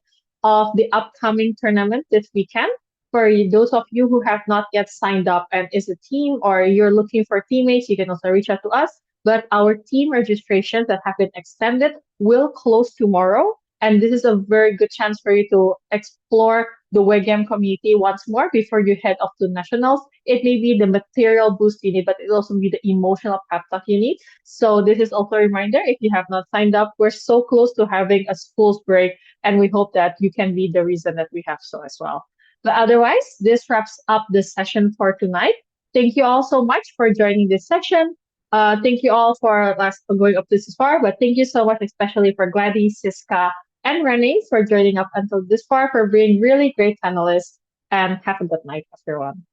of the upcoming tournament this weekend. For those of you who have not yet signed up and is a team or you're looking for teammates, you can also reach out to us. But our team registrations that have been extended will close tomorrow. And this is a very good chance for you to explore the WEGAM community once more before you head off to nationals. It may be the material boost you need, but it also be the emotional pep talk you need. So this is also a reminder, if you have not signed up, we're so close to having a schools break, and we hope that you can be the reason that we have so as well. But otherwise, this wraps up the session for tonight. Thank you all so much for joining this session. Thank you all for going up this far, but thank you so much, especially for Gladys, Siska, and Renee for joining up until this far, for being really great panelists, and have a good night, everyone.